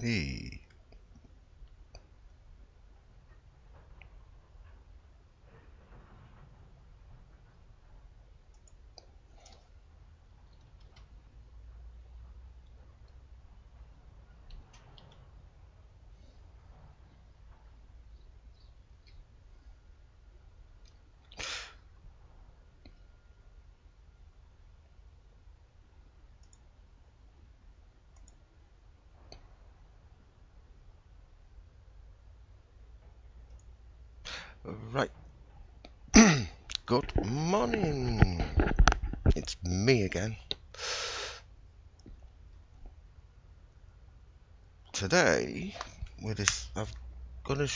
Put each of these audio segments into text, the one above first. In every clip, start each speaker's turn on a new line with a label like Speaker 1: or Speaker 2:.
Speaker 1: E. Right. Good morning. It's me again. Today, with this, I'm gonna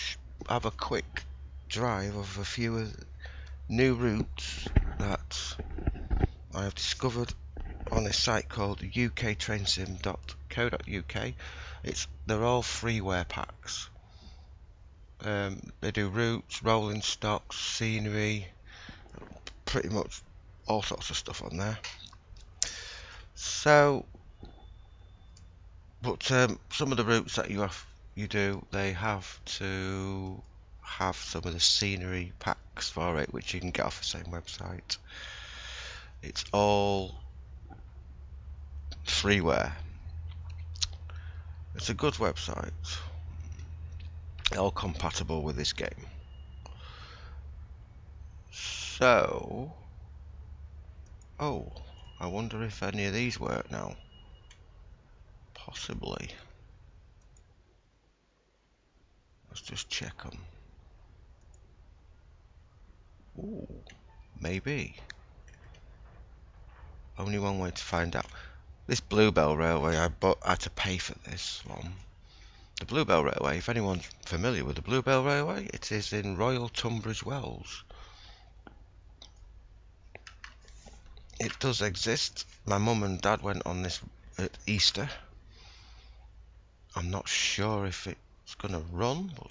Speaker 1: have a quick drive of a few of the new routes that I have discovered on a site called uktrainsim.co.uk. They're all freeware packs. They do routes, rolling stocks, scenery, pretty much all sorts of stuff on there. So, but some of the routes that you do, they have to have some of the scenery packs for it, which you can get off the same website. It's all freeware. It's a good website, all compatible with this game. So, oh, I wonder if any of these work now. Possibly. Let's just check them. Ooh, maybe. Only one way to find out. This Bluebell Railway, I had to pay for this one. The Bluebell Railway, if anyone's familiar with the Bluebell Railway, it is in Royal Tunbridge Wells. It does exist. My mum and dad went on this at Easter. I'm not sure if it's going to run, but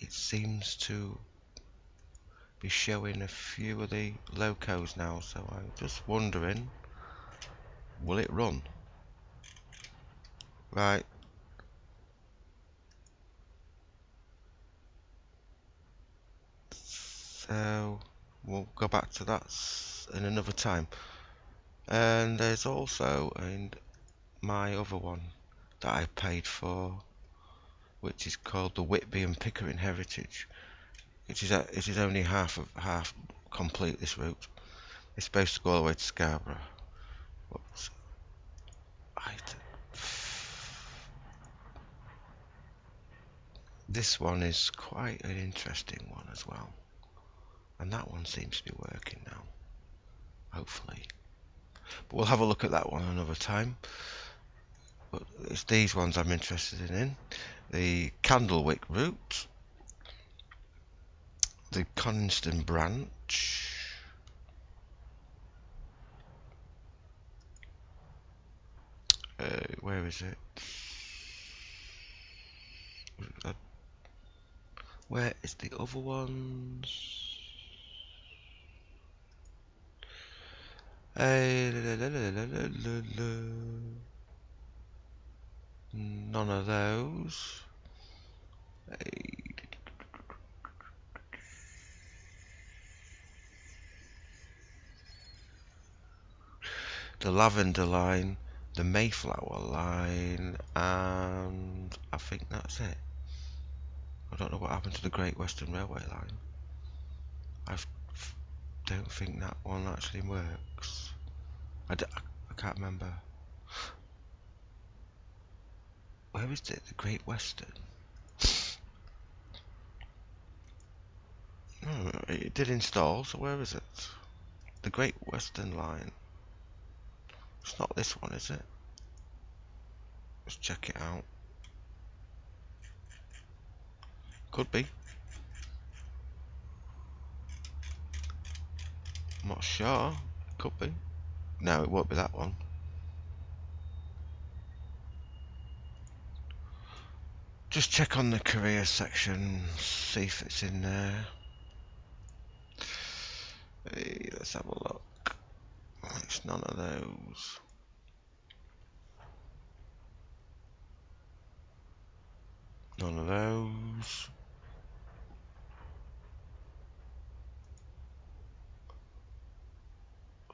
Speaker 1: it seems to be showing a few of the locos now, so I'm just wondering, will it run? Right. So we'll go back to that in another time. And there's also my other one that I paid for, which is called the Whitby and Pickering Heritage. It is only half complete, this route. It's supposed to go all the way to Scarborough, but this one is quite an interesting one as well, and that one seems to be working now, hopefully. But we'll have a look at that one another time. But it's these ones I'm interested in. The Candlewick route, the Coniston branch, where is it? Where is the other ones? None of those. The Lavender line, the Mayflower line, and I think that's it. I don't know what happened to the Great Western Railway line. I don't think that one actually works. I can't remember. Where is it? The Great Western? Oh, it did install, so where is it? The Great Western line. It's not this one, is it? Let's check it out. Could be. I'm not sure. Could be. No, it won't be that one. Just check on the career section, see if it's in there. Hey, let's have a look. It's none of those. None of those.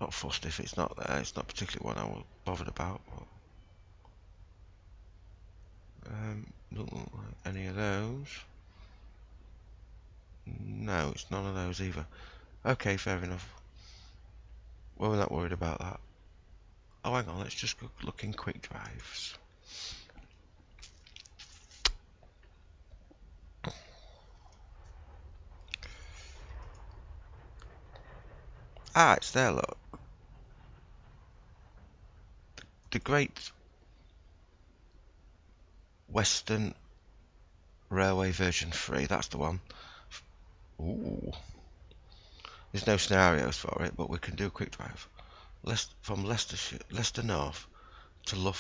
Speaker 1: Not fussed if it's not there. It's not particularly one I was bothered about. But, don't look like any of those. No, it's none of those either. Okay, fair enough. Well, we're not worried about that. Oh, hang on, let's just go look in quick drives. Ah, it's there, look. The Great Western Railway version 3, that's the one. Ooh. There's no scenarios for it, but we can do a quick drive. From Leicester North to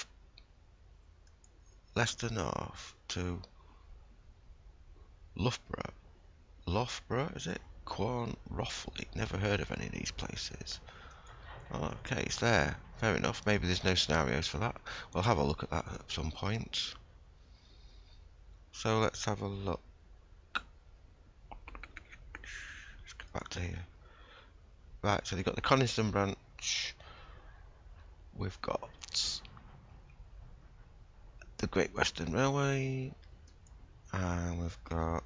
Speaker 1: Leicester North to Loughborough. Loughborough, is it? Quorn Roffley. Never heard of any of these places. Okay, it's there. Fair enough. Maybe there's no scenarios for that. We'll have a look at that at some point. So let's have a look. Let's go back to here. Right, so they've got the Coniston branch. We've got the Great Western Railway. And we've got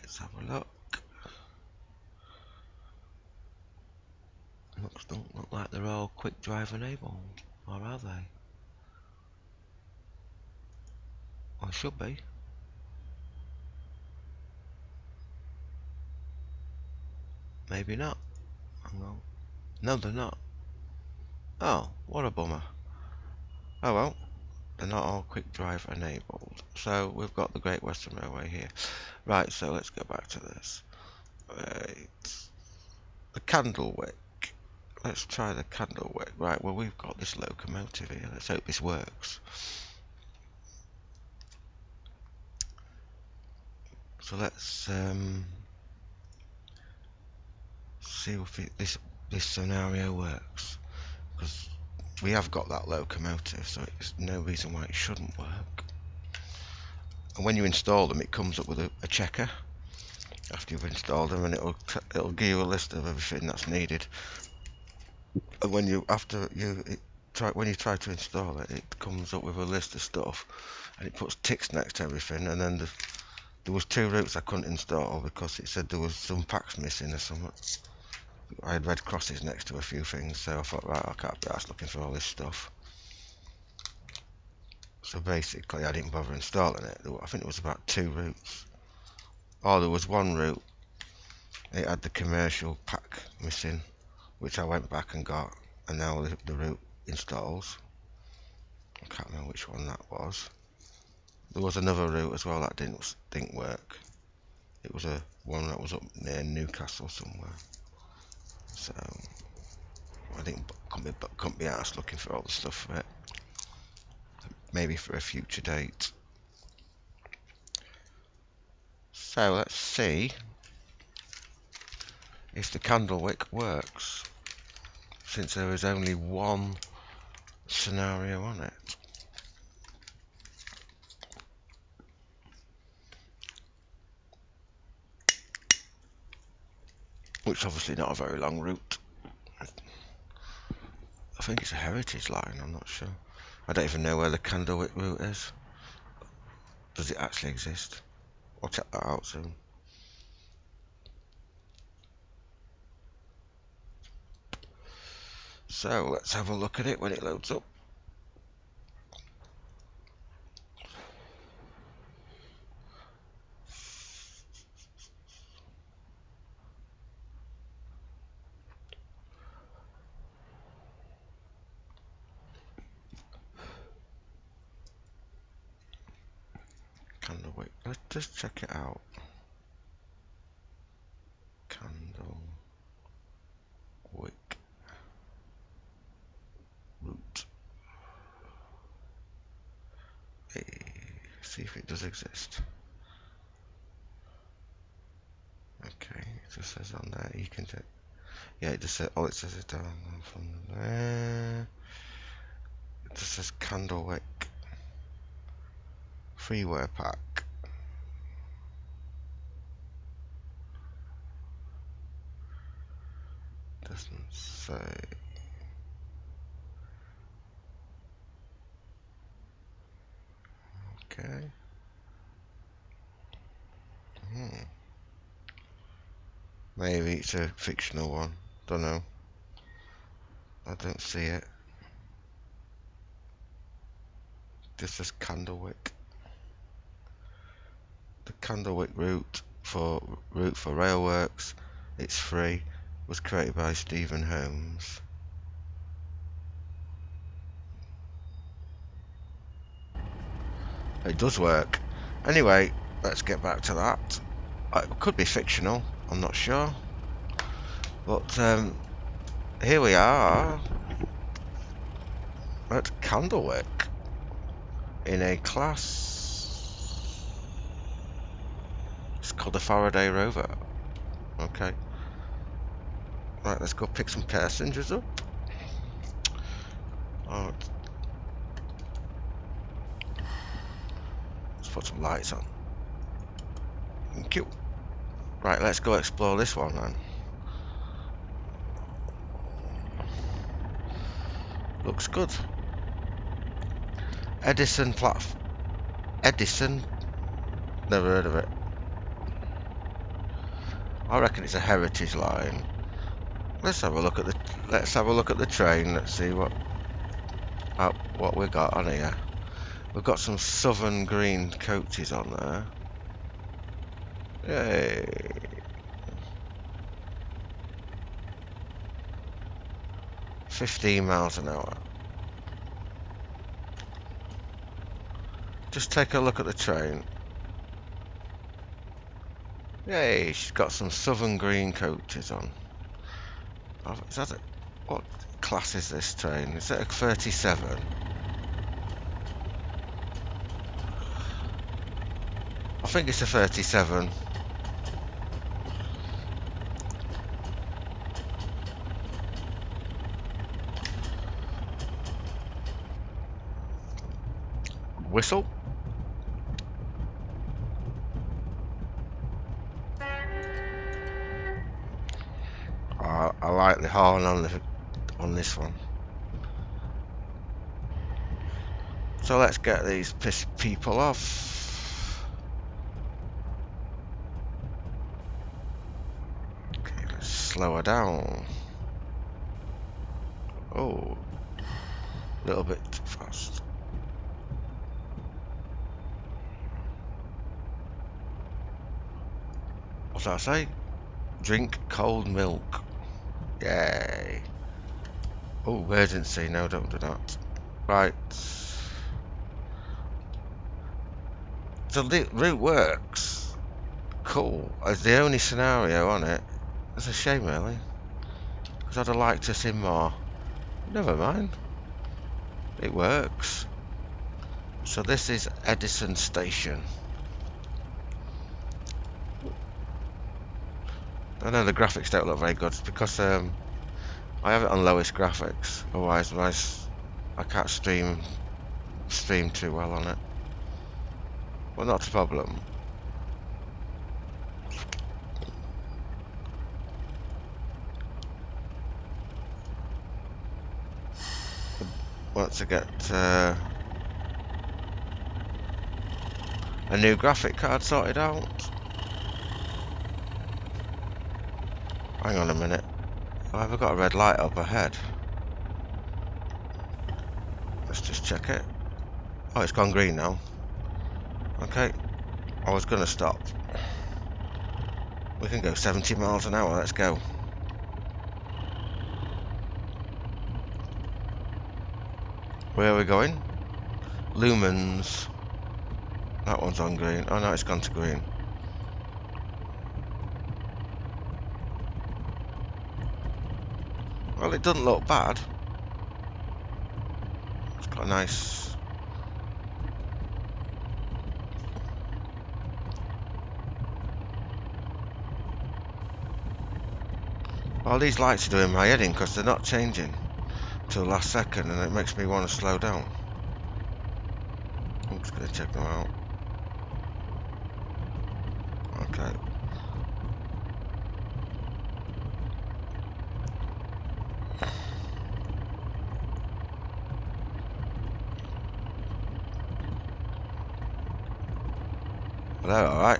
Speaker 1: let's have a look. Don't look like they're all quick drive enabled, or are they? Or should be. Maybe not. Hang on. No, they're not. Oh, what a bummer. Oh well, they're not all quick drive enabled. So we've got the Great Western Railway here. Right, so let's go back to this. Right. The Candlewick. Let's try the Candlewick. Right, well we've got this locomotive here. Let's hope this works. So let's see if this scenario works. Because we have got that locomotive, so there's no reason why it shouldn't work. And when you install them, it comes up with a checker after you've installed them, and it'll give you a list of everything that's needed. And when you try to install it, it comes up with a list of stuff, and it puts ticks next to everything. And then there was 2 routes I couldn't install because it said there was some packs missing or something. I had red crosses next to a few things, so I thought, right, I can't be arsed looking for all this stuff. So basically, I didn't bother installing it. I think it was about 2 routes. Oh, there was 1 route. It had the commercial pack missing, which I went back and got, and now the route installs. I can't remember which one that was. There was another route as well that didn't work. It was one that was up near Newcastle somewhere. So I couldn't be arsed looking for all the stuff for it. Maybe for a future date. So let's see if the Candlewick works, since there is only 1 scenario on it. Which is obviously not a very long route. I think it's a heritage line, I'm not sure. I don't even know where the Candlewick route is. Does it actually exist? I'll check that out soon. So let's have a look at it when it loads up. Candlewick. Let's just check it out. Candlewick. see if it does exist. Okay, it just says on there you can do. Yeah, it just says, all it says is down from there. It just says Candlewick freeware pack. Doesn't say. Okay. Maybe it's a fictional one. Don't know. I don't see it. Just says Candlewick. The Candlewick route for railworks. It's free. Was created by Stephen Holmes. It does work. Anyway, let's get back to that. It could be fictional. I'm not sure. But here we are at Candlewick in a class. It's called the Faraday Rover. Okay. Right, let's go pick some passengers up. Oh, let's put some lights on. Thank you. Right, let's go explore this one then. Looks good. Edison platform. Edison. Never heard of it. I reckon it's a heritage line. Let's have a look at the train. Let's see what we got on here. We've got some southern green coaches on there. Yay! $15 miles an hour. Just take a look at the train. Yay! She's got some southern green coaches on. Is that what class is this train? Is it a 37? I think it's a 37. Whistle. I like the horn on this one. So let's get these people off. Okay, let's slow her down. Oh, a little bit too fast. What's that say? Drink cold milk. Yay. Oh, emergency. No, don't do that. Right. The route works. Cool. As the only scenario on it. It's a shame, really. Because I'd have liked to see more. Never mind. It works. So this is Edison Station. I know the graphics don't look very good. It's because I have it on lowest graphics. Otherwise, I can't stream too well on it. Well, not a problem. Once I get a new graphic card sorted out. Hang on a minute. Have I got a red light up ahead? Let's just check it. Oh, it's gone green now. Okay. I was gonna stop. We can go 70 miles an hour. Let's go. Where are we going? Lumens. That one's on green. Oh no, it's gone to green. Well, it doesn't look bad. It's got a nice Well, these lights are doing my head in because they're not changing till last second, and it makes me want to slow down. I'm just going to check them out. Okay. Hello, alright.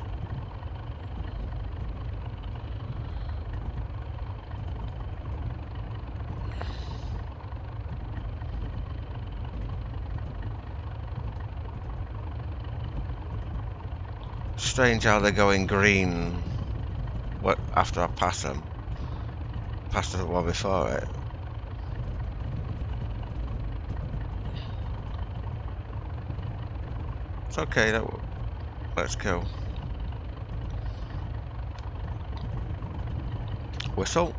Speaker 1: Strange how they're going green after I pass them. Past the one before it. It's okay, let's go. Whistle.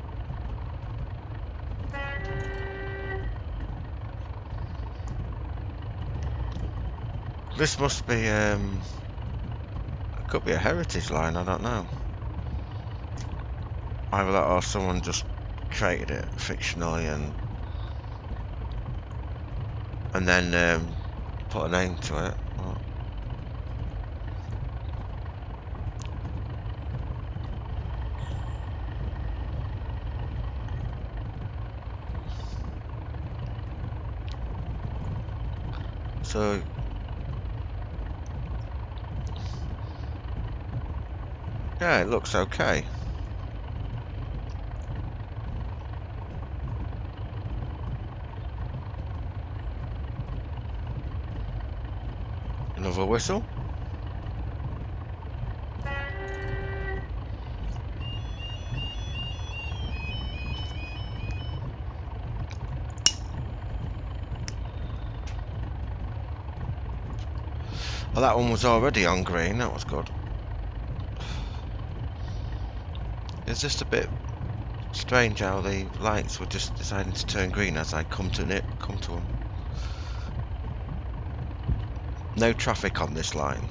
Speaker 1: This must be, it could be a heritage line, I don't know. Either that or someone just created it fictionally and then put a name to it. Well, so yeah, it looks okay. Another whistle. Well, that one was already on green, that was good. It's just a bit strange how the lights were just deciding to turn green as I come to them. No traffic on this line.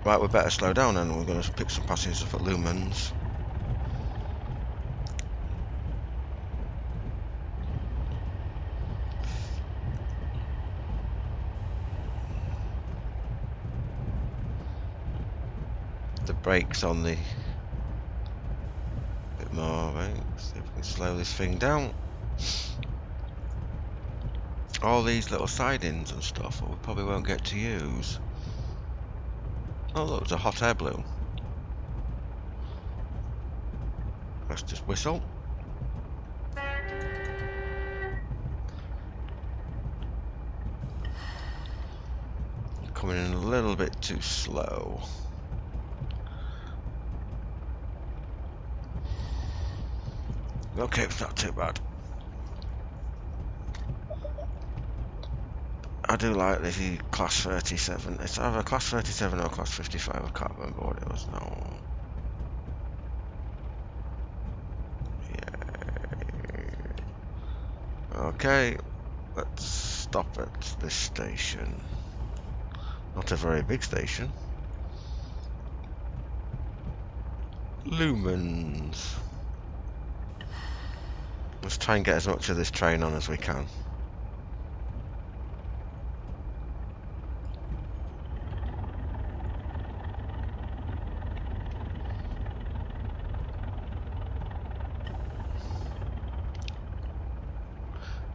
Speaker 1: Right, we better slow down and we're going to pick some passengers up at Lumens. The brakes on the bit more, right? See if we can slow this thing down. All these little sidings and stuff we probably won't get to use. Oh look, there's a hot air balloon. Let's just whistle. Coming in a little bit too slow. Okay, it's not too bad. I do like the class 37. It's either class 37 or class 55. I can't remember what it was now. Yeah. Okay, let's stop at this station. Not a very big station. Lumens. Let's try and get as much of this train on as we can.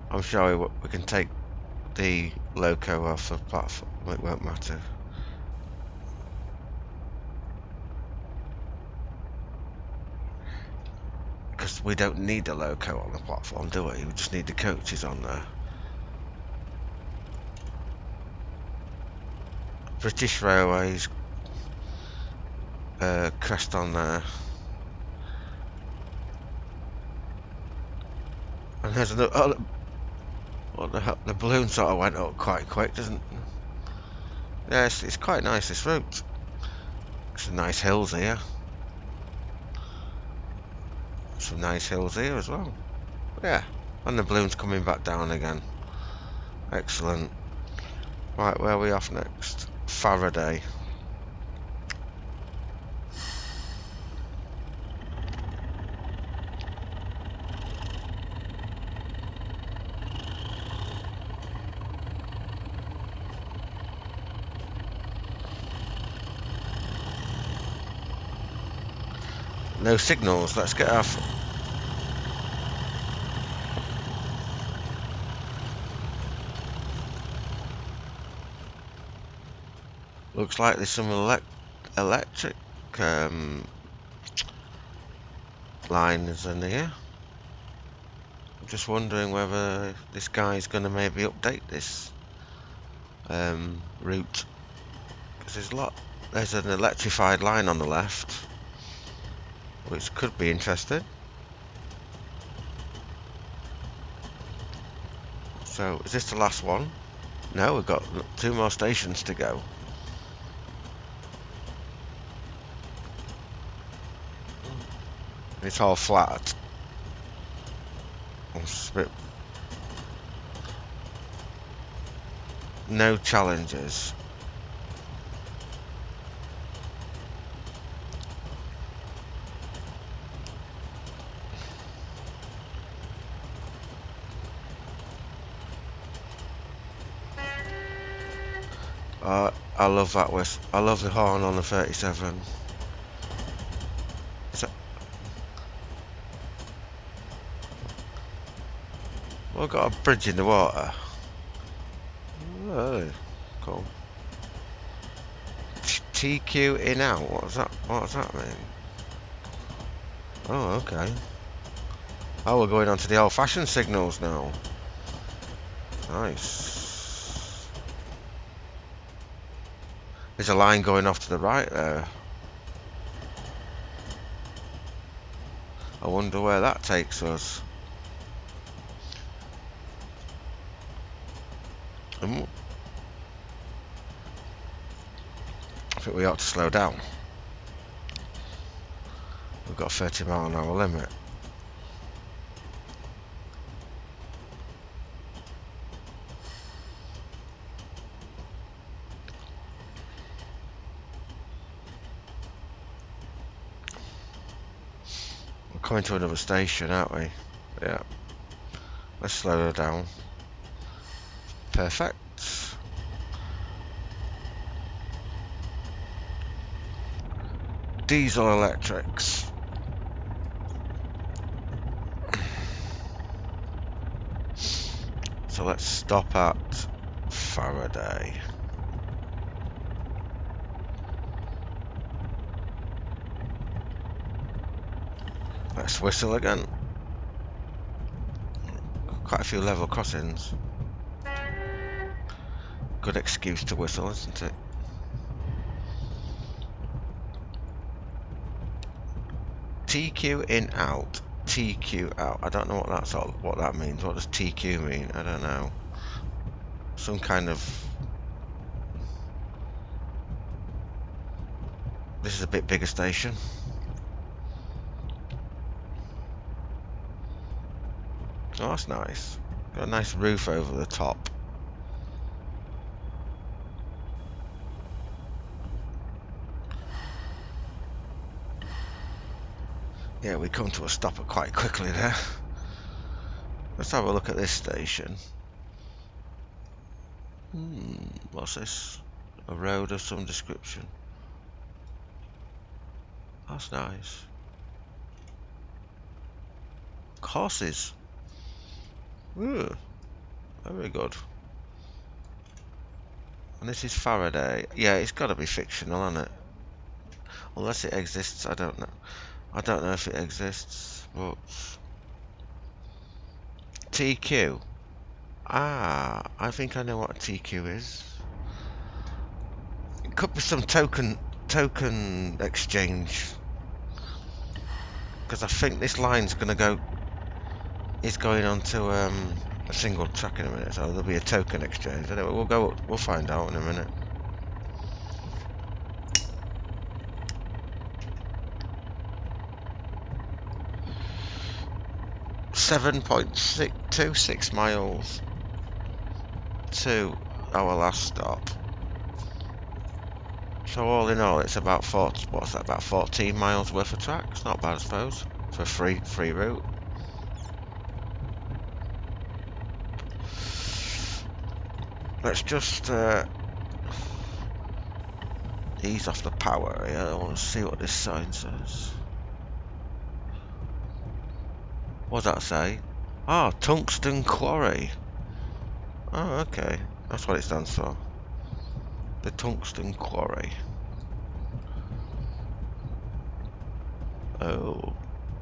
Speaker 1: I'm sure we can take the loco off the platform, it won't matter. Because we don't need a loco on the platform, do we? We just need the coaches on there. British Railways crest on there. And there's another... Oh, what the hell? The balloon sort of went up quite quick, doesn't it? Yeah, it's quite nice, this route. Some nice hills here. Some nice hills here as well. Yeah, and the balloon's coming back down again. Excellent. Right, where are we off next? Faraday. No signals. Let's get our... Looks like there's some electric lines in here. I'm just wondering whether this guy's going to maybe update this route. Because there's an electrified line on the left, which could be interesting. So, is this the last one? No, we've got 2 more stations to go. It's all flat. No challenges. I love that whistle. I love the horn on the 37. So, we've got a bridge in the water. Oh, cool. TQ in out. What does that mean? Oh, okay. Oh, we're going on to the old-fashioned signals now. Nice. There's a line going off to the right there. I wonder where that takes us. I think we ought to slow down. We've got a 30-mile-an-hour limit. We're coming to another station, aren't we? Yeah. Let's slow her down. Perfect. Diesel electrics. So let's stop at Faraday. Let's whistle again. Quite a few level crossings. Good excuse to whistle, isn't it? TQ in out. TQ out. I don't know what that means. What does TQ mean? I don't know. Some kind of... This is a bit bigger station. Oh, that's nice. Got a nice roof over the top. Yeah, we come to a stopper quite quickly there. Let's have a look at this station. What's this? A road of some description. That's nice. Horses. Ooh, very good. And this is Faraday. Yeah, it's got to be fictional, hasn't it? Unless it exists, I don't know. I don't know if it exists, but... TQ. Ah, I think I know what a TQ is. It could be some token exchange. Because I think this line's going to go... It's going on to a single track in a minute, so there'll be a token exchange. Anyway, we'll find out in a minute. .626 miles to our last stop. So all in all, it's about 14 miles worth of track. It's not bad, I suppose, for a free route. Let's just ease off the power here. I want to see what this sign says. What does that say? Ah, tungsten quarry. Oh, okay. That's what it stands for. The tungsten quarry. Oh.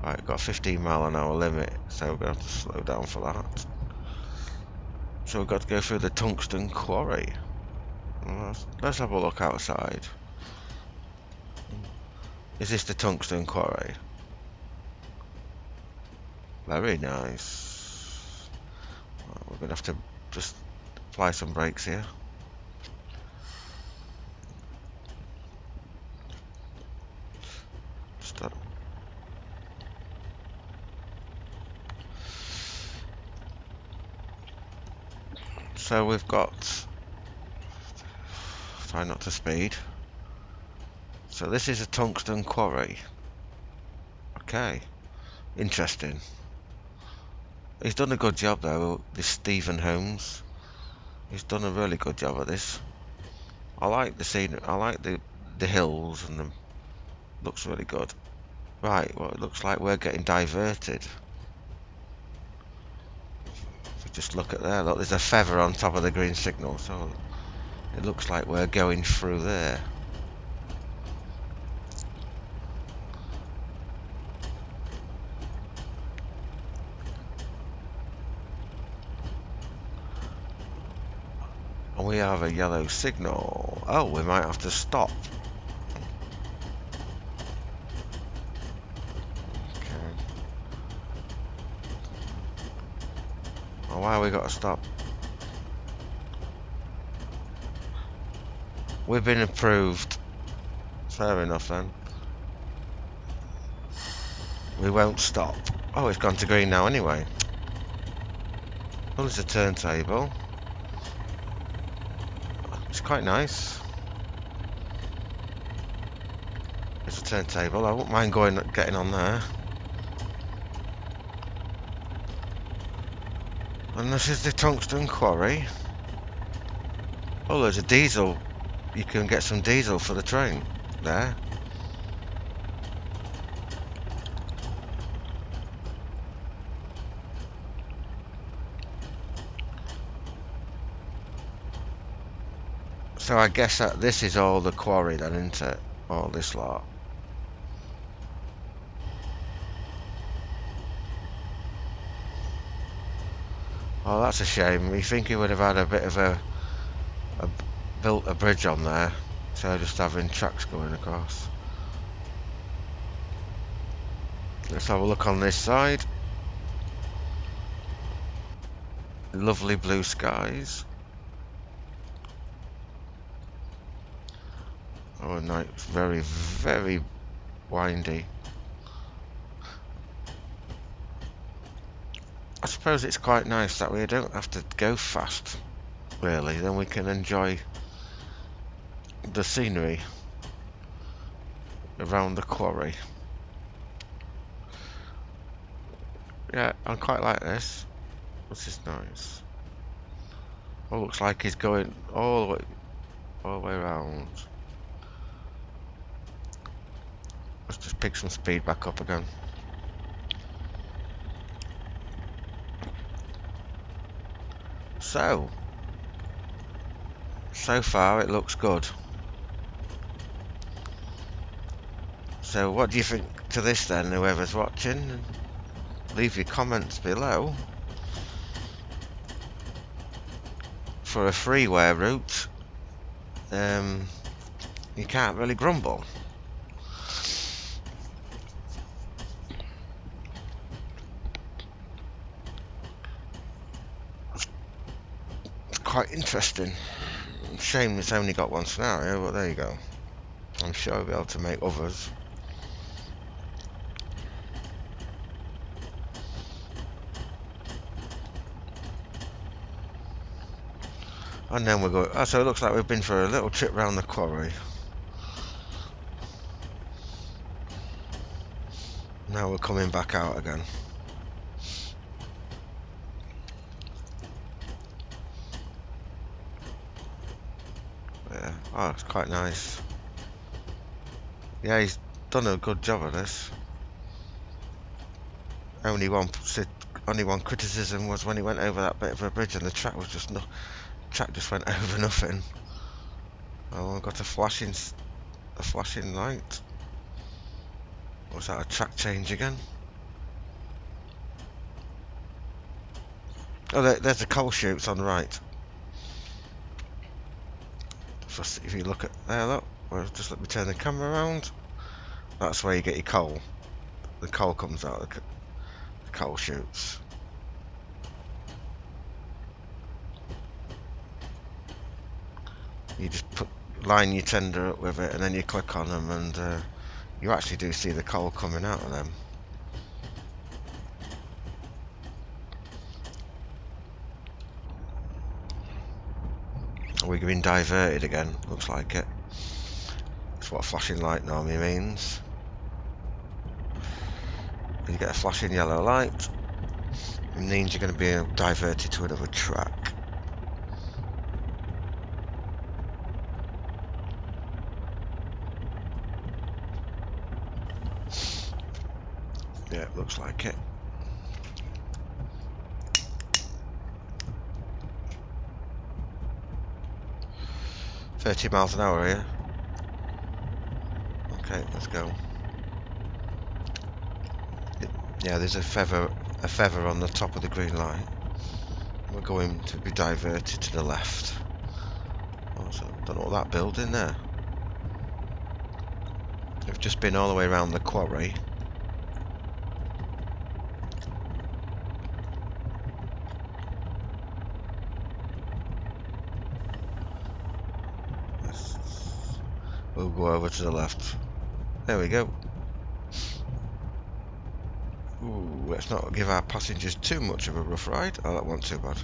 Speaker 1: Right, got a 15-mile-an-hour limit, so we're going to have to slow down for that. So we've got to go through the tungsten quarry. Let's have a look outside. Is this the tungsten quarry? Very nice. We're going to have to just apply some brakes here. Stop. So we've got... Try not to speed. So this is a tungsten quarry. Okay. Interesting. He's done a good job though, this Stephen Holmes. He's done a really good job of this. I like the scene. I like the hills and the looks really good. Right, well it looks like we're getting diverted. If we just look at there, look, there's a feather on top of the green signal, so it looks like we're going through there. And we have a yellow signal. Oh, we might have to stop. Okay. Oh, why have we got to stop? We've been approved. Fair enough then. We won't stop. Oh, it's gone to green now anyway. Oh, there's a turntable. It's quite nice. There's a turntable. I wouldn't mind getting on there. And this is the tungsten quarry. Oh, there's a diesel. You can get some diesel for the train there. So I guess that this is all the quarry then, isn't it? All this lot. Oh, that's a shame. You think he would have had a bit of built a bridge on there, so just having tracks going across. Let's have a look on this side. Lovely blue skies. Oh, night, very, very windy. I suppose it's quite nice that we don't have to go fast, really. Then we can enjoy the scenery around the quarry. Yeah, I quite like this. This is nice. Oh, looks like he's going all the way around. Let's just pick some speed back up again. So far it looks good. So what do you think to this then, whoever's watching? Leave your comments below. For a freeware route, you can't really grumble. It's quite interesting. Shame it's only got one scenario, but there you go. I'm sure I'll be able to make others. And then we're going. Oh, so it looks like we've been for a little trip round the quarry. Now we're coming back out again. Yeah. Oh, it's quite nice. Yeah, he's done a good job of this. only one criticism was when he went over that bit of a bridge and the track was just track just went over nothing. Oh, I've got a flashing light. Was that a track change again? Oh, there's the coal chutes on the right. So if you look at there, look. Well, just let me turn the camera around. That's where you get your coal. The coal comes out of the coal chutes. You just line your tender up with it, and then you click on them, and you actually do see the coal coming out of them. We've been diverted again, looks like it. That's what a flashing light normally means. You get a flashing yellow light, it means you're going to be diverted to another track. Yeah, it looks like it. "30 miles an hour here." Okay, let's go. Yeah, there's a feather on the top of the green light. We're going to be diverted to the left. Also, don't know what that building there. We've just been all the way around the quarry. We'll go over to the left. There we go. Ooh, let's not give our passengers too much of a rough ride. Oh, that wasn't too bad.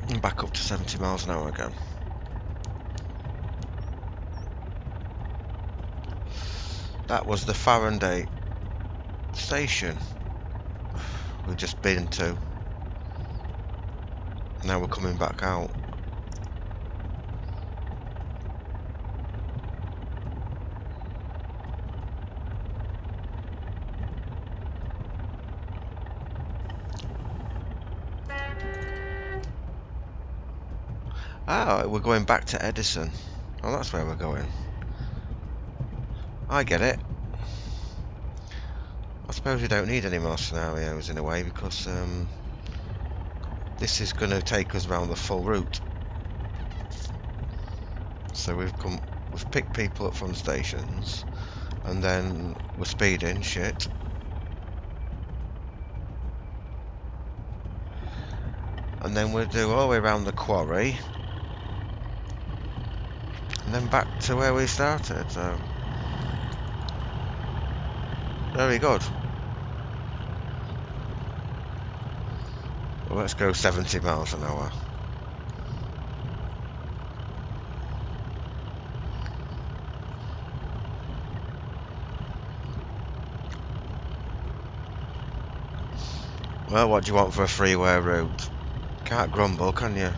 Speaker 1: And back up to 70 miles an hour again. That was the Faraday station we've just been to. Now we're coming back out. Ah, we're going back to Edison. Oh, that's where we're going. I get it. I suppose we don't need any more scenarios in a way, because this is going to take us around the full route. So we've picked people up from stations, and then we're speeding shit. And then we'll do all the way around the quarry, and then back to where we started. So very good. Well, let's go 70 miles an hour. Well, what do you want for a freeware route? Can't grumble, can you?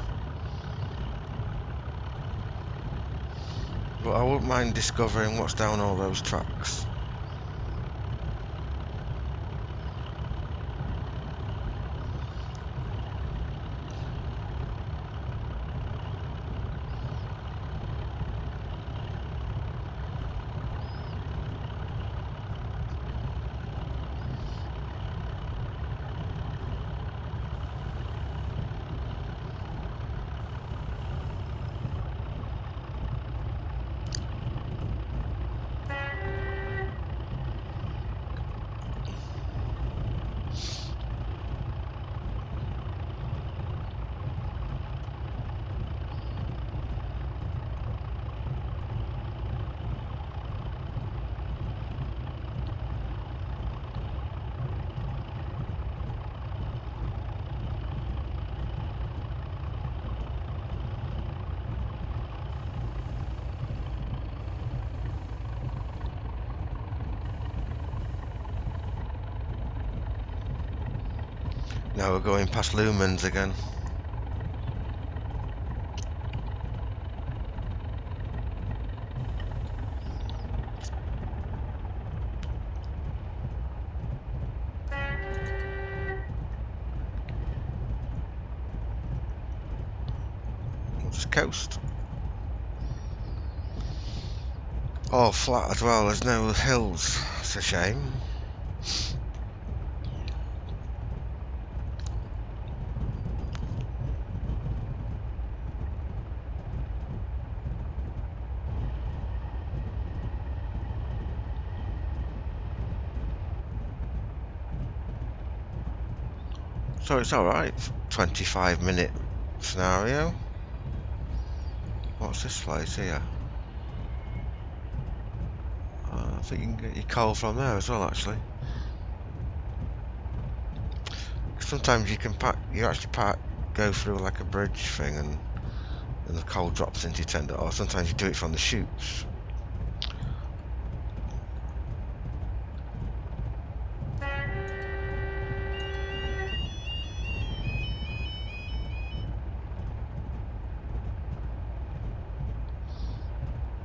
Speaker 1: But I wouldn't mind discovering what's down all those tracks. Now we're going past Lumens again. coast. All flat as well, there's no hills. It's a shame. So it's alright, 25-minute scenario. What's this place here? I think you can get your coal from there as well, actually. Sometimes you can go through like a bridge thing and the coal drops into your tender, or sometimes you do it from the chutes.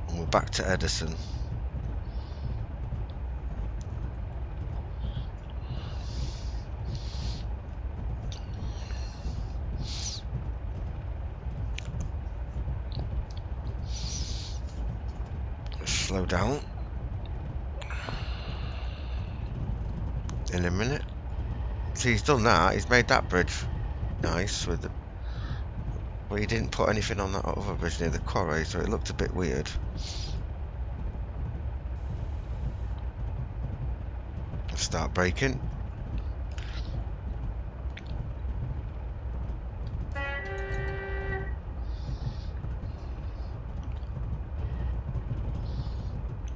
Speaker 1: And we're back to Edison. Slow down. In a minute. See, he's done that. He's made that bridge nice with the. But he didn't put anything on that other bridge near the quarry, so it looked a bit weird. Start braking.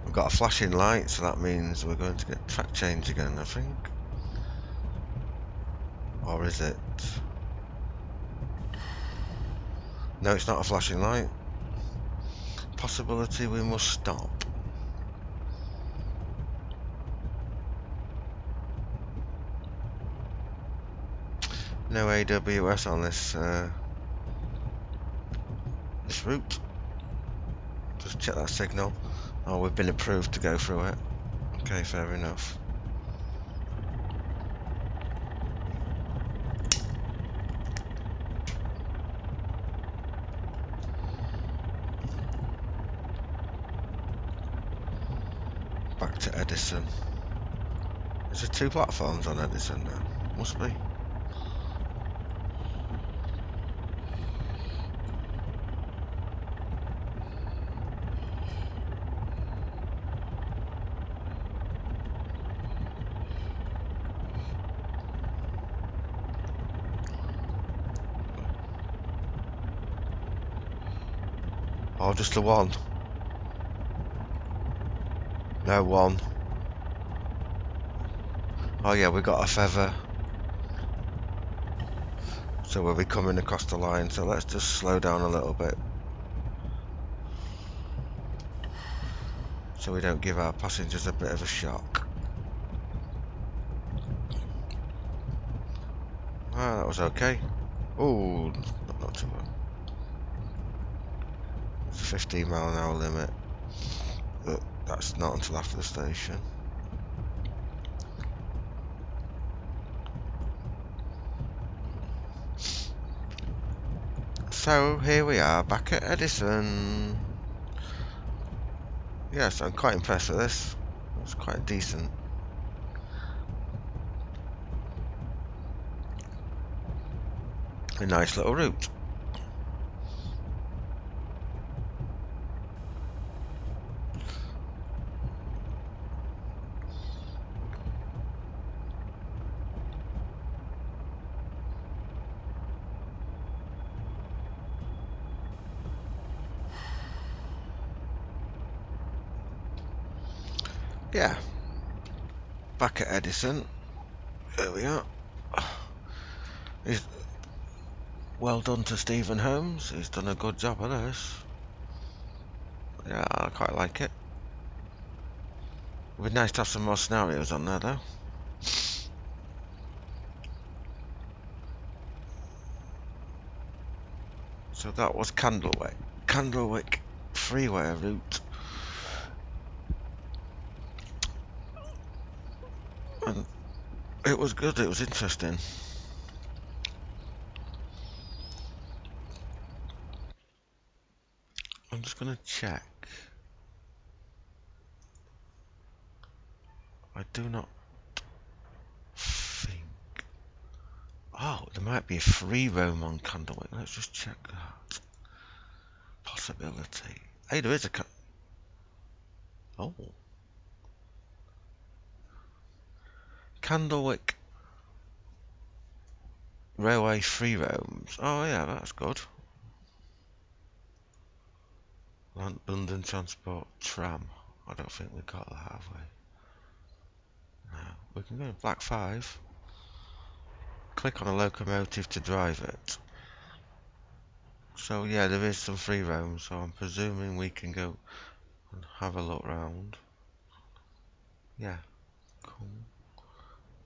Speaker 1: We've got a flashing light, so that means we're going to get track change again, I think. Or is it? No, it's not a flashing light. Possibility we must stop. No AWS on this route. Just check that signal. Oh, we've been approved to go through it. Okay, fair enough. Back to Edison. Is there 2 platforms on Edison now? Must be. Or just the one? No, one. Oh yeah, we got a feather. So we'll be coming across the line, so let's just slow down a little bit. So we don't give our passengers a bit of a shock. Ah, that was okay. Oh, not too bad. 15-mile-an-hour limit. But that's not until after the station. So here we are, back at Edison. Yes, I'm quite impressed with this. It's quite decent. A nice little route. Yeah. Back at Edison. There we are. Well done to Stephen Holmes. He's done a good job of this. Yeah, I quite like it. It would be nice to have some more scenarios on there, though. So that was Candlewick freeware route. And it was good, it was interesting. just going to check. I do not think... Oh, there might be a free roam on Candlewick. Let's just check that. Possibility. Hey, there is a... Oh. Candlewick Railway free roams. Oh yeah, that's good. London Transport Tram. I don't think we got that, have we? No. We can go to Black 5. Click on a locomotive to drive it. So yeah, there is some free roam, so I'm presuming we can go and have a look round. Yeah, cool.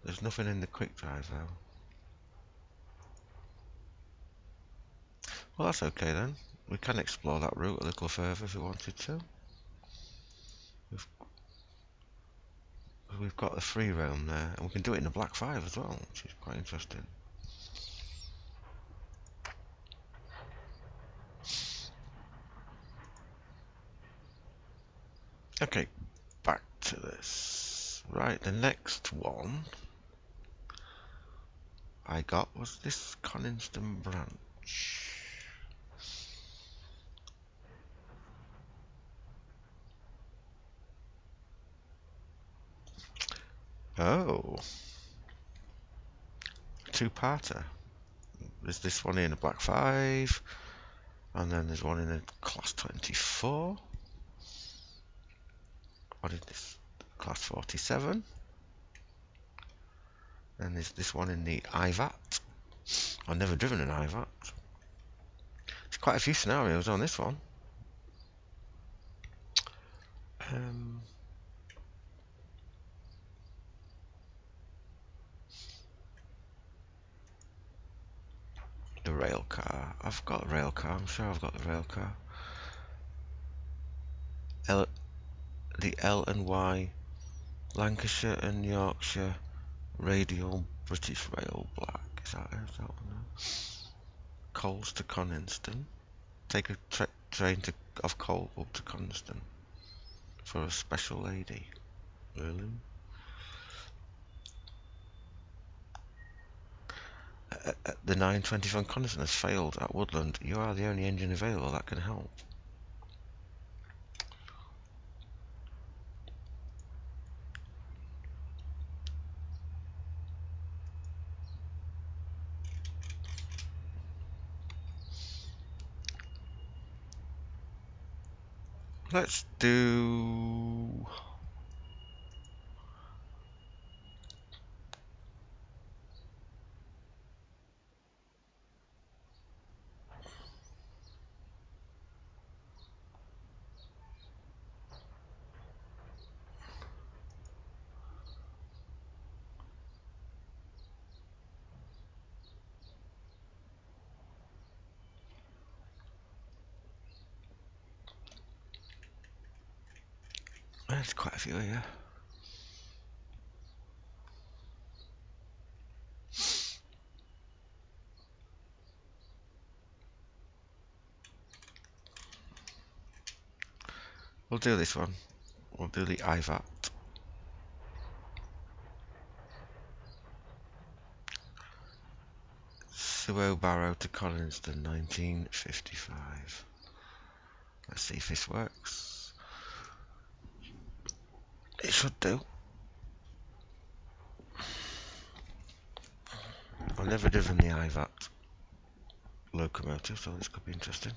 Speaker 1: There's nothing in the quick drive though. Well, that's okay then. We can explore that route a little further if we wanted to. We've got the free roam there, and we can do it in the Black 5 as well, which is quite interesting. Okay, back to this. Right, the next one I got was this Coniston branch. Oh, two-parter. There's this one in a Black 5, and then there's one in a Class 24. What is this? Class 47. And there's this one in the IVAT. I've never driven an IVAT. There's quite a few scenarios on this one. The rail car. I've got a rail car. I'm sure I've got the rail car. The L and Y Lancashire and Yorkshire Radial British Rail Black. Is that one? Coles to Coniston. Take a train off Cole up to Coniston for a special lady. Really? The 920 from Coniston has failed at Woodland. You are the only engine available that can help. Let's do... There's quite a few here. We'll do this one. We'll do the IVAT. Suo Barrow to Coniston, 1955. Let's see if this works. It should do. I've never driven the IVAT locomotive, so this could be interesting.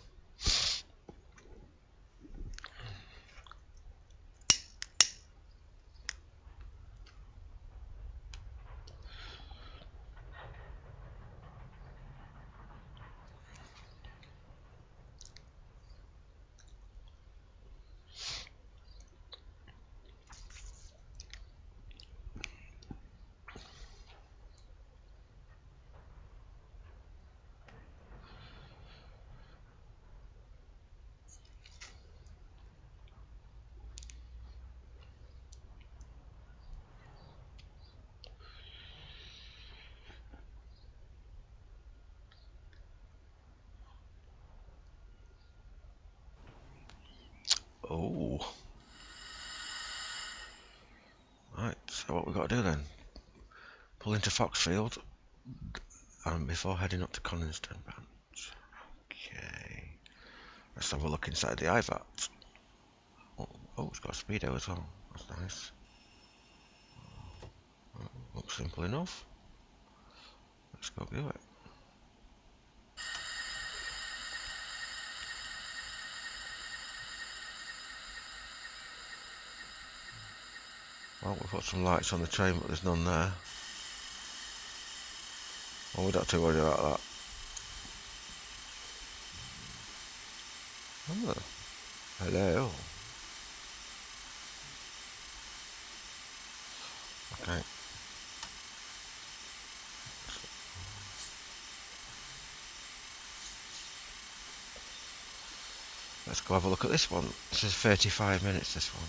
Speaker 1: Oh. Right, so what we've got to do then? Pull into Foxfield before heading up to Coniston branch. Okay. Let's have a look inside the IVAT. Oh, it's got a speedo as well. That's nice. Looks simple enough. Let's go do it. Well, we've got some lights on the train, but there's none there. Well, we're not too worried about that. Oh, hello. Okay. Let's go have a look at this one. This is 35 minutes, this one.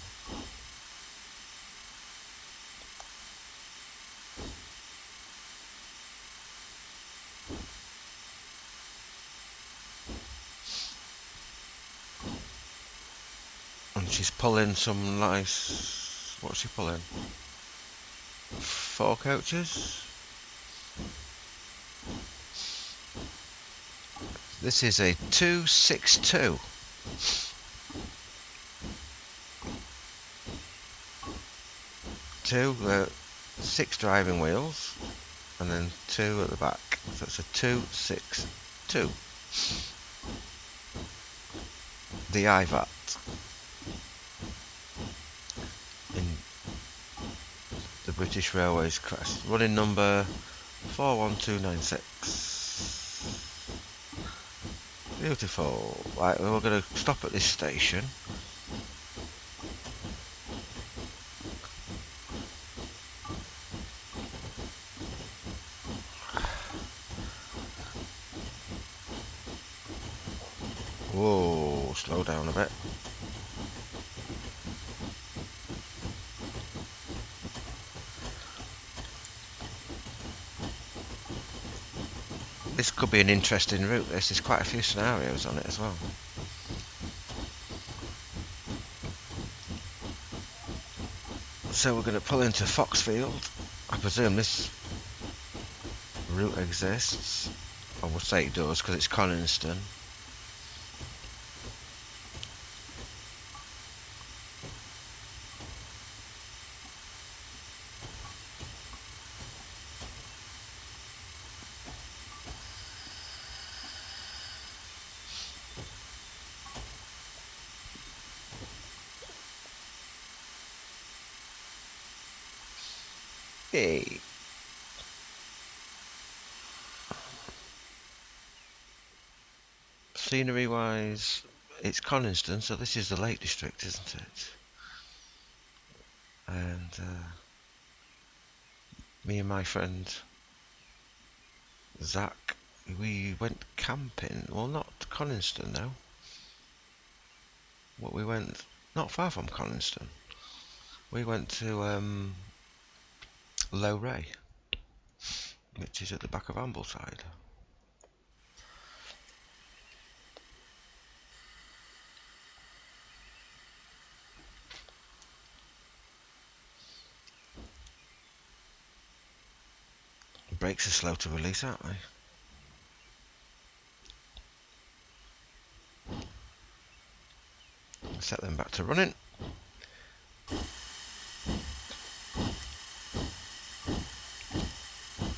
Speaker 1: And she's pulling some nice... What's she pulling? 4 coaches? This is a 262. 6 driving wheels, and then 2 at the back. So it's a 262. The IVAT in the British Railways crest. Running number 41296. Beautiful. Right, we're going to stop at this station. Whoa, slow down a bit. This could be an interesting route. There's quite a few scenarios on it as well. So we're going to pull into Foxfield. I presume this route exists. I would say it does because it's Coniston. Hey. Scenery wise, it's Coniston, so this is the Lake District, isn't it? And me and my friend Zach, we went camping. Well, not Coniston though. What we went not far from Coniston. We went to Low Ray, which is at the back of Ambleside. The brakes are slow to release, aren't they? Set them back to running.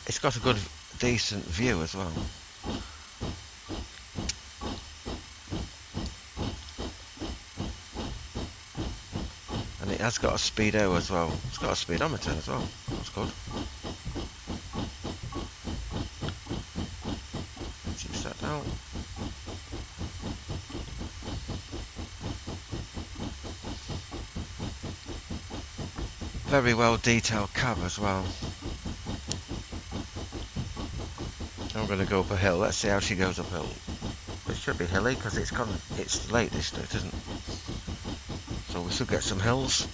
Speaker 1: It's got a good, decent view as well. And it has got a speedo as well. It's got a speedometer as well. That's good. Keep that down. Very well detailed cab as well. I'm going to go up a hill. Let's see how she goes uphill. It should be hilly because it's the Lake District, isn't it? So we should get some hills.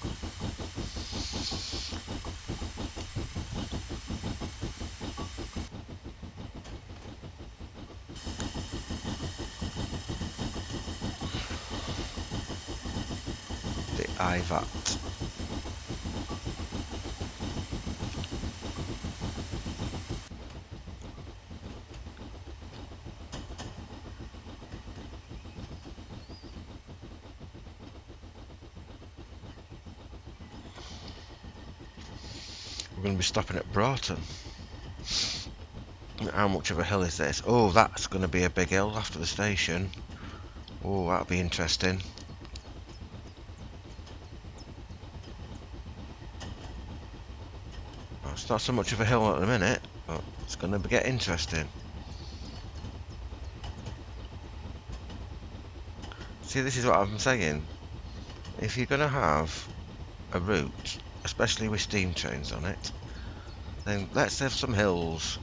Speaker 1: bit IVAT. We're going to be stopping at Broughton. How much of a hill is this? Oh, that's going to be a big hill after the station. Oh, that'll be interesting. Well, it's not so much of a hill at the minute, but it's going to get interesting. See, this is what I'm saying. If you're going to have a route, especially with steam trains on it, then let's have some hills.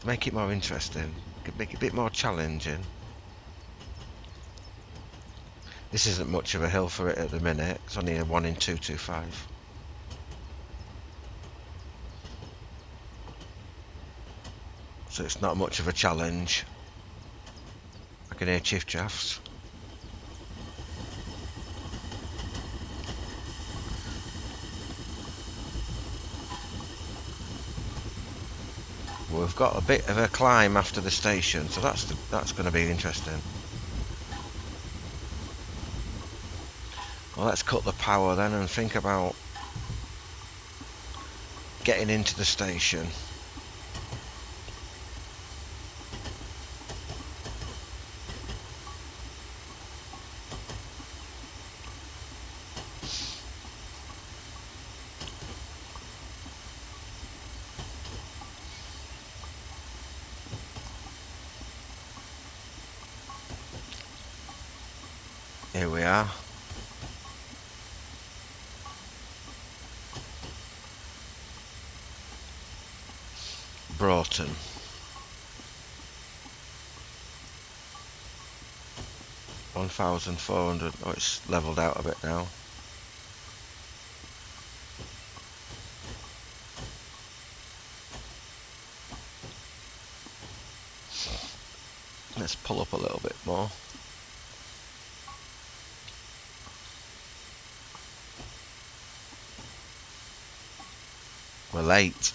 Speaker 1: Make it more interesting. Make it a bit more challenging. This isn't much of a hill for it at the minute. It's only a 1 in 225. So it's not much of a challenge. I can hear chiff chaffs. We've got a bit of a climb after the station, so that's going to be interesting. Well, let's cut the power then and think about getting into the station. Here we are. Broughton. $1,400. Oh, it's levelled out a bit now. Let's pull up a little bit more. We're late.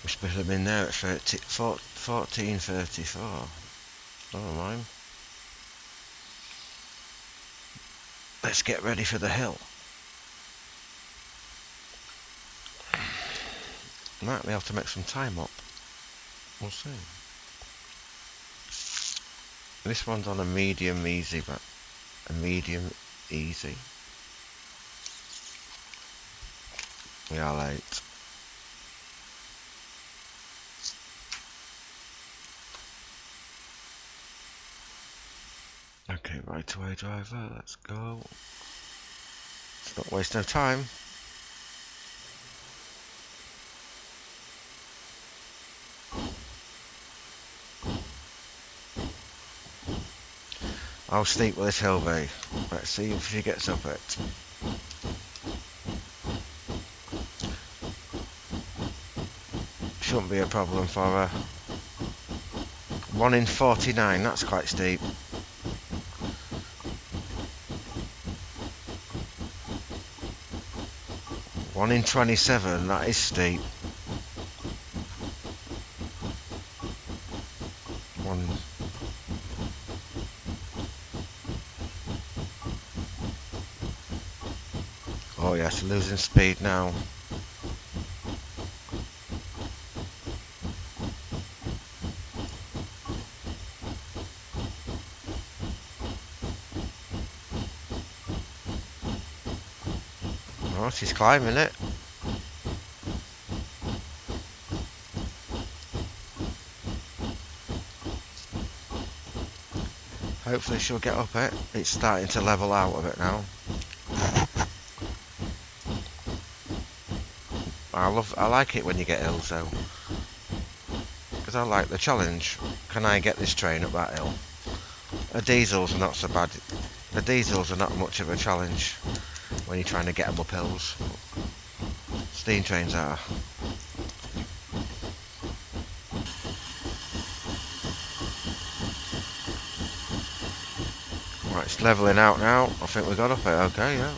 Speaker 1: We should have been there at 14:34. Never mind. Let's get ready for the hill. Might be able to make some time up. We'll see. This one's on a medium easy, but a medium easy. We are late. Okay, right away driver, let's go. Let's not waste no time. How steep will this hill be? Let's see if she gets up it. Shouldn't be a problem for her. 1 in 49, that's quite steep. 1 in 27, that is steep. Oh yes, losing speed now. Oh, she's climbing it. Hopefully she'll get up it. It's starting to level out a bit now. I like it when you get hills though, because I like the challenge. Can I get this train up that hill? The diesels are not so bad. The diesels are not much of a challenge when you're trying to get them up hills. Steam trains are. Right, it's levelling out now. I think we got up it. Okay, yeah.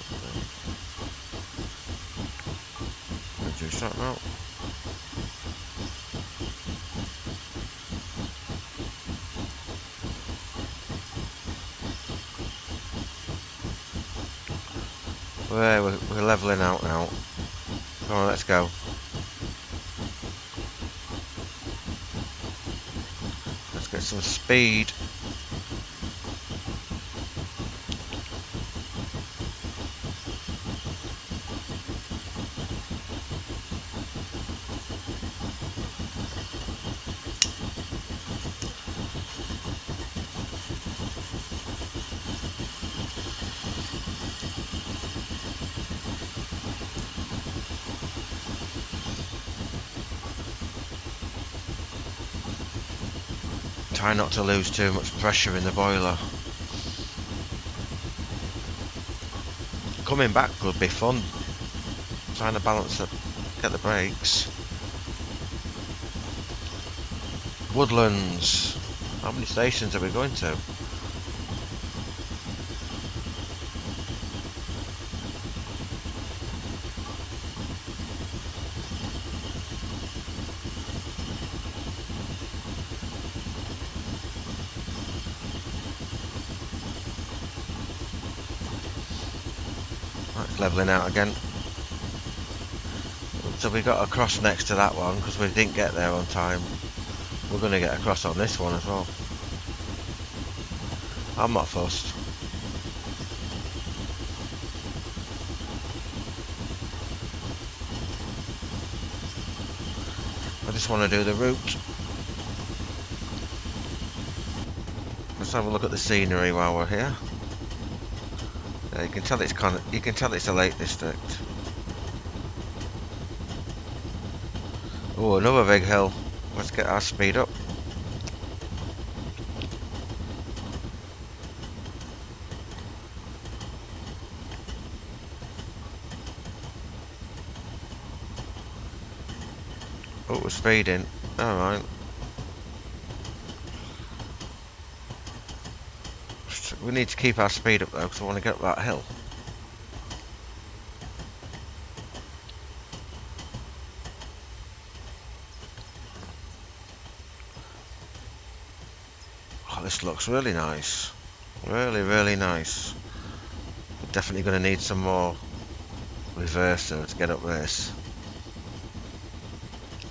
Speaker 1: Reduce that now. There, we're levelling out now. Come on, let's go. Let's get some speed. Try not to lose too much pressure in the boiler. Coming back could be fun. Trying to balance the, get the brakes. Woodlands. How many stations are we going to? Right, levelling out again. So we got across next to that one because we didn't get there on time. We're going to get across on this one as well. I'm not fussed. I just want to do the route. Let's have a look at the scenery while we're here. Yeah, you can tell it's a Lake District. Oh, another big hill. Let's get our speed up. Oh, we're speeding. Alright. We need to keep our speed up though, because I want to get up that hill. Oh, this looks really nice. Really, really nice. We're definitely going to need some more reverser to get up this.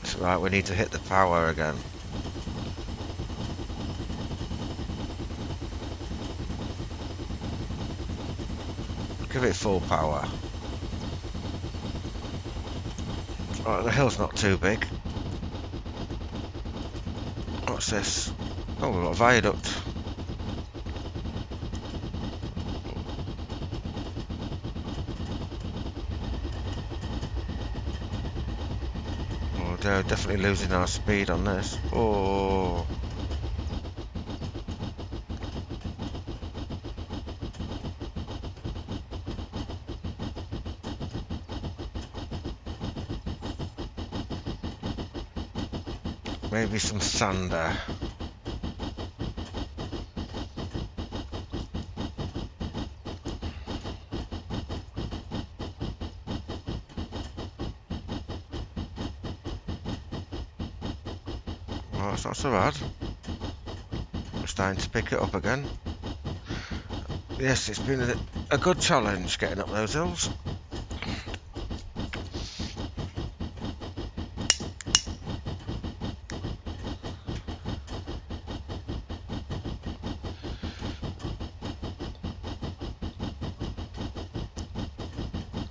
Speaker 1: That's right, we need to hit the power again. Give it full power. Oh, the hill's not too big. What's this? Oh, we've got a viaduct. Oh, they're definitely losing our speed on this. Oh. Maybe some sander. Oh, it's not so bad. We're starting to pick it up again. Yes, it's been a good challenge getting up those hills.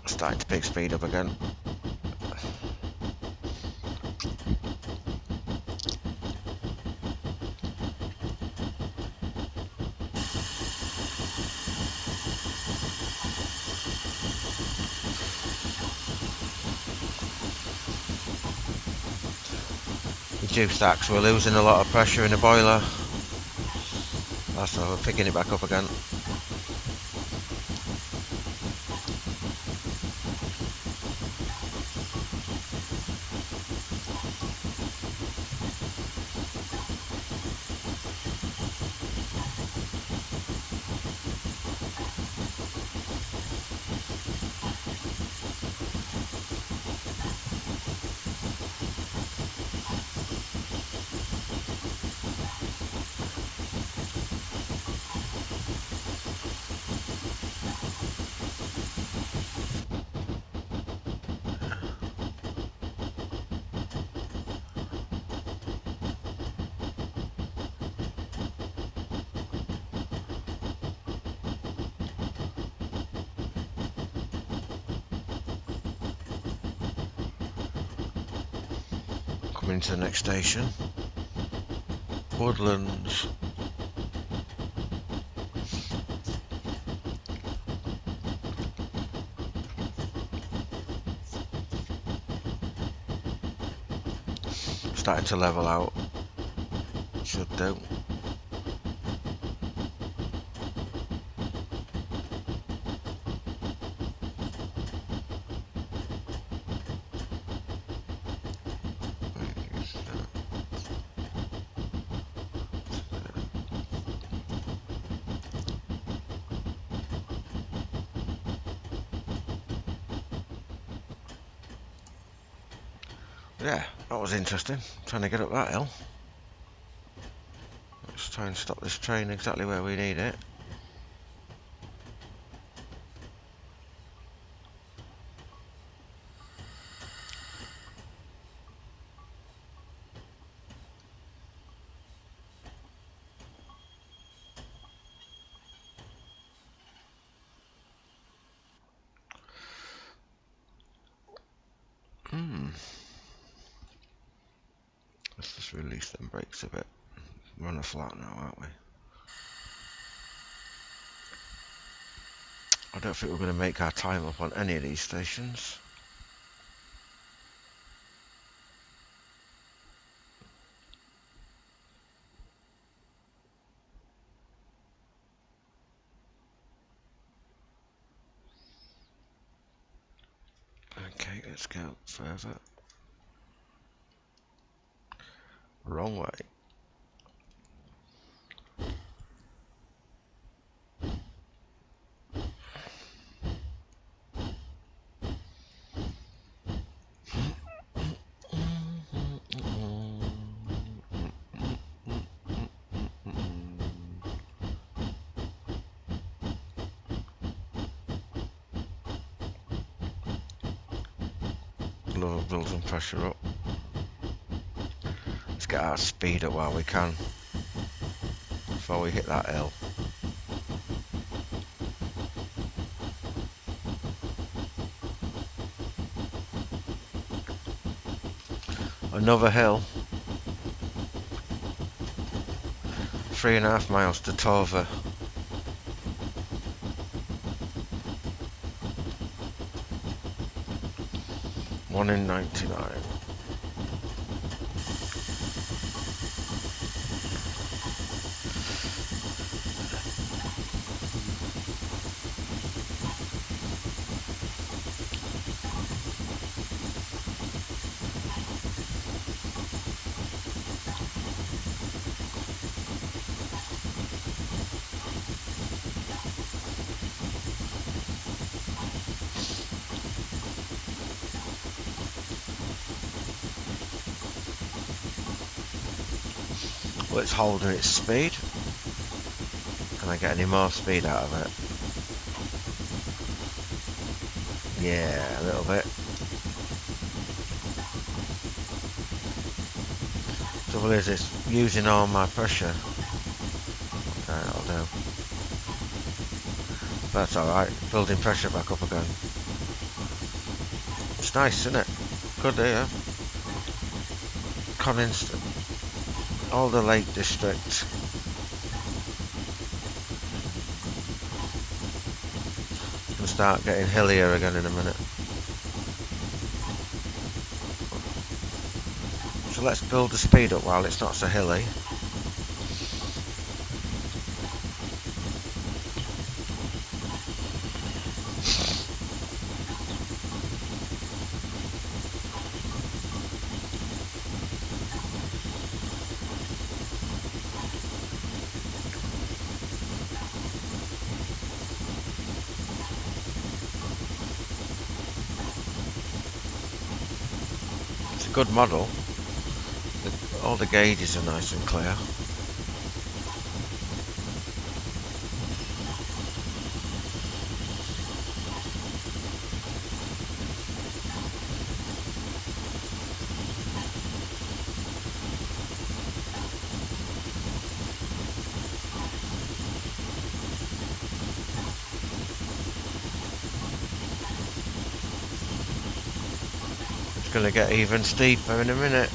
Speaker 1: Starting to pick speed up again. Reduce that because we're losing a lot of pressure in the boiler. That's why we're picking it back up again. coming to the next station. Woodlands. Starting to level out. Should do. Yeah, that was interesting. Trying to get up that hill. Let's try and stop this train exactly where we need it. Let's just release them brakes a bit. We're on a flat now, aren't we? I don't think we're going to make our time up on any of these stations. Okay, let's go further. Wrong way. Love building pressure up. Let's get our speed up while we can before we hit that hill. Another hill. 3.5 miles to Tova. One in 99. Well, it's holding its speed. Can I get any more speed out of it? Yeah, a little bit. Trouble is, it's using all my pressure. Okay, that'll do. That's alright. Building pressure back up again. It's nice, isn't it? Good here. Coniston. All the Lake District. Can start getting hillier again in a minute. So let's build the speed up while it's not so hilly. Good model. All the gauges are nice and clear. It's going to get even steeper in a minute.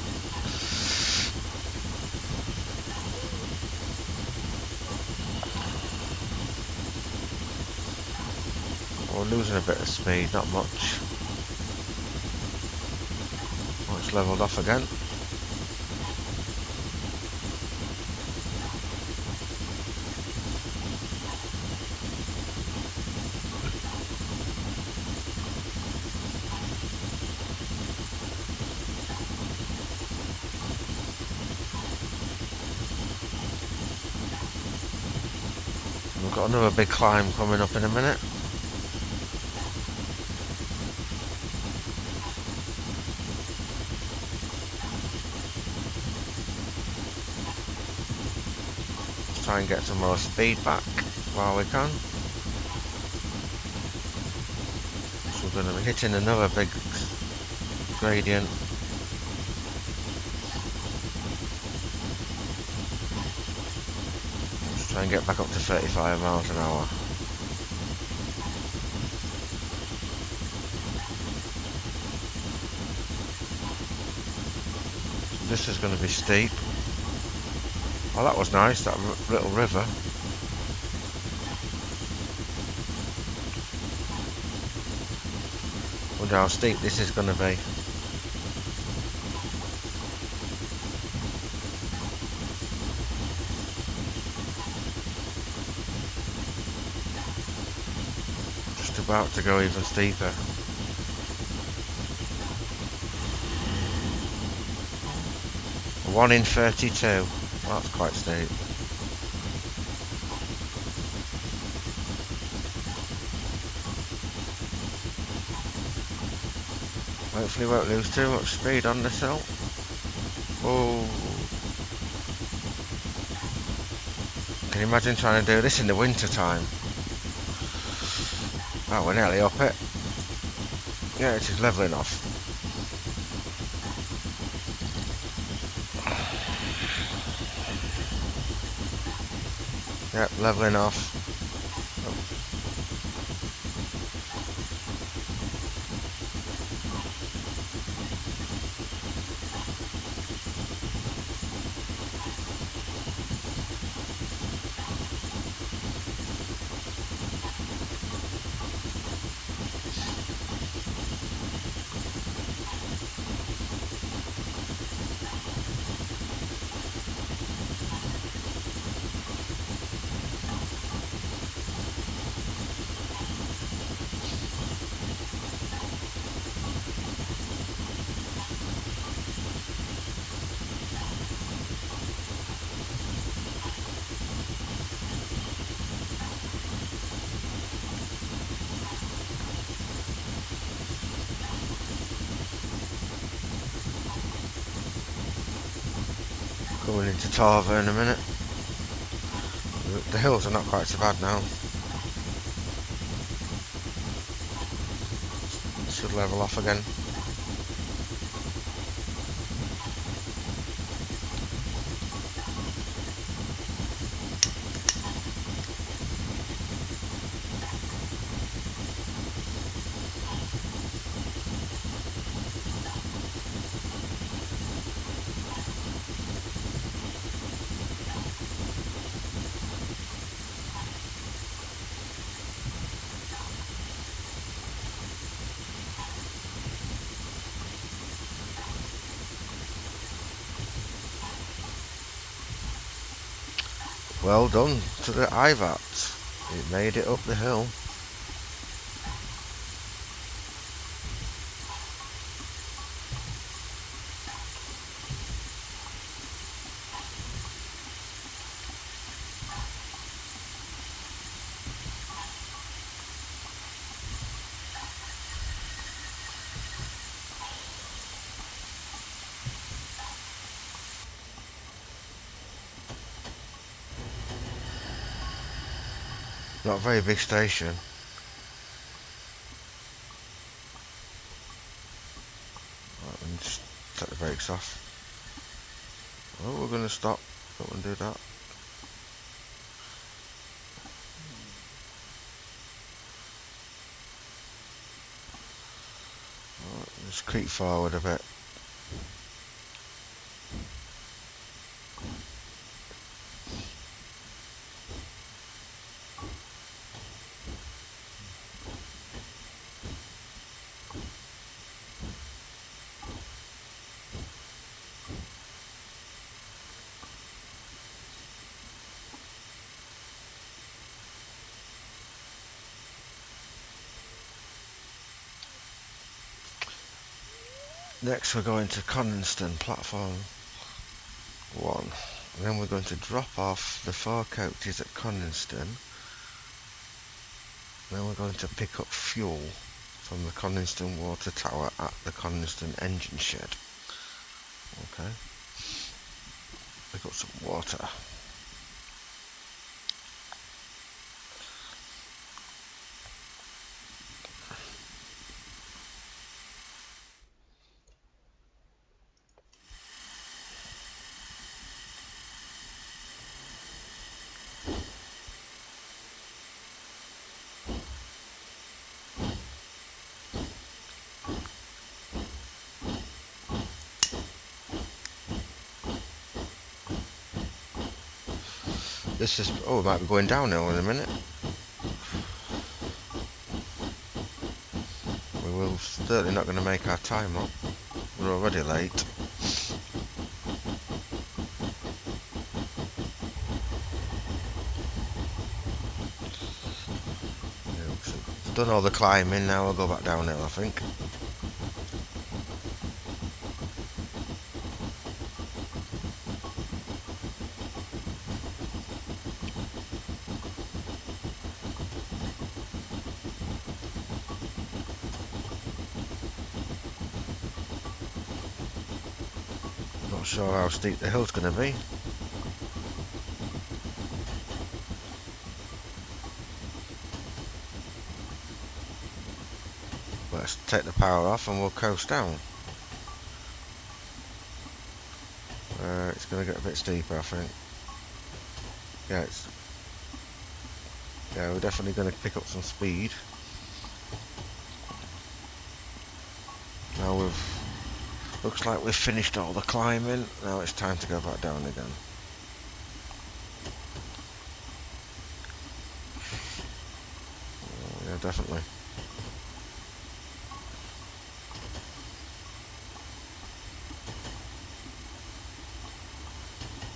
Speaker 1: we're losing a bit of speed, not much. Oh, it's levelled off again. We've got another big climb coming up in a minute. Let's try and get some more speed back while we can. So we're going to be hitting another big gradient. Let's try and get back up to 35 miles an hour. This is going to be steep. Oh, that was nice, that little river. Wonder how steep this is going to be. Just about to go even steeper. 1 in 32. Well, that's quite steep. Hopefully won't lose too much speed on this hill. Oh. Can you imagine trying to do this in the winter time? Oh, we're nearly up it. Yeah, it is levelling off. Yep, levelling off. Going into Tarver in a minute. The hills are not quite so bad now. Should level off again. Well done to the IVAT. It made it up the hill. Not a very big station. Right, let me just take the brakes off. Oh, we're going to stop. Don't want to do that. Right, just creep forward a bit. Next we're going to Coniston, platform 1. And then we're going to drop off the 4 coaches at Coniston. Then we're going to pick up fuel from the Coniston water tower at the Coniston engine shed. Okay. Pick up some water. This is, oh, it might be going downhill in a minute. We're certainly not going to make our time up. We're already late. Yeah, we've done all the climbing, now we'll go back downhill, I think. Not sure how steep the hill's going to be. Let's take the power off and we'll coast down. It's going to get a bit steeper, I think. Yeah, we're definitely going to pick up some speed. Now looks like we've finished all the climbing. Now it's time to go back down again. Yeah, definitely.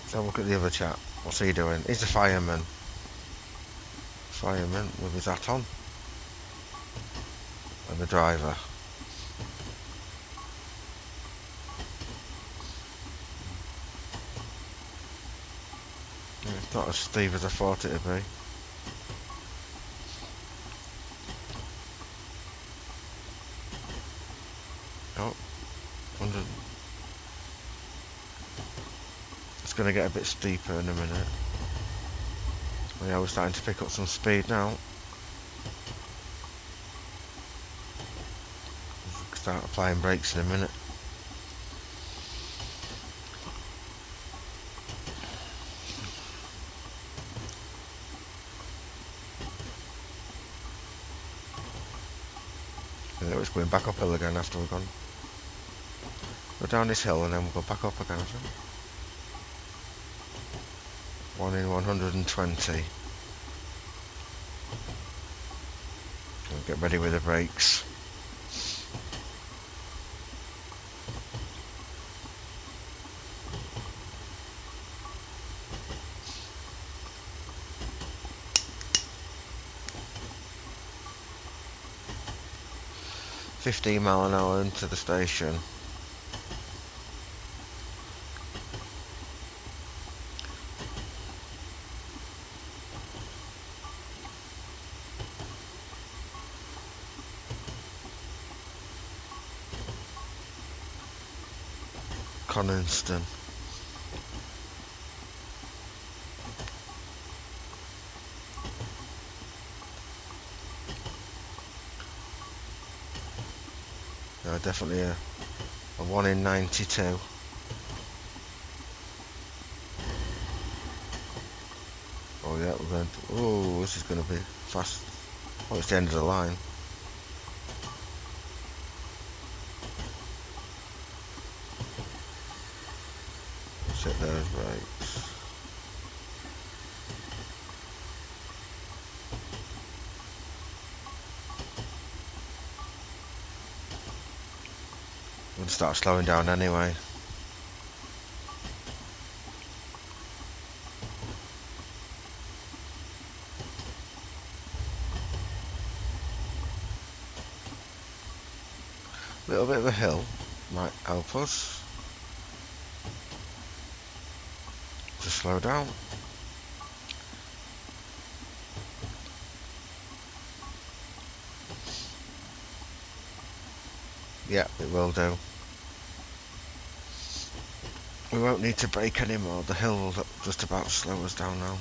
Speaker 1: Let's have a look at the other chap. What's he doing? He's a fireman. Fireman with his hat on. And the driver. Yeah, it's not as steep as I thought it'd be. Oh, 100. It's going to get a bit steeper in a minute. Oh, yeah, we're starting to pick up some speed now. We'll start applying brakes in a minute. Yeah, it's going back uphill again after we've gone. Go down this hill and then we'll go back up again, I think. 1 in 120. We'll get ready with the brakes. "15 miles an hour into the station." Coniston. No, definitely a 1 in 92. Oh yeah, we're going to, oh, this is going to be fast. Oh, it's the end of the line. Set those brakes. We'll start slowing down anyway. Little bit of a hill, might help us to slow down. Yeah, it will do. We won't need to brake anymore. The hill will just about slow us down now.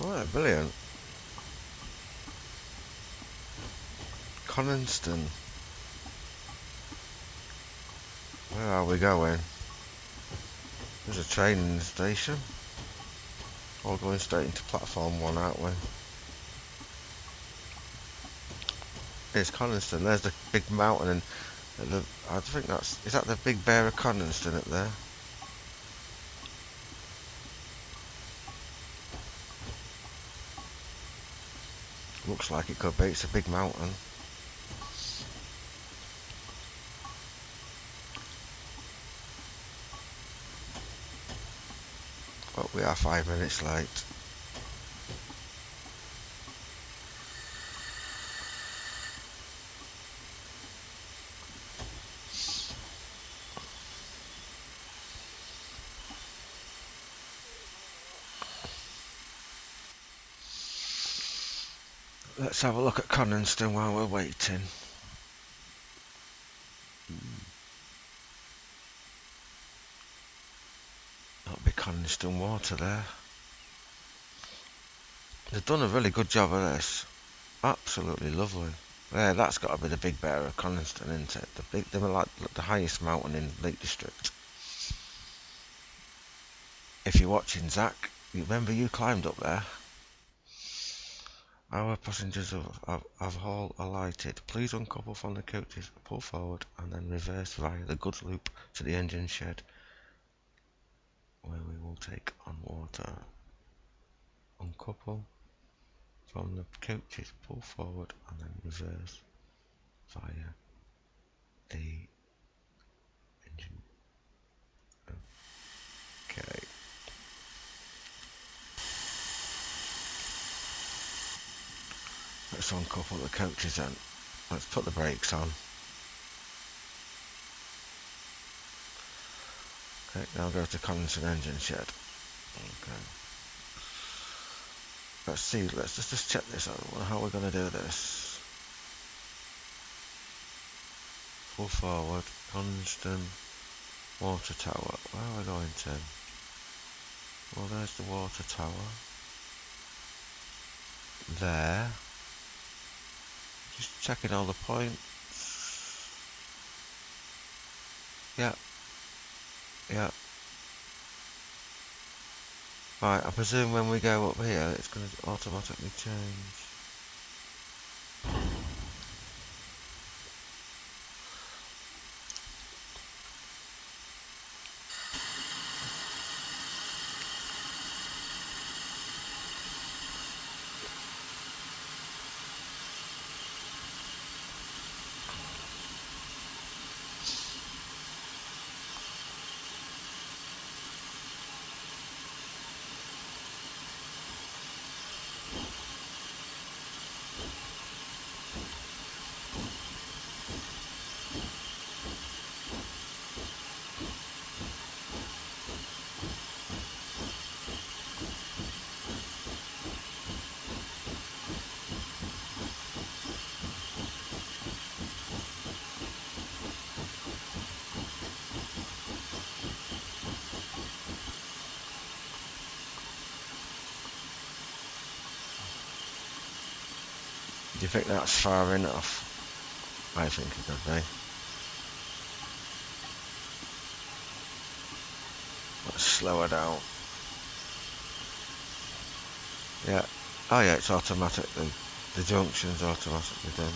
Speaker 1: Right, brilliant. Coniston. Where are we going? There's a train in the station. We're going straight into platform 1, aren't we? It's Coniston. There's the big mountain, and I think is that the Big Bear of Coniston up there? Looks like it could be. It's a big mountain. But we are 5 minutes late. Let's have a look at Coniston while we're waiting. That'll be Coniston Water there. They've done a really good job of this. Absolutely lovely. Yeah, that's got to be the Big Bear of Coniston, isn't it? They're like the highest mountain in Lake District. If you're watching, Zach, you remember you climbed up there? Our passengers have all alighted. Please uncouple from the coaches, pull forward and then reverse via the goods loop to the engine shed, where we will take on water. Uncouple from the coaches, pull forward and then reverse via the engine. Okay. Let's uncouple the coaches then. Let's put the brakes on. Okay, now go to Coniston engine shed. Okay. Let's see, let's just check this out. How we're going to do this. Pull forward, Coniston water tower. Where are we going to? Well, there's the water tower. There. Just checking all the points. Yeah. Yeah. Right, I presume when we go up here, it's going to automatically change. Do you think that's far enough? I think it could be. Let's slow her down. Yeah. Oh yeah, it's automatically the junction's automatically done.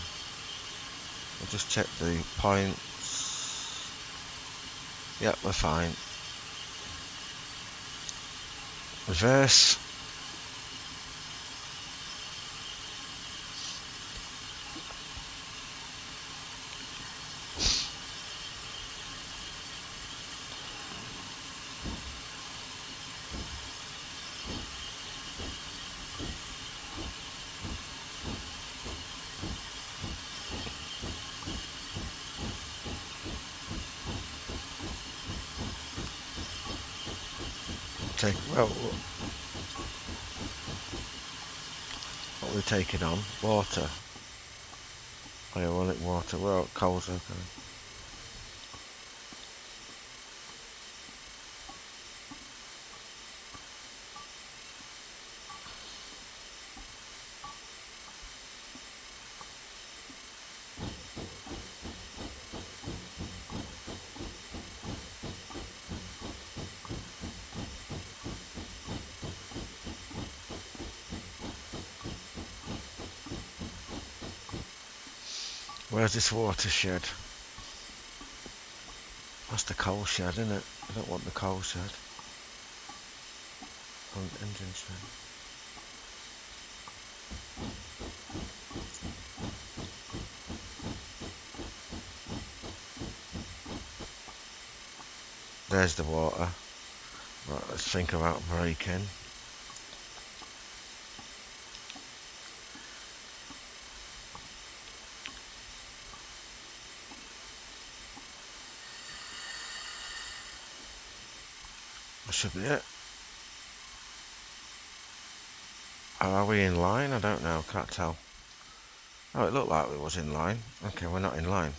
Speaker 1: I'll just check the points. Yep, we're fine. Reverse. Take, well, what we're taking on? Water. Oh, yeah, well, water. Well, coal's okay. Where's this watershed? That's the coal shed, isn't it? I don't want the coal shed. Engine shed. There's the water. Right, let's think about braking. That should be it. Are we in line? I don't know, can't tell. Oh, it looked like we was in line. Okay, we're not in line.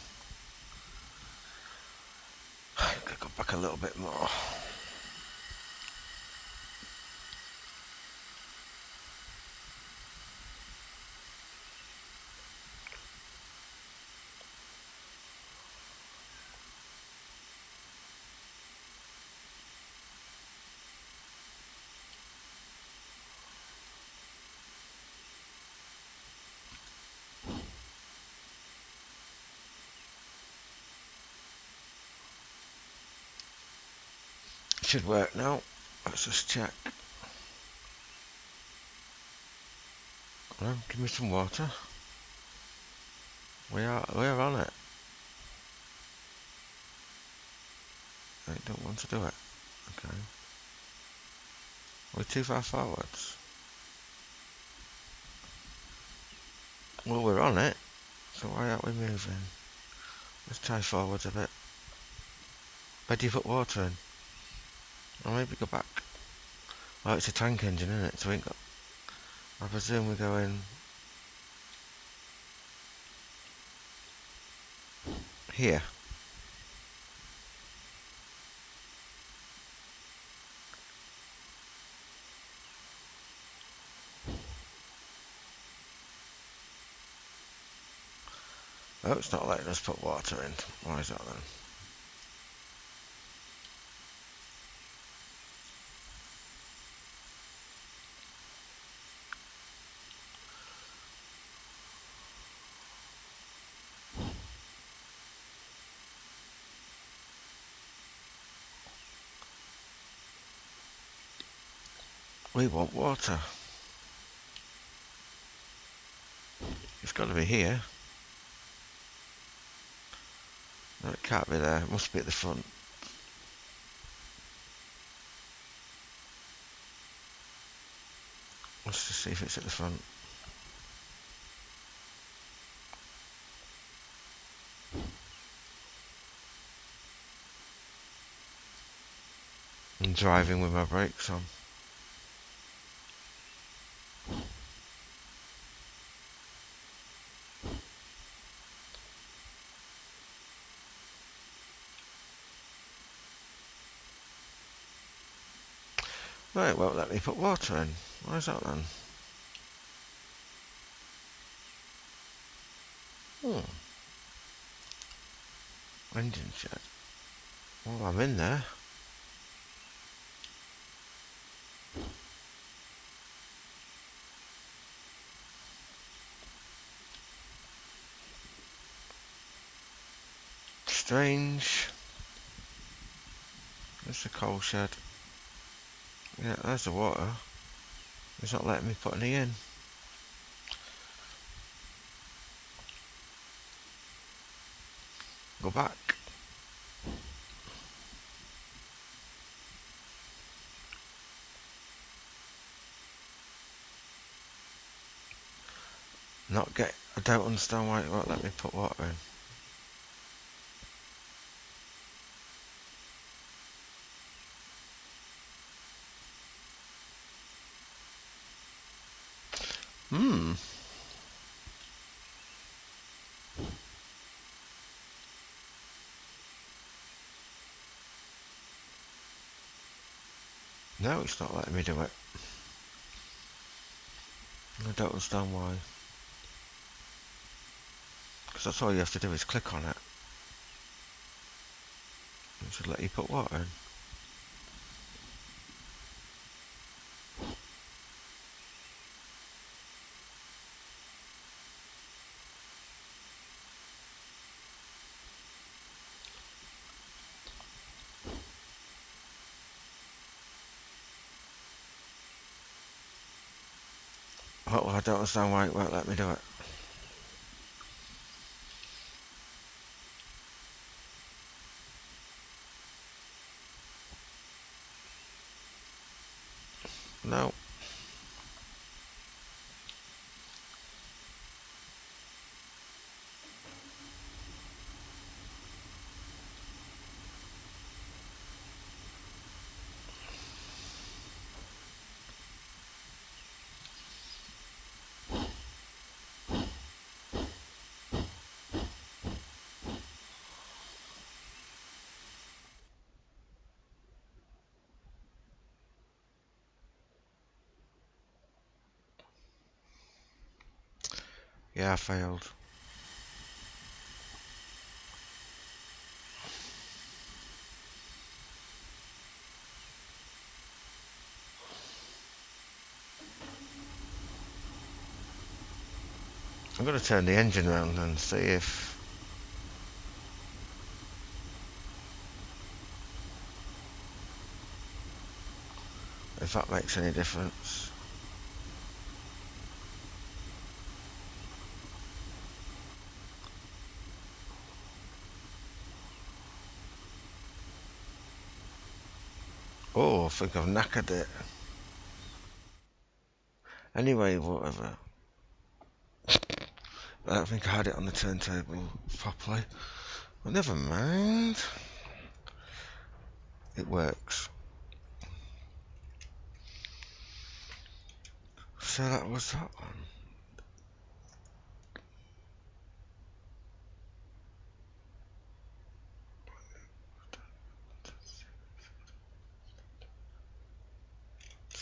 Speaker 1: Could go back a little bit more. Should work now. Let's just check. Well, give me some water. We're on it. I don't want to do it. Okay. We're too far forwards. Well, we're on it. So why aren't we moving? Let's try forwards a bit. Where do you put water in? Or maybe go back. Oh, it's a tank engine, isn't it? So we ain't got... I presume we're going... here. Oh, it's not letting us put water in. Why is that then? We want water. It's got to be here. No, it can't be there. It must be at the front. Let's just see if it's at the front. I'm driving with my brakes on. Right, well, let me put water in. Why is that then? Engine shed. Well, I'm in there. strange. There's the coal shed. Yeah, there's the water. It's not letting me put any in. Go back. I don't understand why it won't let me put water in. No, it's not letting me do it. I don't understand why. Because that's all you have to do is click on it. It should let you put water in. Oh, I don't understand why it won't let me do it. No. Yeah, I failed. I'm going to turn the engine around and see if that makes any difference. Oh, I think I've knackered it. Anyway, whatever. I don't think I had it on the turntable properly. But never mind. It works. So that was that one.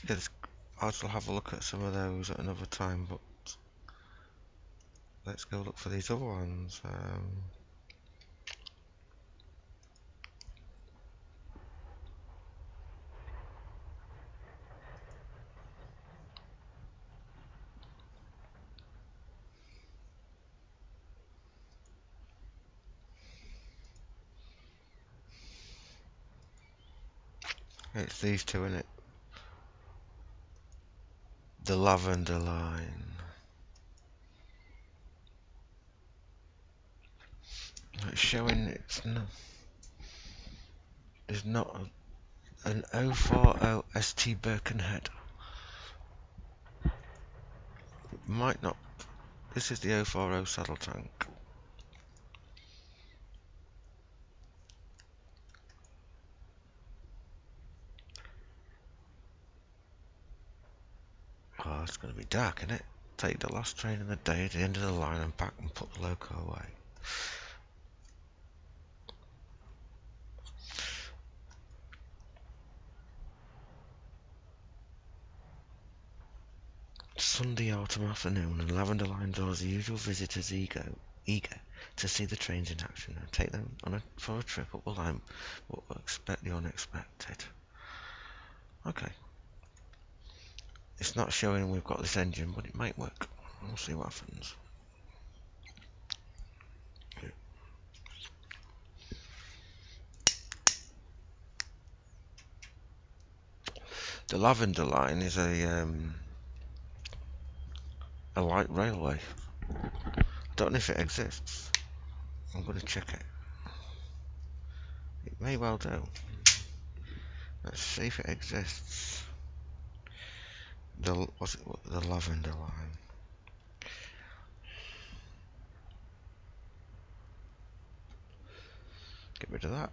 Speaker 1: Yeah, I shall have a look at some of those at another time, but let's go look for these other ones. It's these two, innit? The lavender line. It's showing it's not an 040 ST Birkenhead. It might not. This is the 040 saddle tank. Oh, it's going to be dark, isn't it? Take the last train of the day at the end of the line and back and put the loco away. Sunday autumn afternoon, and Lavender Line draws the usual visitors eager to see the trains in action and take them for a trip up the line, but expect the unexpected. Okay. It's not showing we've got this engine, but it might work. We'll see what happens. The Lavender Line is a light railway. I don't know if it exists. I'm going to check it. It may well do. Let's see if it exists. What's it? The Lavender Line. Get rid of that.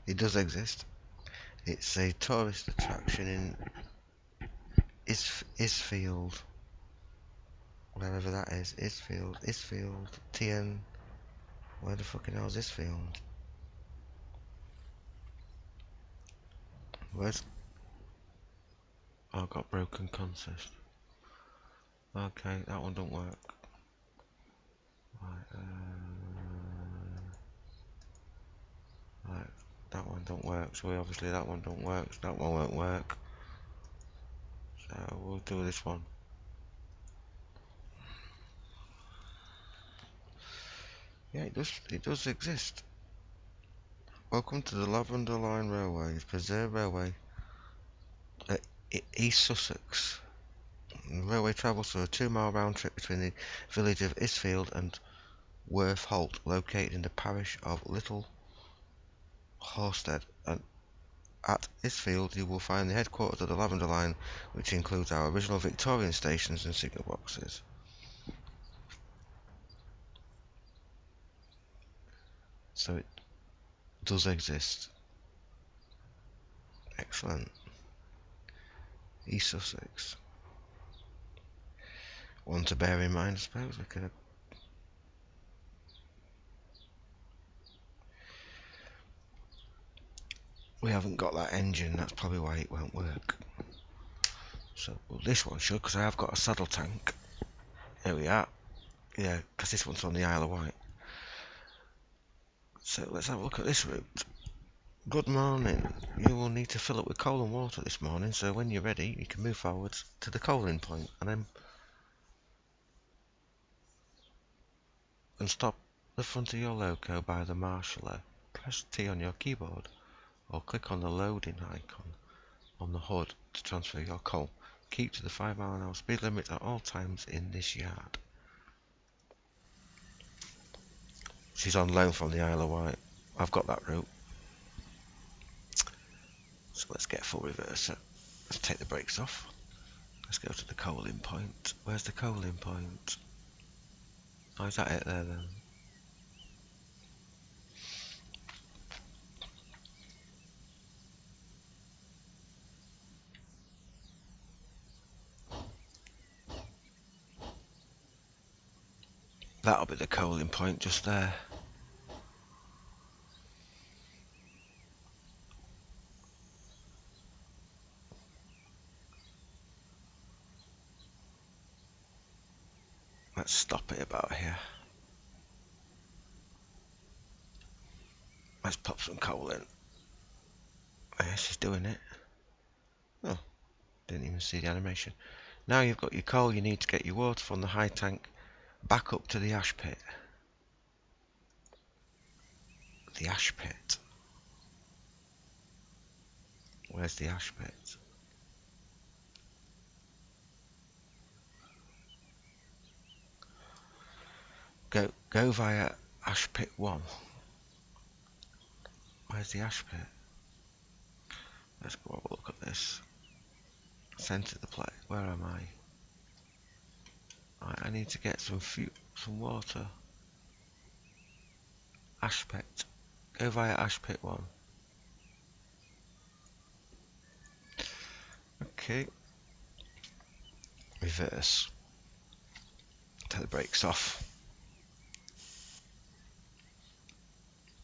Speaker 1: It does exist. It's a tourist attraction in Isfield, wherever that is. Isfield, TN. Where the fucking hell is Isfield? Where's? Oh, I've got broken consist. Okay, that one don't work. Right, right, that one don't work. So obviously that one don't work. So that one won't work. So we'll do this one. Yeah, it does exist. Welcome to the Lavender Line Railway, Preserve Railway at East Sussex. The railway travels through a 2-mile round trip between the village of Isfield and Worth Holt, located in the parish of Little Horsted. And at Isfield you will find the headquarters of the Lavender Line, which includes our original Victorian stations and signal boxes. So it does exist. Excellent. East Sussex. One to bear in mind, I suppose. We haven't got that engine, that's probably why it won't work. So, well, this one should, because I have got a saddle tank. There we are. Yeah, because this one's on the Isle of Wight. So let's have a look at this route. Good morning. You will need to fill up with coal and water this morning, so when you're ready, you can move forwards to the coaling point and stop the front of your loco by the marshaller. Press T on your keyboard or click on the loading icon on the hood to transfer your coal. Keep to the 5 mile an hour speed limit at all times in this yard. She's on loan from the Isle of Wight. I've got that route. So let's get full reverser. Let's take the brakes off. Let's go to the coaling point. Where's the coaling point? Oh, is that it there then? That'll be the coaling point just there. Let's stop it about here. Let's pop some coal in. Yeah, she's doing it. Oh, didn't even see the animation. Now you've got your coal, you need to get your water from the high tank back up to the ash pit. The ash pit. Where's the ash pit? Go via ash pit 1. Where's the ash pit? Let's go have a look at this. Centre the plate. Where am I? Right, I need to get some water. Ash pit. Go via ash pit 1. Okay. Reverse. Take the brakes off.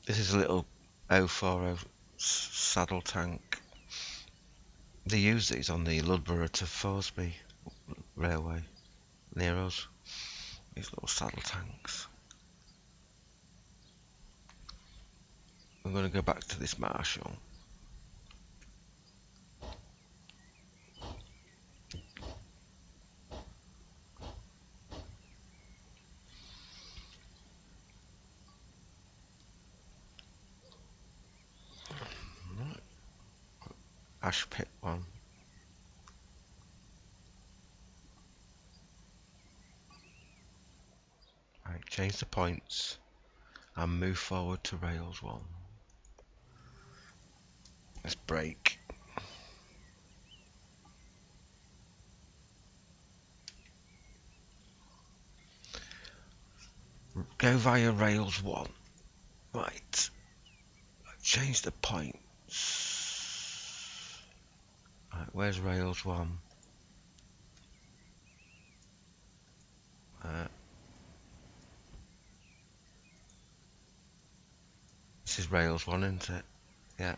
Speaker 1: This is a little 040 saddle tank. They use these on the Ludborough to Thoresby railway near us. These little saddle tanks. I'm going to go back to this Marshall. Right. Ash pit one. Right, change the points and move forward to rails one. Let's brake. Go via rails one. Right. Change the points. Right, where's rails one? This is rails one, isn't it? Yeah.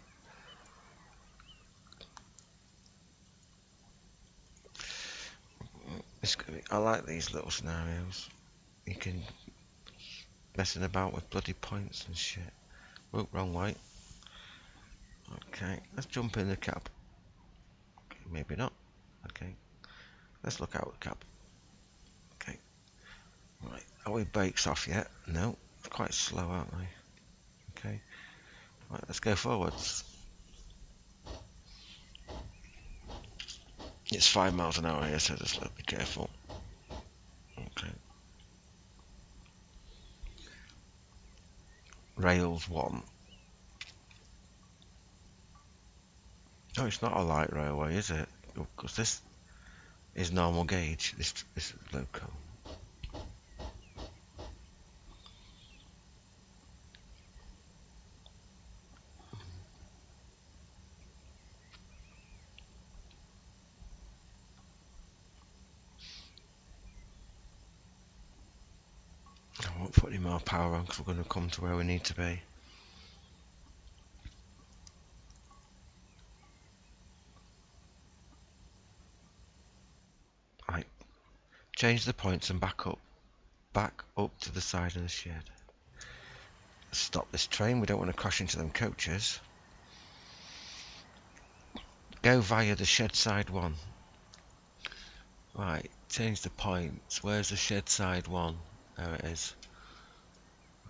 Speaker 1: I like these little scenarios. You can messing about with bloody points and shit. Oh, wrong way. Okay, let's jump in the cab. Okay, maybe not. Okay, let's look out the cab. Okay, right. Are we brakes off yet? No, it's quite slow, aren't they? Okay, right. Let's go forwards. It's 5 miles an hour here, so just be careful. Okay. Rails one. Oh, it's not a light railway, is it? Because this is normal gauge. This is loco. I won't put any more power on because we're going to come to where we need to be. Right, change the points and back up to the side of the shed. Stop this train, we don't want to crash into them coaches. Go via the shed side one. Right, change the points. Where's the shed side one? There it is.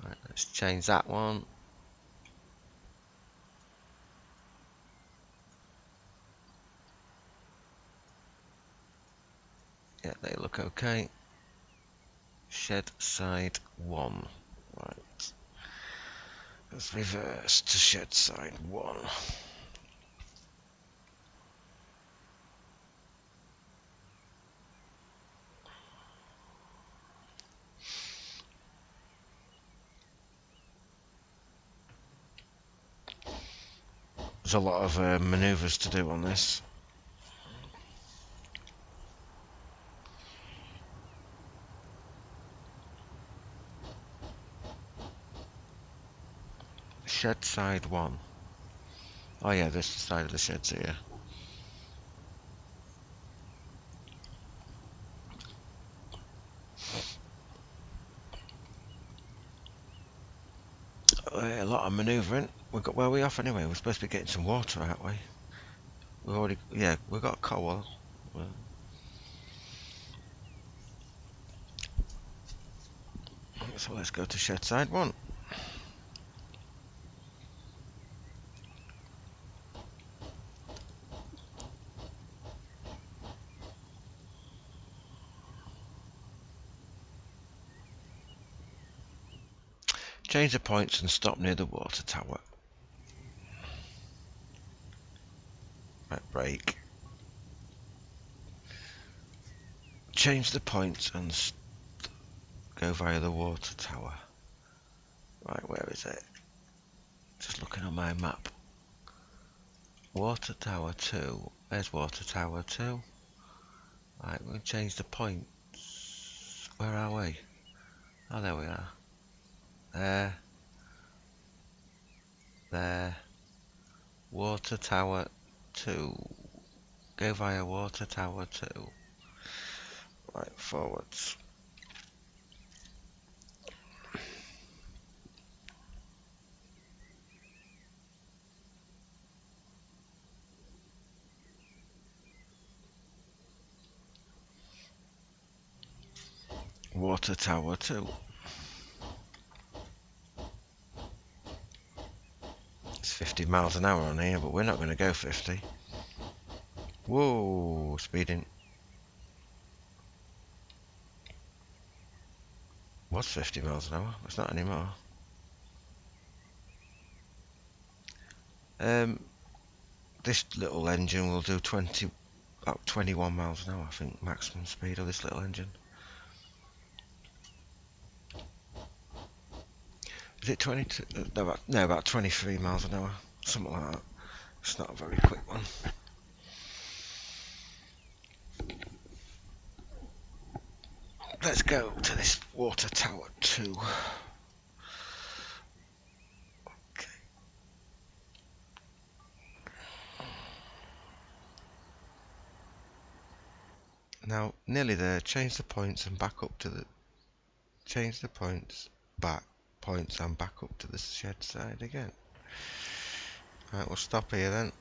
Speaker 1: Right, let's change that one. Yeah, they look okay. Shed side one. Right. Let's reverse to shed side one. There's a lot of manoeuvres to do on this. Shed side one. Oh yeah, this side of the shed's here. A lot of manoeuvring. Where are we off anyway? We're supposed to be getting some water, aren't we? We've got coal. Well, so let's go to shed side one. Change the points and stop near the water tower. Right, brake. Change the points and go via the water tower. Right, where is it? Just looking on my map. Water tower 2. There's water tower 2. Right, we'll change the points. Where are we? Oh, there we are. There. There. Water tower 2. Go via water tower 2. Right, forwards. Water tower 2. It's 50 miles an hour on here, but we're not going to go 50. Whoa, speeding. Was 50 miles an hour? It's not anymore. This little engine will do about 21 miles an hour, I think, maximum speed of this little engine. Is it 22? No, about 23 miles an hour, something like that. It's not a very quick one. Let's go to this water tower 2. Okay. Now, nearly there. Change the points and back up to the... Change the points, points and back up to the shed side again. Right, we'll stop here then.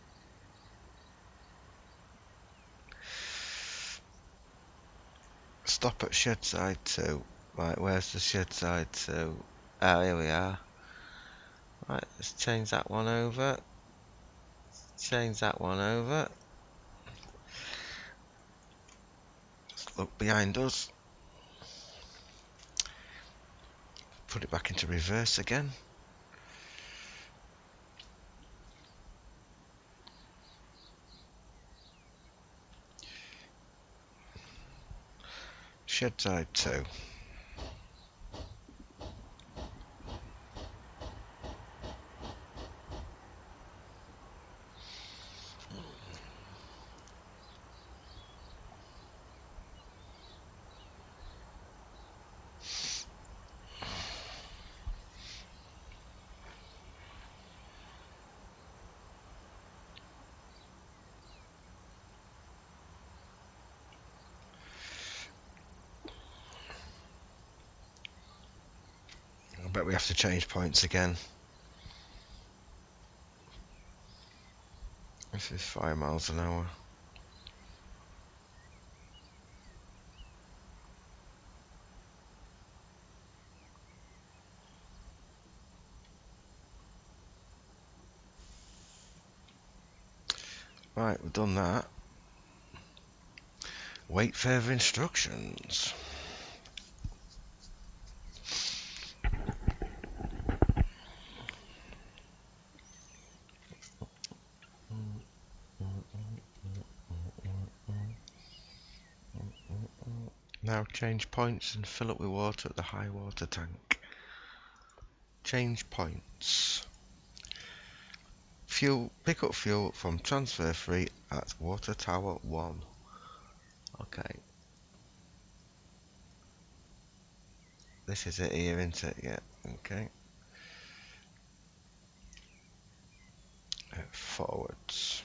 Speaker 1: Stop at shed side 2. Right, where's the shed side 2? Oh, here we are. Right, let's change that one over. Change that one over. Let's look behind us. Put it back into reverse again. Shed side 2. I bet we have to change points again. This is 5 miles an hour. Right, we've done that. Wait further instructions. Now change points and fill up with water at the high water tank. Change points. Fuel. Pick up fuel from transfer free at water tower 1. Okay. This is it here, isn't it? Yeah. Okay. Forwards.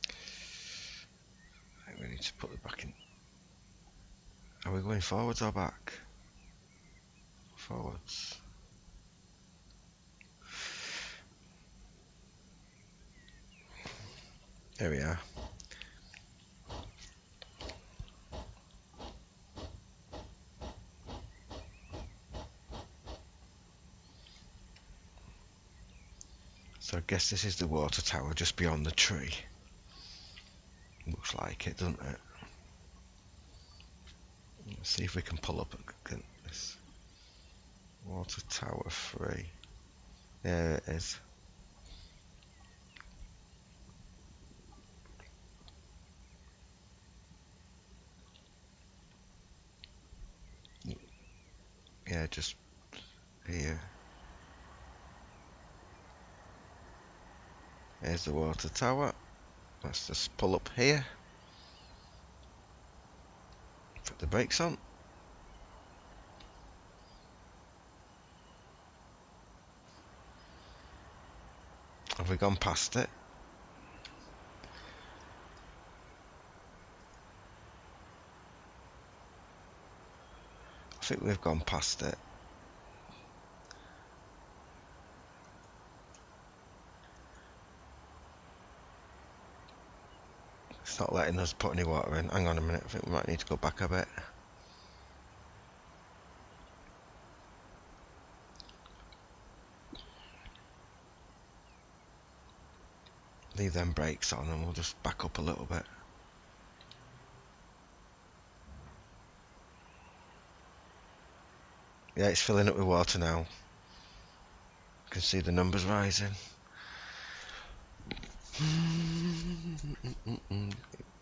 Speaker 1: I think we need to put it back in. Are we going forwards or back? Forwards. There we are. So I guess this is the water tower just beyond the tree. Looks like it, doesn't it? Let's see if we can pull up this. Water tower 3. There it is. Yeah, just here. Here's the water tower. Let's just pull up here. Put the brakes on. Have we gone past it? think we've gone past it. It's not letting us put any water in. Hang on a minute, I think we might need to go back a bit. Leave them brakes on and we'll just back up a little bit. Yeah, it's filling up with water now. You can see the numbers rising.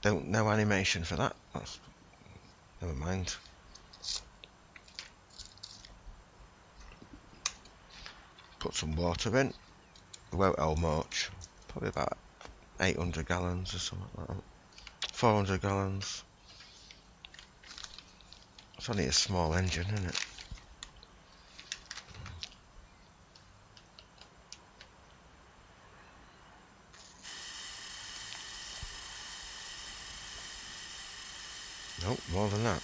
Speaker 1: No animation for that. Never mind. Put some water in. It won't hold much. Probably about 800 gallons or something like that. 400 gallons. It's only a small engine, isn't it? Nope, more than that.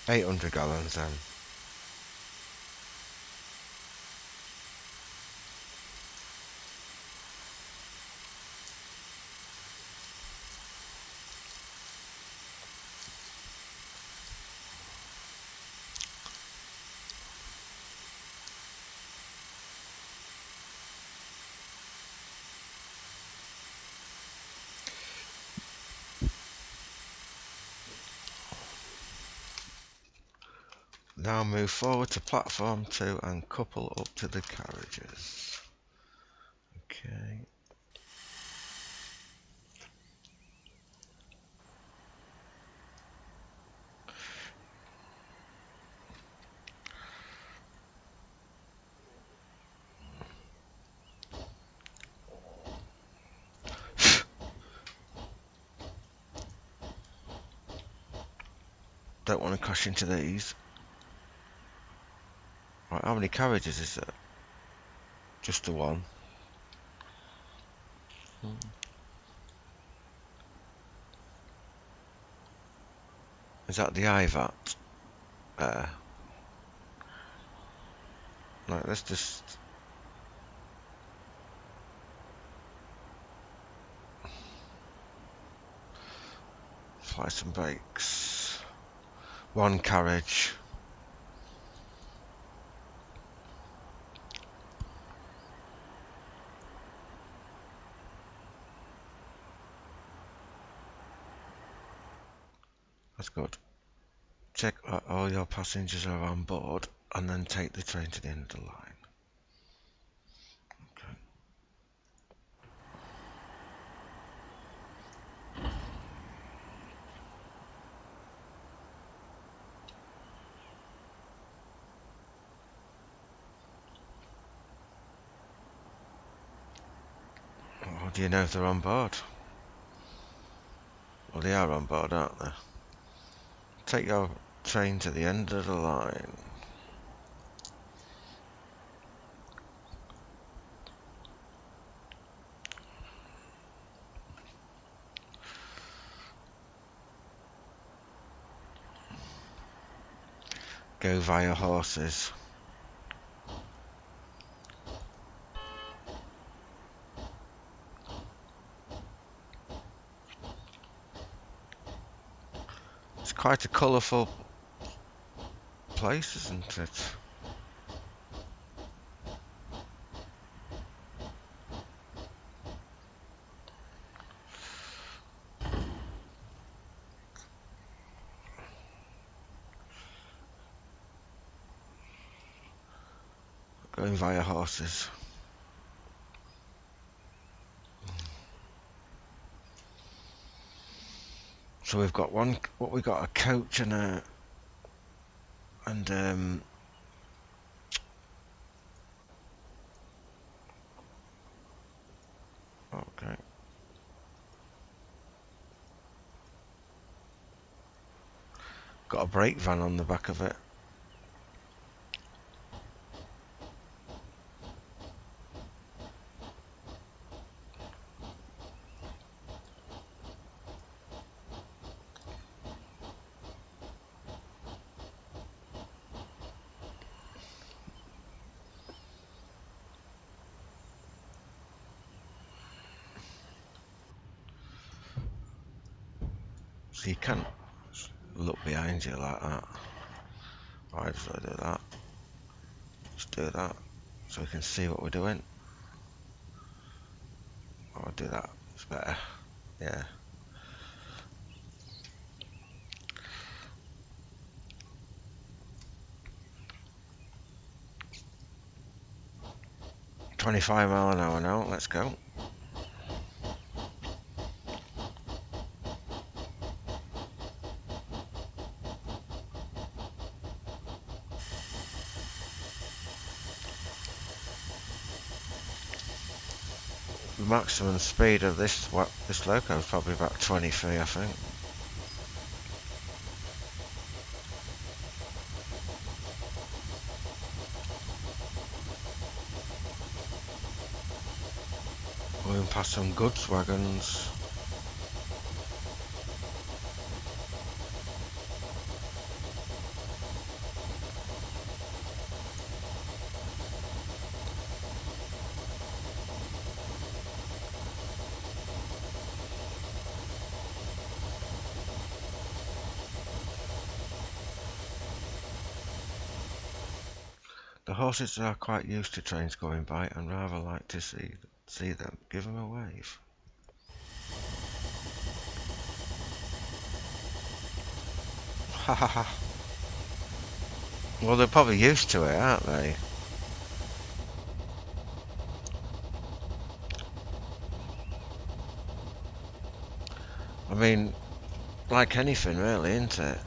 Speaker 1: 800 gallons then. Now move forward to platform 2 and couple up to the carriages. Okay. Don't want to crash into these. Right, how many carriages is there? Just the one. Is that the IVAT? Right, let's just... apply some brakes. One carriage. That's good. Check that all your passengers are on board and then take the train to the end of the line. Okay. How do you know if they're on board? Well, they are on board, aren't they? Take your train to the end of the line. Go via horses. It's quite a colourful place, isn't it? Going via horses. So we've got we got a coach and okay. Got a brake van on the back of it. So you can't look behind you like that. Right, so I do that. Let's do that so we can see what we're doing. I'll do that. It's better. Yeah. £25 an hour now. Let's go. The maximum speed of this loco is probably about 23, I think. Going past some goods wagons. The horses are quite used to trains going by and rather like to see them. Give them a wave. Ha ha ha. Well, they're probably used to it, aren't they? I mean, like anything really, isn't it?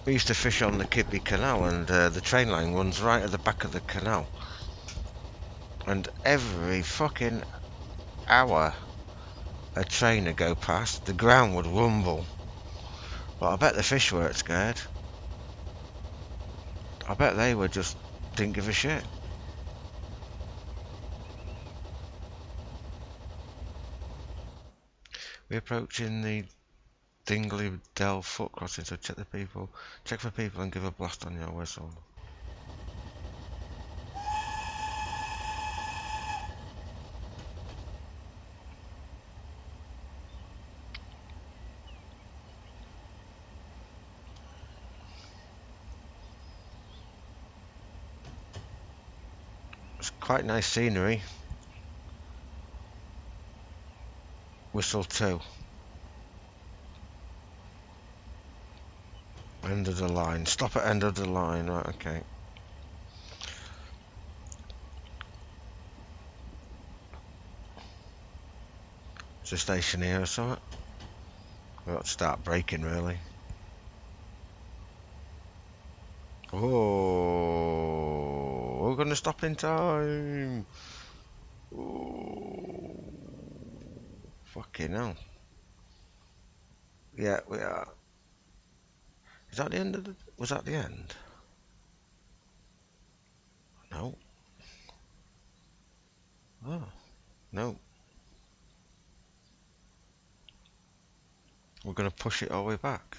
Speaker 1: We used to fish on the Kidby Canal and the train line runs right at the back of the canal. And every fucking hour a train would go past, the ground would rumble. But I bet the fish weren't scared. I bet they were just didn't give a shit. We're approaching the Dingley Dell foot crossing, so check for people and give a blast on your whistle. It's quite nice scenery. Whistle 2. End of the line. Stop at end of the line. Right, okay. It's a station here or something. We've got to start braking really. Oh, we're going to stop in time. Oh, fucking hell. Yeah, we are. Is that the end of the... Was that the end? No. Oh, no. We're going to push it all the way back.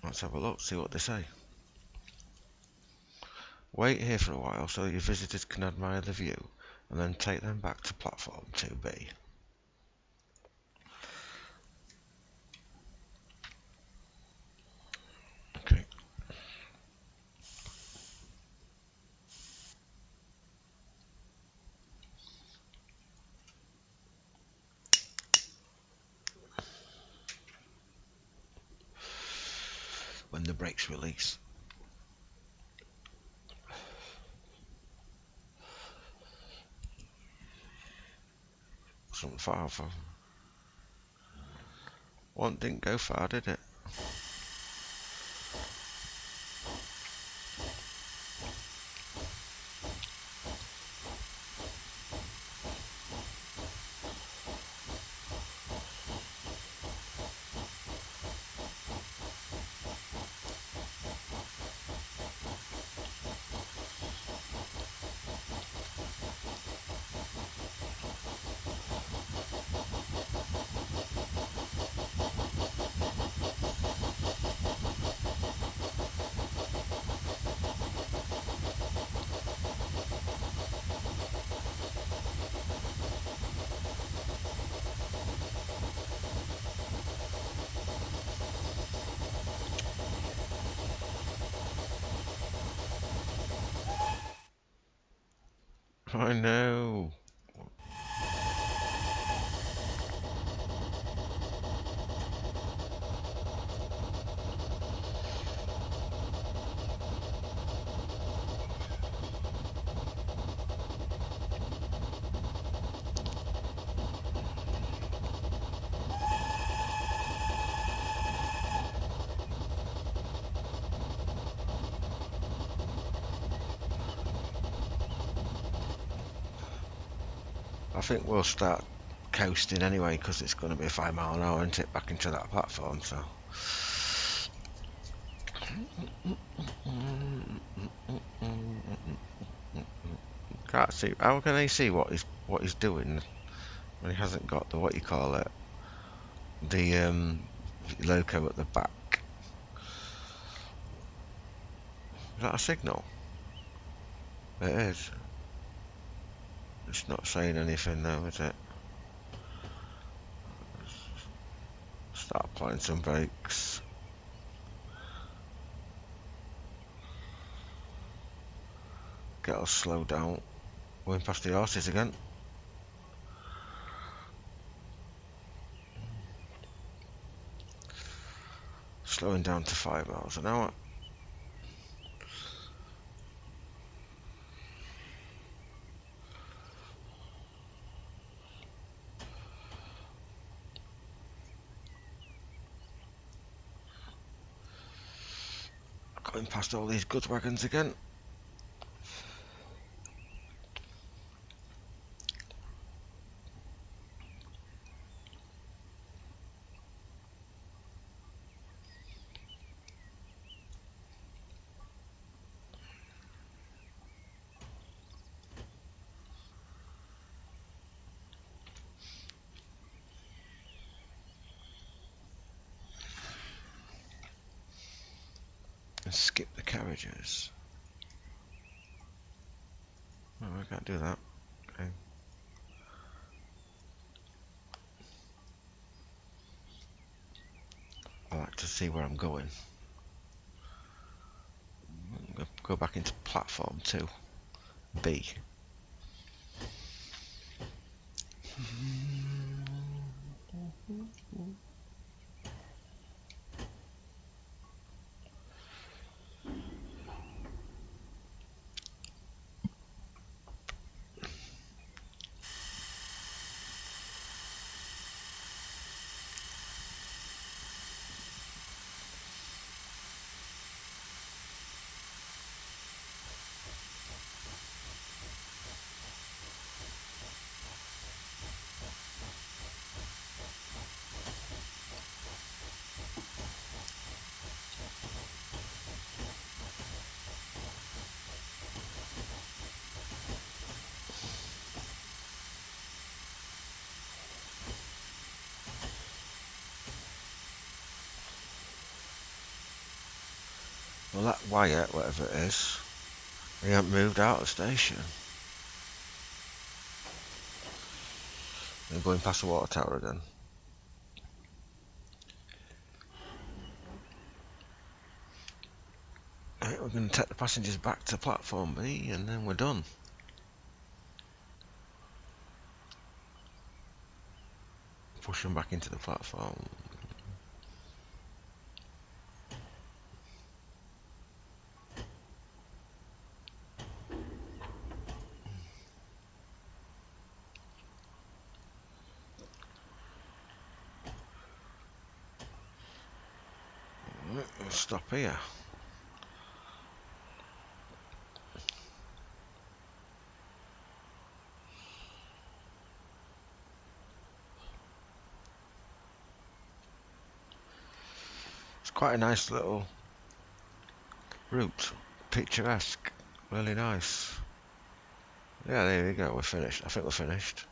Speaker 1: Let's have a look, see what they say. Wait here for a while so that your visitors can admire the view, and then take them back to platform 2B. Okay. When the brakes release. Something far from. One didn't go far, did it? I know. I think we'll start coasting anyway because it's going to be a 5 mile an hour, isn't it, back into that platform, so. Can't see. How can they see what he's doing when he hasn't got the what you call it, the loco at the back? Is that a signal? It is. It's not saying anything though, is it? Start applying some brakes. Get us slow down. Going past the horses again. Slowing down to 5 miles an hour. Going past all these goods wagons again. And skip the carriages. No, I can't do that. Okay. I like to see where I'm going. Go back into platform 2B. Well, that Wyatt, whatever it is, he hasn't moved out of the station. They're going past the water tower again. Right, we're going to take the passengers back to platform B and then we're done. Push them back into the platform. We'll stop here. It's quite a nice little route. Picturesque. Really nice. Yeah, there we go. We're finished. I think we're finished.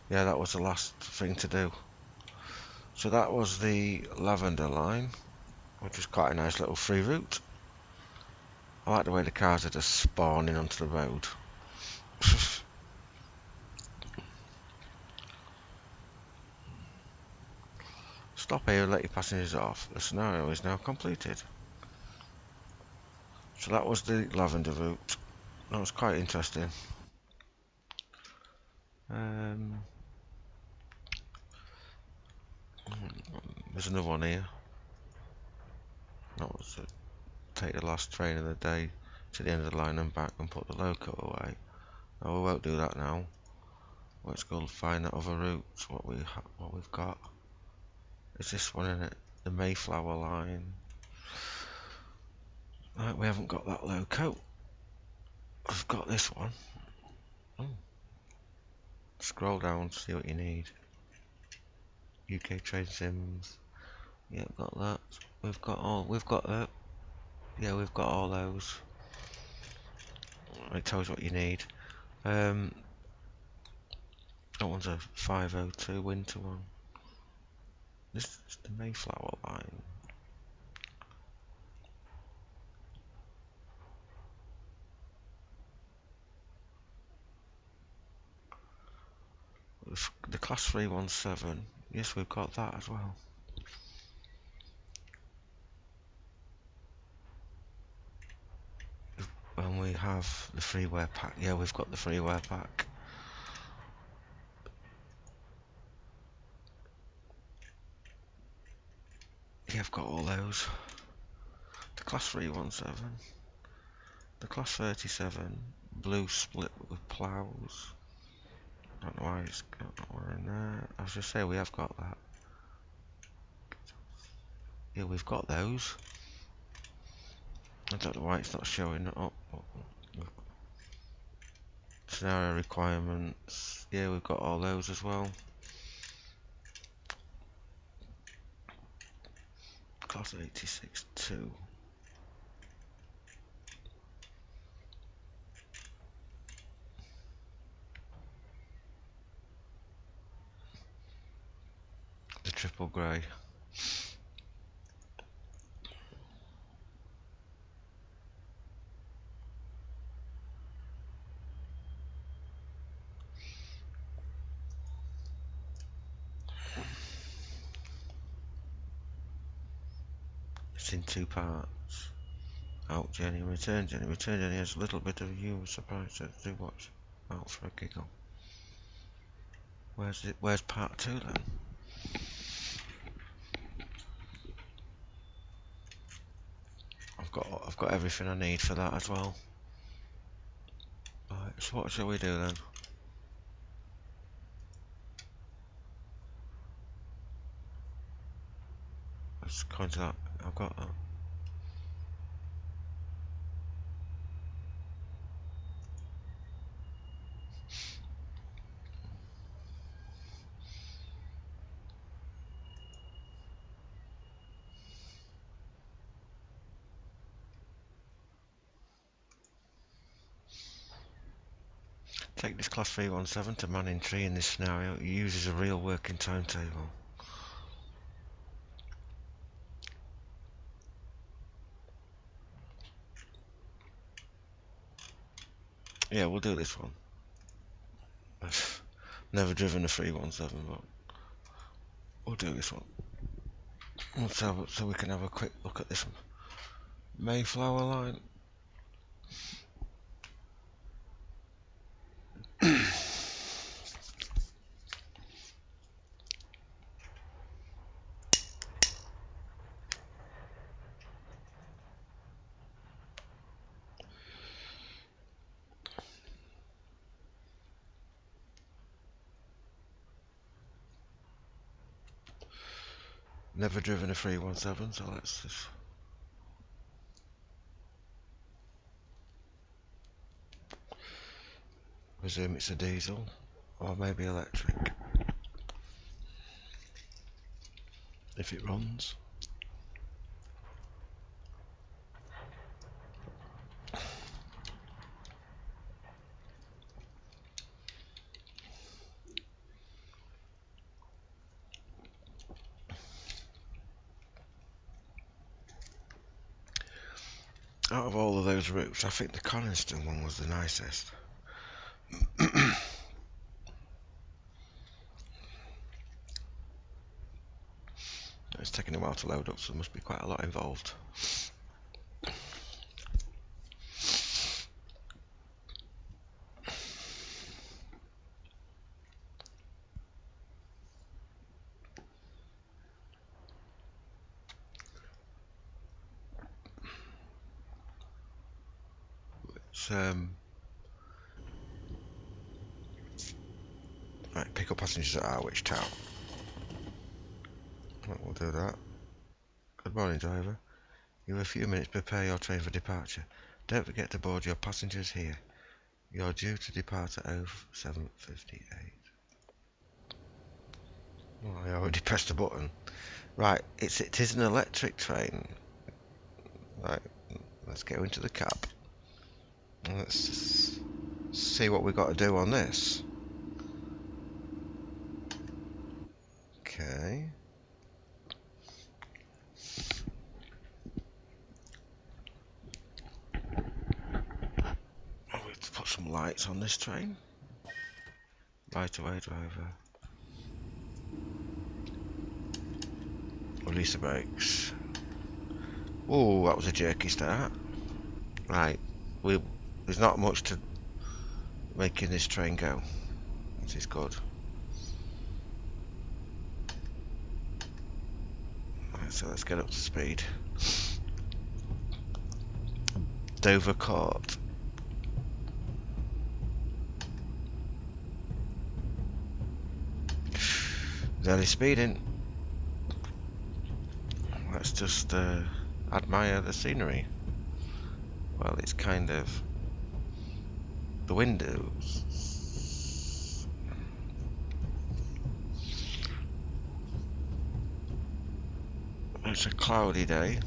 Speaker 1: Yeah, that was the last thing to do. So that was the Lavender line, which is quite a nice little free route. I like the way the cars are just spawning onto the road. Stop here and let your passengers off. The scenario is now completed. So that was the Lavender route. That was quite interesting. There's another one here. That was take the last train of the day to the end of the line and back and put the loco away. No, we won't do that now. Let's go find that other route. What we've got is this one in it, the Mayflower line. Right, we haven't got that loco. I've got this one. Oh. Scroll down, see what you need. UK Train Sims. Yeah, got that. We've got that. Yeah, we've got all those. It tells you what you need. That one's a 502 winter one. This is the Mayflower line. The class 317. Yes, we've got that as well. And we have the freeware pack. Yeah, we've got the freeware pack. Yeah, I've got all those. The class 317. The class 37. Blue split with ploughs. I don't know why it's got that one in there. I was just saying we have got that. Yeah, we've got those. I don't know why it's not showing up. Scenario requirements. Yeah, we've got all those as well. Class 86-2. The triple grey. It's in two parts. Out journey and return journey. Return journey has a little bit of humour surprise to do watch. Out for a giggle. Where's it? Where's part 2 then? I've got everything I need for that as well. Right, so what shall we do then? Let's go into that. I've got that. Take this class 317 to Manning Tree in this scenario. It uses a real working timetable. Yeah, we'll do this one. I've never driven a 317, but we'll do this one. So we can have a quick look at this one. Mayflower line. Never driven a 317, so let's just presume it's a diesel or maybe electric if it runs. Out of all of those routes, I think the Coniston one was the nicest. It's taking a while to load up, so there must be quite a lot involved. let's right, pick up passengers at Harwich Town. Right, we'll do that. Good morning, driver. You have a few minutes to prepare your train for departure. Don't forget to board your passengers here. You're due to depart at 07:58. Oh, I already pressed the button. Right, it is an electric train. Right, let's go into the cab. Let's see what we've got to do on this. Okay. Oh, we have to put some lights on this train. Right away, driver. Release the brakes. Oh, that was a jerky start. Right, there's not much to making this train go. This is good. Right, so let's get up to speed. Dover Court. Early speeding. Let's just admire the scenery. Well, it's kind of the windows. It's a cloudy day.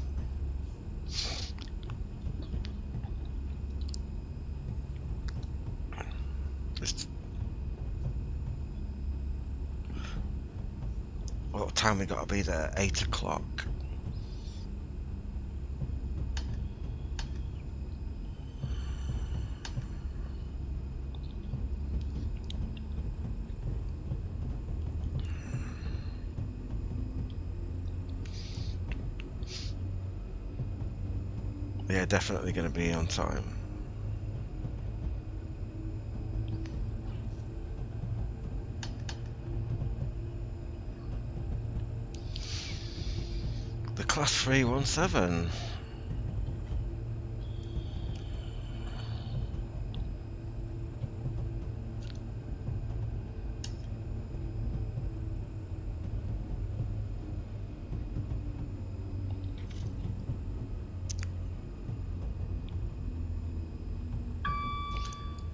Speaker 1: What time we got to be there? 8 o'clock. Yeah, definitely going to be on time. The Class 317.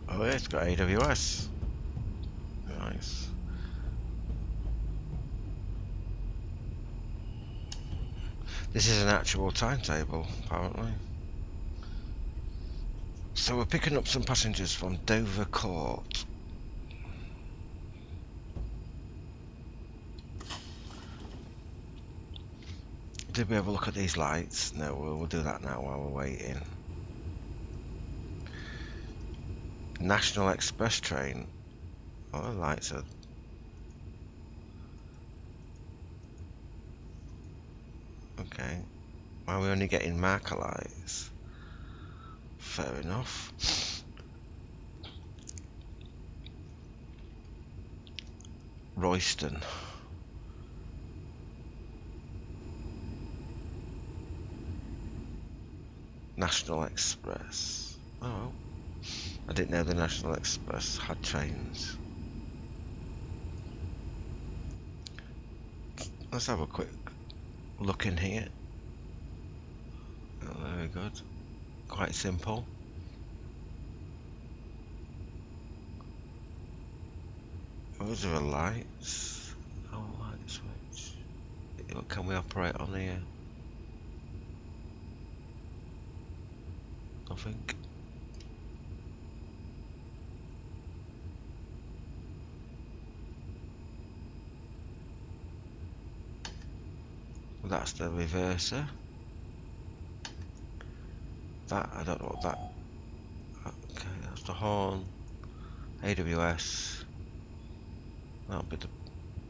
Speaker 1: Oh yeah, it's got AWS. Nice. This is an actual timetable, apparently. So we're picking up some passengers from Dover Court. Did we have a look at these lights? No, we'll do that now while we're waiting. National Express train. Oh, the lights are... Okay. Why are we only getting marker lights? Fair enough. Royston. National Express. Oh, I didn't know the National Express had trains. Let's have a quick look in here. Oh, very good. Quite simple. Those are the lights. Oh, light switch. Can we operate on here? Nothing. That's the reverser. That, I don't know what that... Okay, that's the horn. AWS. That'll be the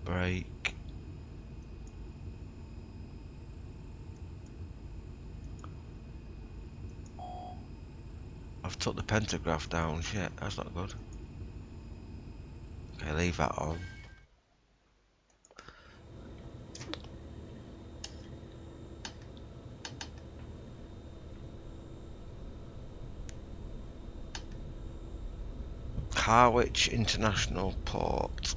Speaker 1: brake. I've took the pantograph down. Shit, that's not good. Okay, leave that on. Harwich International Port.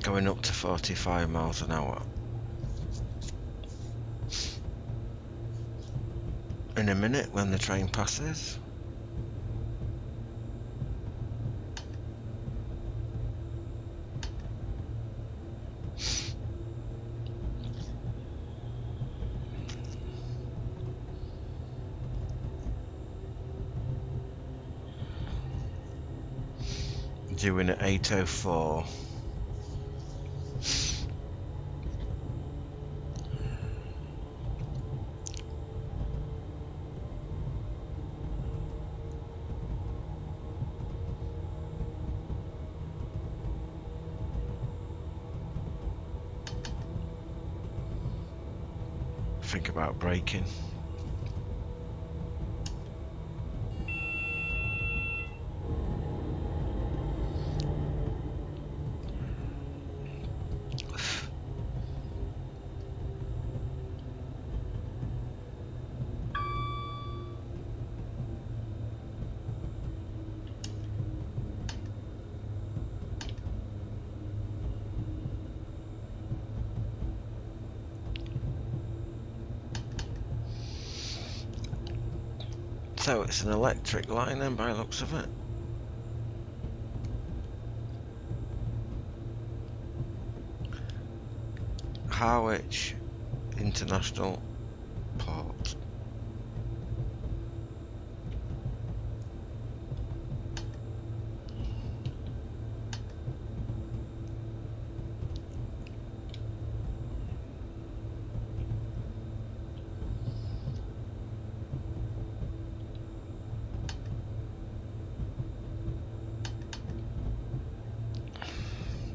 Speaker 1: Going up to 45 miles an hour. In a minute when the train passes. Doing at 8:04. Think about braking. So it's an electric line then by the looks of it. Harwich International Port.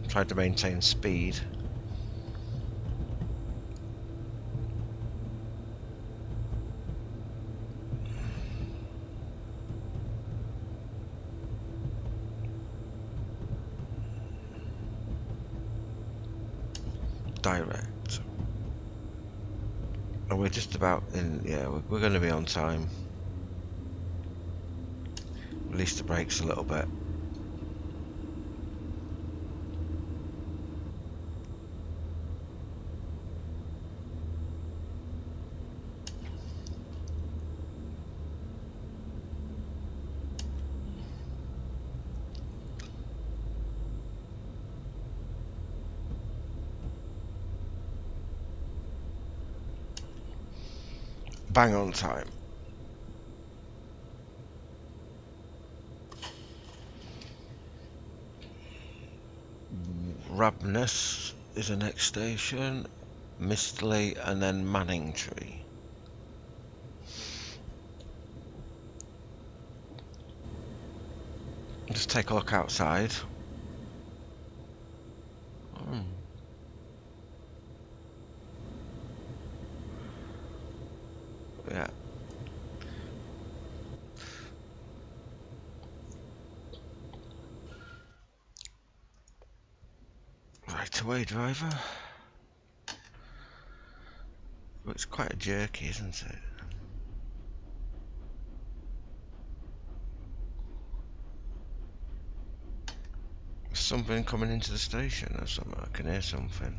Speaker 1: Tried to maintain speed. Direct. And we're just about in, yeah, we're going to be on time. Release the brakes a little bit. Bang on time. Rabness is the next station. Mistley and then Manningtree. Just take a look outside. Yeah. Right away, driver. Well, it's quite jerky, isn't it? There's something coming into the station or something. I can hear something.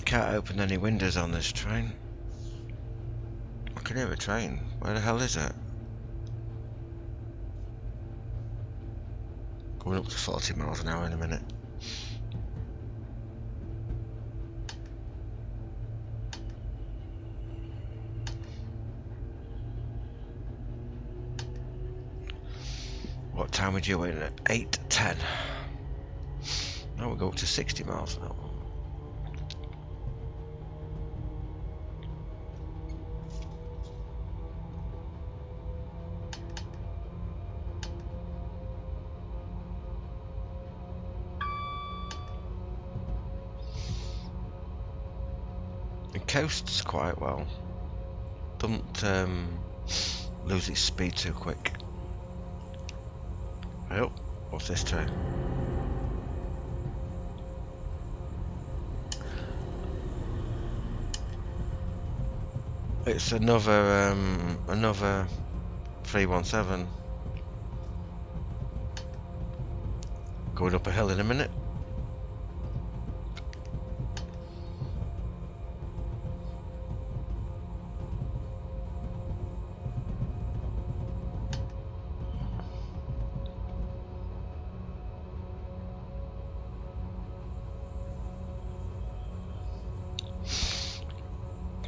Speaker 1: Can't open any windows on this train. I can hear a train. Where the hell is it? Going up to 40 miles an hour in a minute. What time would you in at? 8:10. Now we'll go up to 60 miles an hour. It coasts quite well. Doesn't lose its speed too quick. Oh, what's this train? It's another 317 going up a hill in a minute.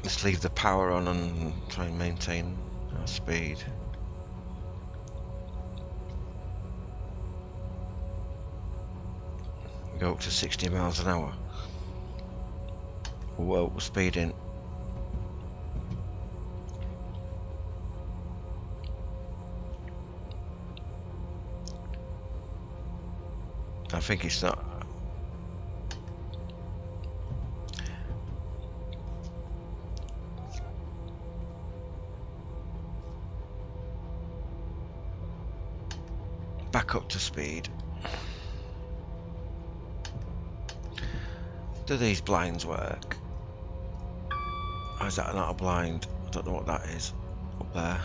Speaker 1: Let's leave the power on and try and maintain our speed. Go up to 60 miles an hour. Whoa, we're speeding. I think it's not. Back up to speed. Do these blinds work? Or is that not a blind? I don't know what that is up there.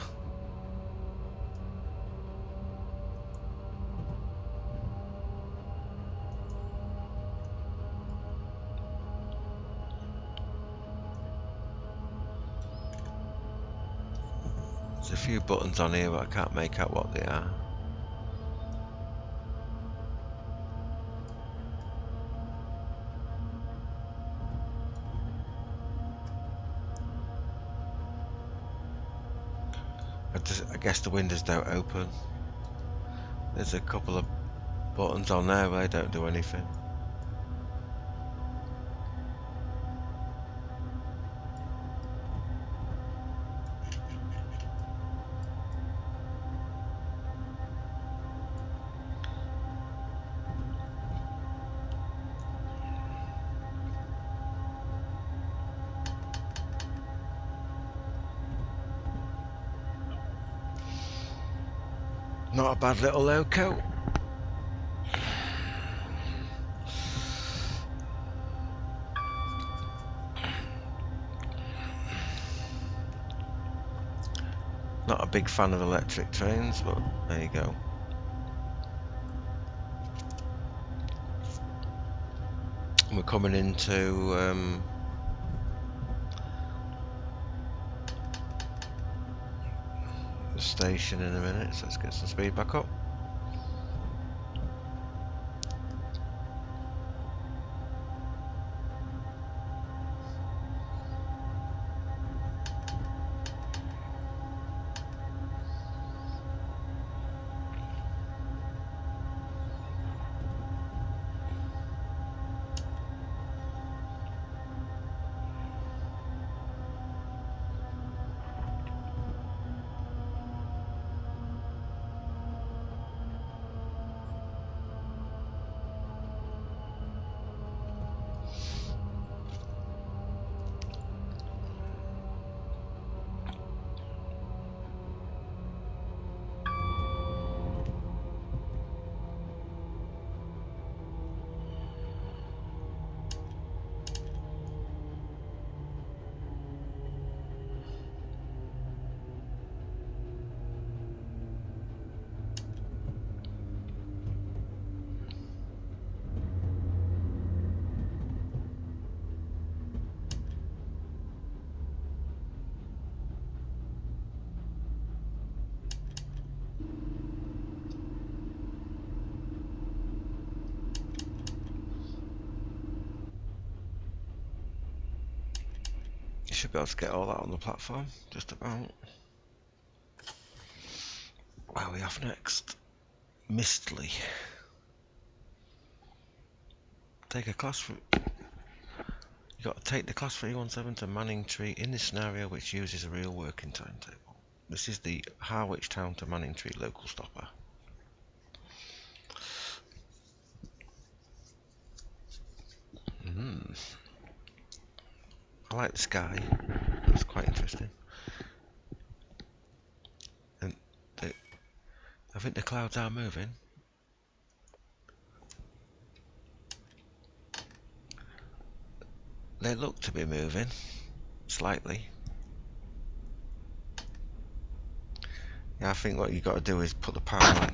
Speaker 1: There's a few buttons on here but I can't make out what they are. I guess the windows don't open. There's a couple of buttons on there but they don't do anything. Not a bad little loco. Not a big fan of electric trains, but there you go. We're coming into the station in a minute, so let's get some speed back up. should be able to get all that on the platform, just about. Where are we off next? Mistly. Take a class for... You got to take the class 317 to Manningtree in this scenario, which uses a real working timetable. This is the Harwich Town to Manningtree local stopper. I like the sky. That's quite interesting. And I think the clouds are moving. They look to be moving slightly. Yeah, I think what you've got to do is put the power on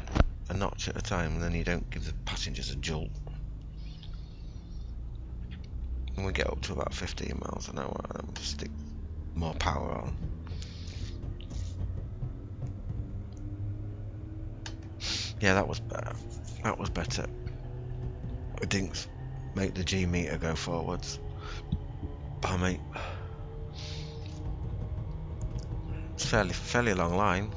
Speaker 1: a notch at a time, and then you don't give the passengers a jolt. When we get up to about 15 miles an hour, then we'll stick more power on. Yeah, that was better. That was better. It didn't make the G meter go forwards. Oh mate, it's fairly long line.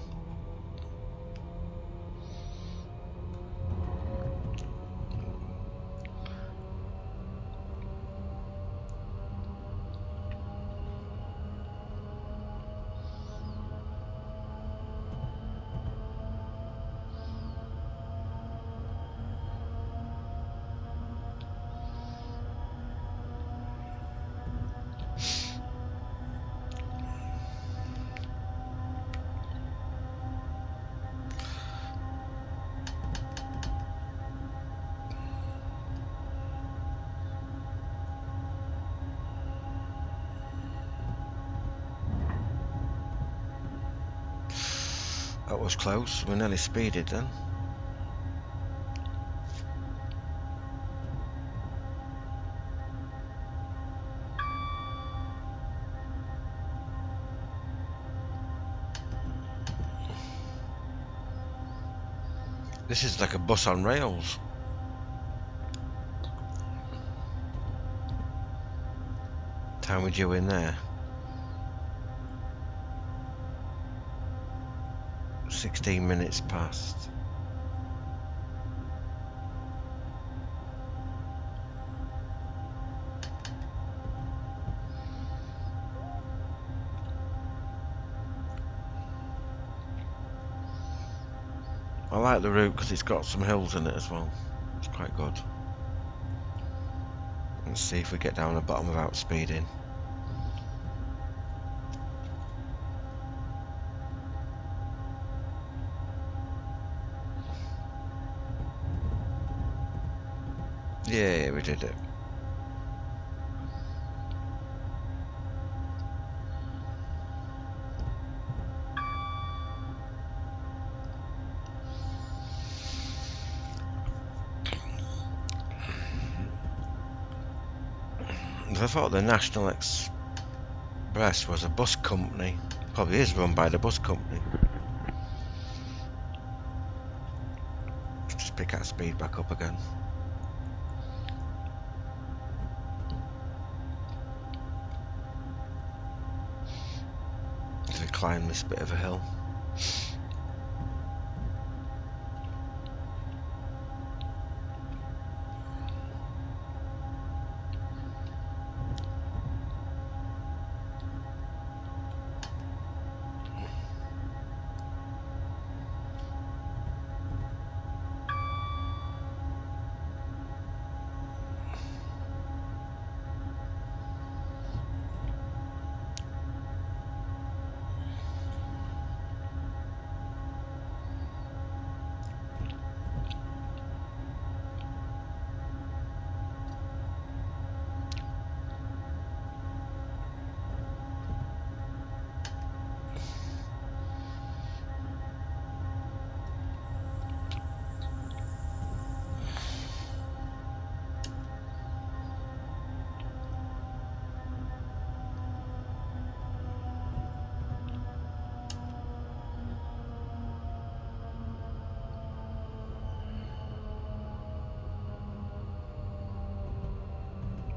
Speaker 1: That was close. We nearly speeded then. This is like a bus on rails. Time we due in there? 16 minutes past. I like the route because it's got some hills in it as well. It's quite good. Let's see if we get down the bottom without speeding. Yeah, we did it. I thought the National Express was a bus company. Probably is run by the bus company. Let's just pick our speed back up again. As we climb this bit of a hill.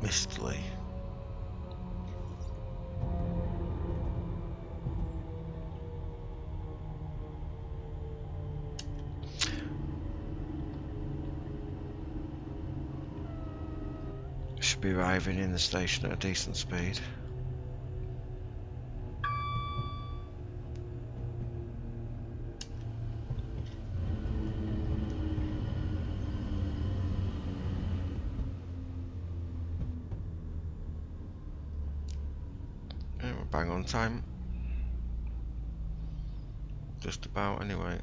Speaker 1: Mistily. should be arriving in the station at a decent speed. Yeah, we're bang on time. Just about, anyway.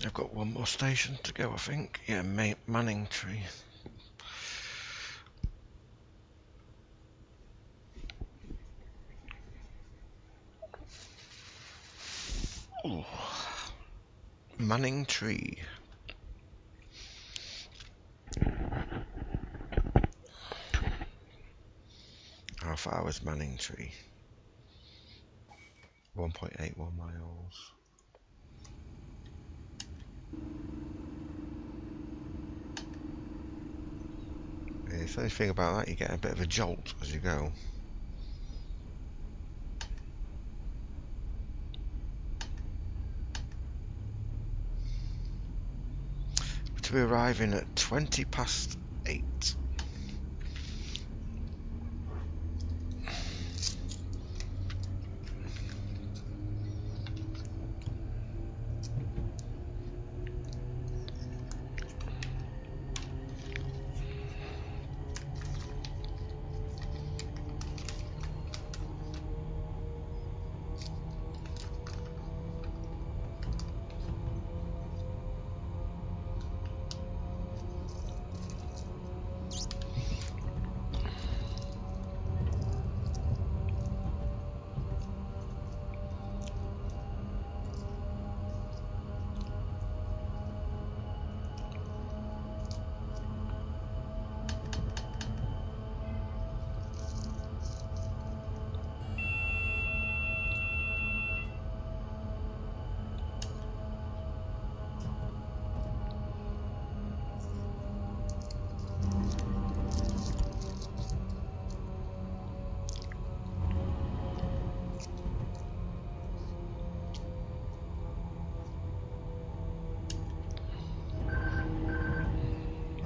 Speaker 1: I've got one more station to go, I think. Yeah, Manning Tree. Ooh. Manning Tree. How far was Manning Tree? 1.81 miles. Yeah, the funny thing about that, you get a bit of a jolt as you go. To be arriving at 8:20.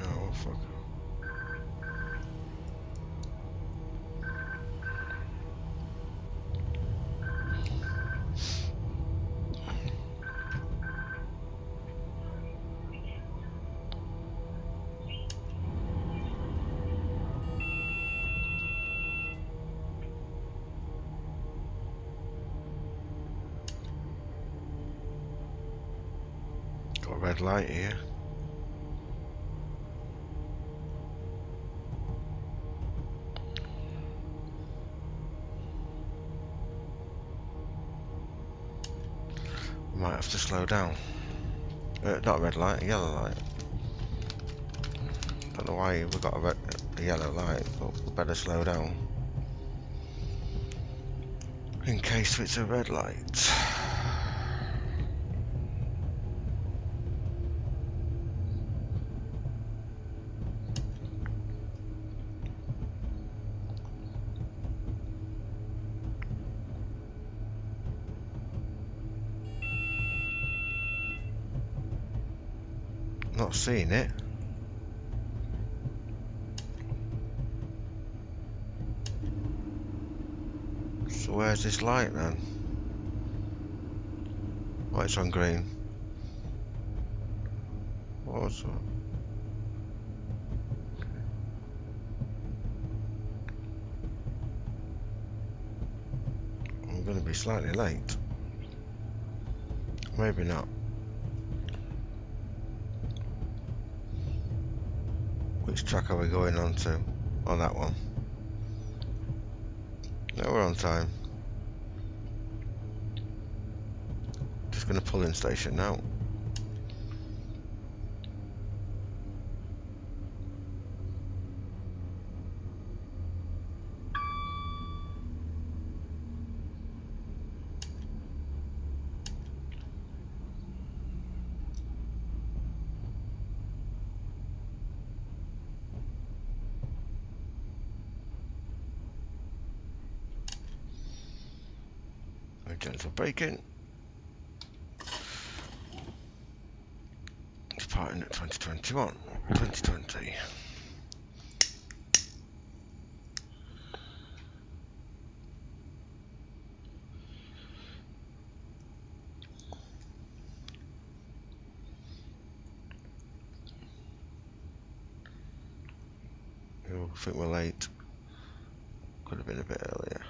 Speaker 1: Oh, fuck. Got a red light here. Might have to slow down. Not a red light, a yellow light. Don't know why we've got a yellow light, but we better slow down. In case it's a red light. Not seeing it. So where's this light then? Oh, it's on green. What's that? I'm going to be slightly late. Maybe not. Which track are we going on to? On that one. No, we're on time. Just going to pull in station now. seconds of braking. Departing at 2021, 2020. Oh, I think we're late. Could have been a bit earlier.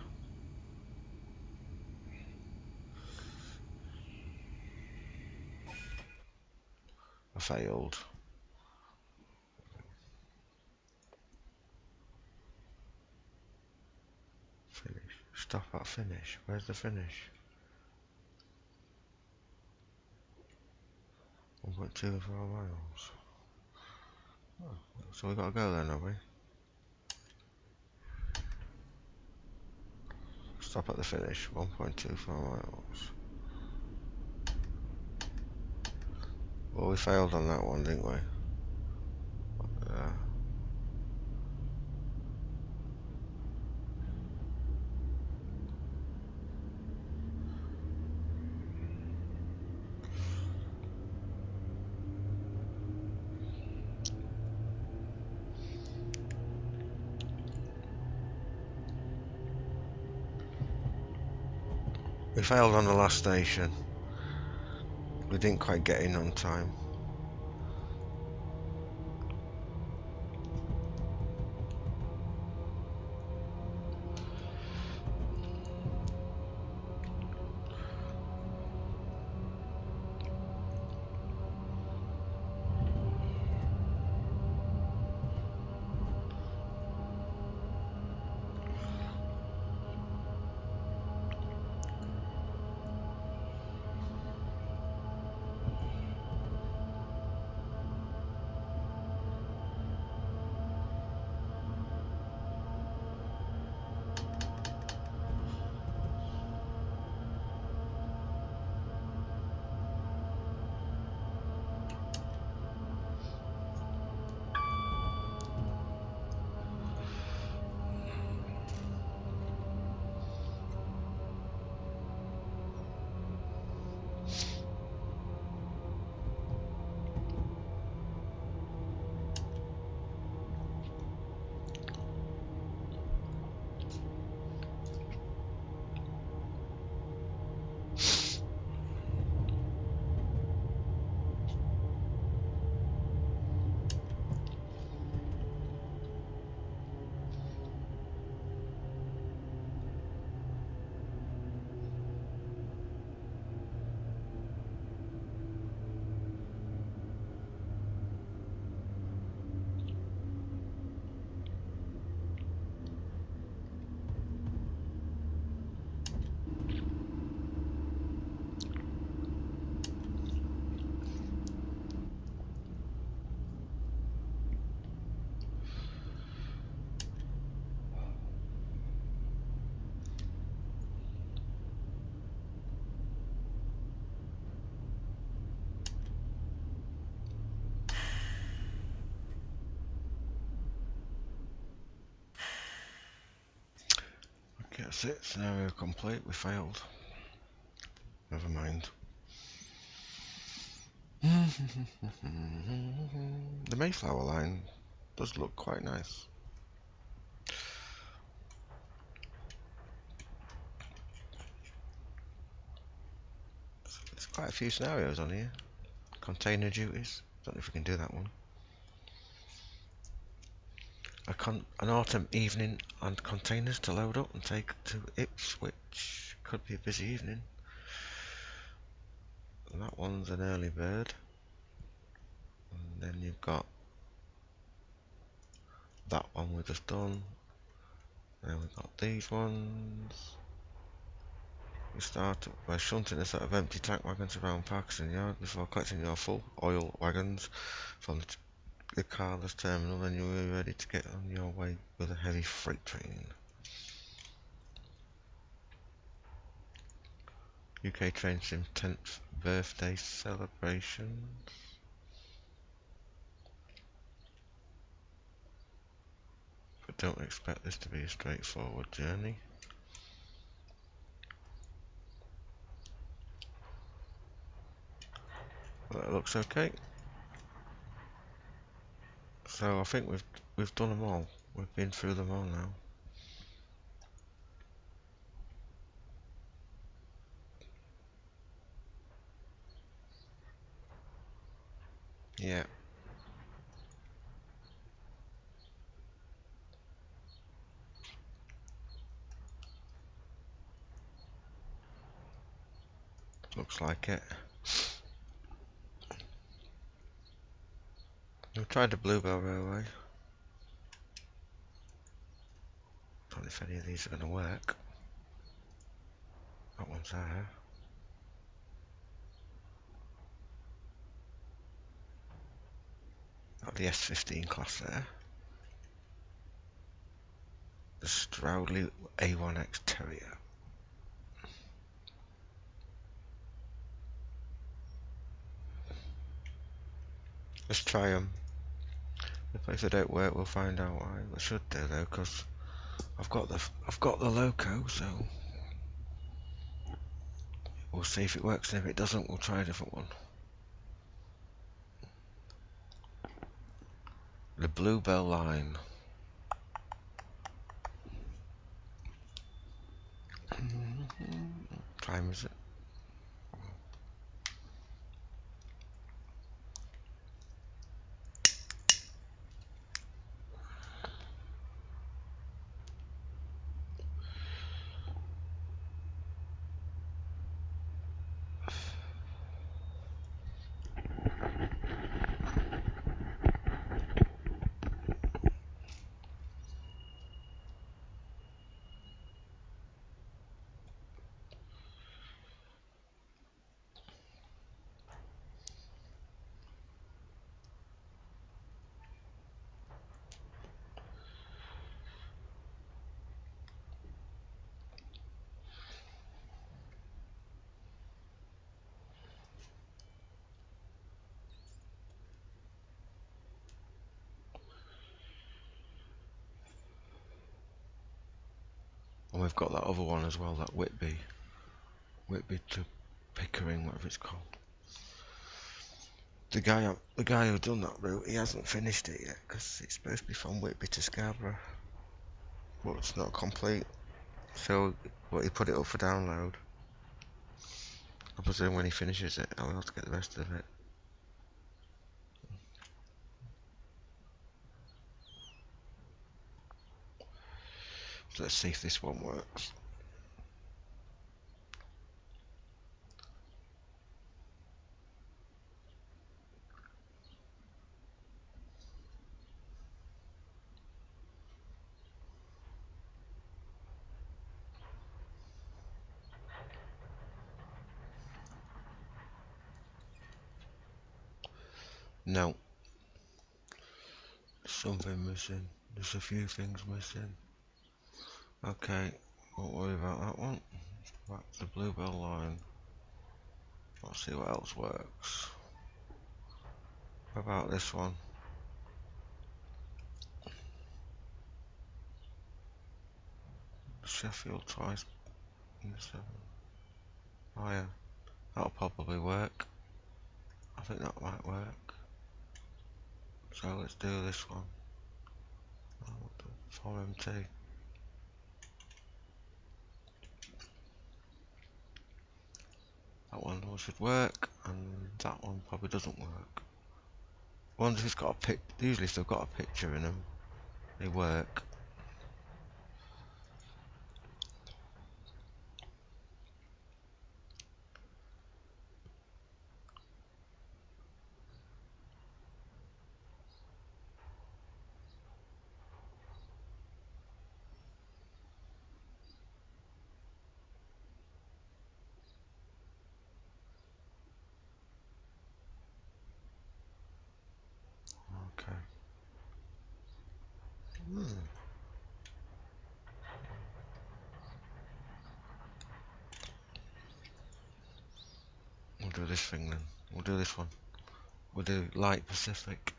Speaker 1: I failed. Finish. Stop at finish. Where's the finish? 1.24 miles. Oh, so we gotta go then, have we? Stop at the finish. 1.24 miles. Well, we failed on that one, didn't we? We failed on the last station. We didn't quite get in on time. Okay, that's it. Scenario complete. We failed. Never mind. The Mayflower line does look quite nice. There's quite a few scenarios on here. Container duties. Don't know if we can do that one. An autumn evening and containers to load up and take to Ipswich. Could be a busy evening. And that one's an early bird. And then you've got that one we just done. Then we've got these ones. You start by shunting a set of empty tank wagons around Parkinson Yard before collecting your full oil wagons from the carless terminal, and you'll be ready to get on your way with a heavy freight train. uktrainsim 10th birthday celebration. But don't expect this to be a straightforward journey. That looks okay. So I think we've done them all. We've been through them all now. Yeah. Looks like it. We've tried the Bluebell Railway. Don't know if any of these are going to work. That one's there. Got the S15 class there. The Stroudley A1X Terrier. Let's try them. If they don't work, we'll find out why. We should do though, because I've got the loco, so we'll see if it works. And if it doesn't, we'll try a different one. The Bluebell line. What time is it? And we've got that other one as well, that Whitby to Pickering, whatever it's called. The guy who done that route, he hasn't finished it yet because it's supposed to be from Whitby to Scarborough, but it's not complete. So, but he put it up for download. I presume when he finishes it, I'll have to get the rest of it. So let's see if this one works. No. Something missing. There's a few things missing. Okay, won't worry about that one. Back to the Bluebell line. Let's see what else works. What about this one? Sheffield twice in the 7. Oh yeah, that'll probably work. I think that might work. So let's do this one. 4MT. That one should work, and that one probably doesn't work. Ones who's got a pic, usually still got a picture in them. They work. Okay. We'll do this thing then. We'll do this one. We'll do Light Pacific.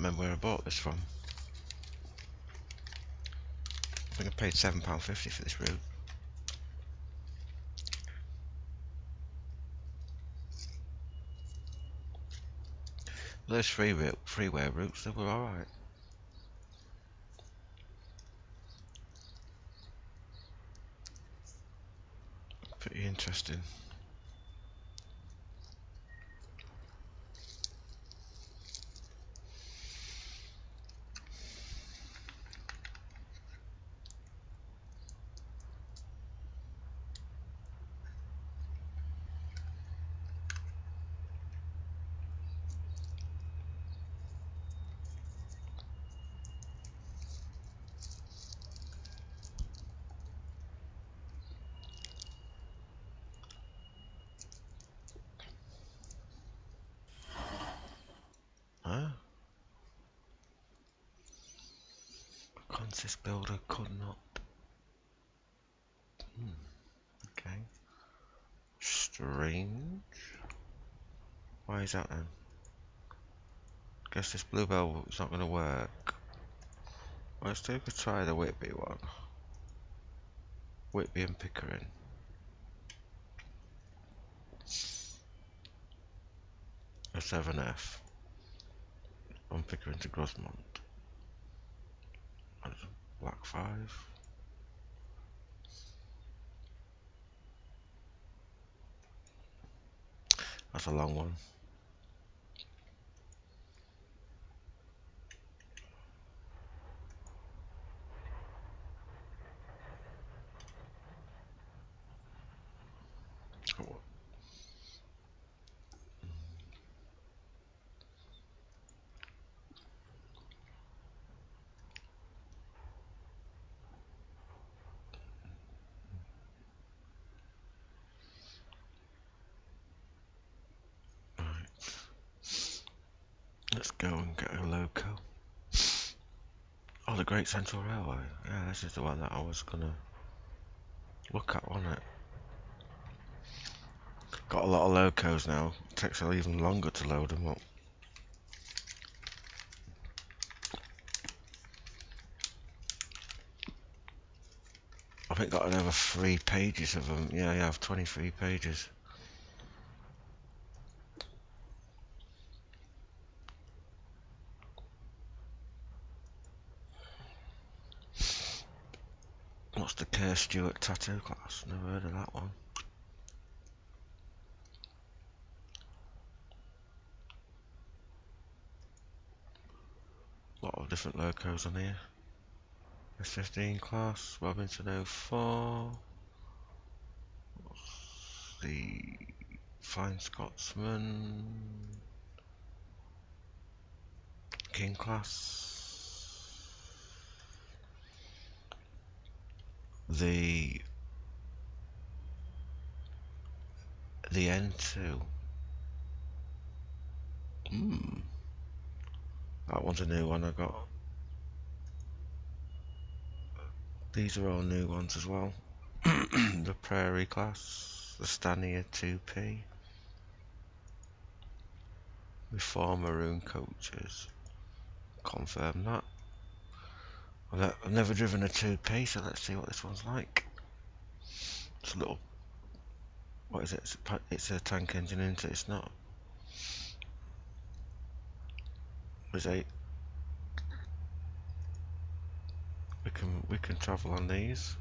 Speaker 1: remember where I bought this from. I think I paid £7.50 for this route. Those freeware routes, they were alright. Pretty interesting. Huh? Consist builder could not. Okay. Strange. Why is that then? Guess this bluebell is not going to work. Let's take a try the Whitby one. Whitby and Pickering. A 7F. On Pickering to Grosmont. That's a black 5. That's a long one. Oh. Let's go and get a loco. Oh, the Great Central Railway. Yeah, this is the one that I was gonna look at, wasn't it? Got a lot of locos now. It takes even longer to load them up. I think got another 3 pages of them. Yeah, I have 23 pages. What's the Kerr Stewart tattoo class? Never heard of that one. A lot of different locos on here. S15 class, Robinson 04. The Fine Scotsman. King class. The N2. That one's a new one I got. These are all new ones as well. The Prairie class, the Stanier 2P. With 4 maroon coaches. Confirm that. I've never driven a 2P, so let's see what this one's like. It's a little... What is it? It's a tank engine, isn't it? It's not. There's 8. We can travel on these.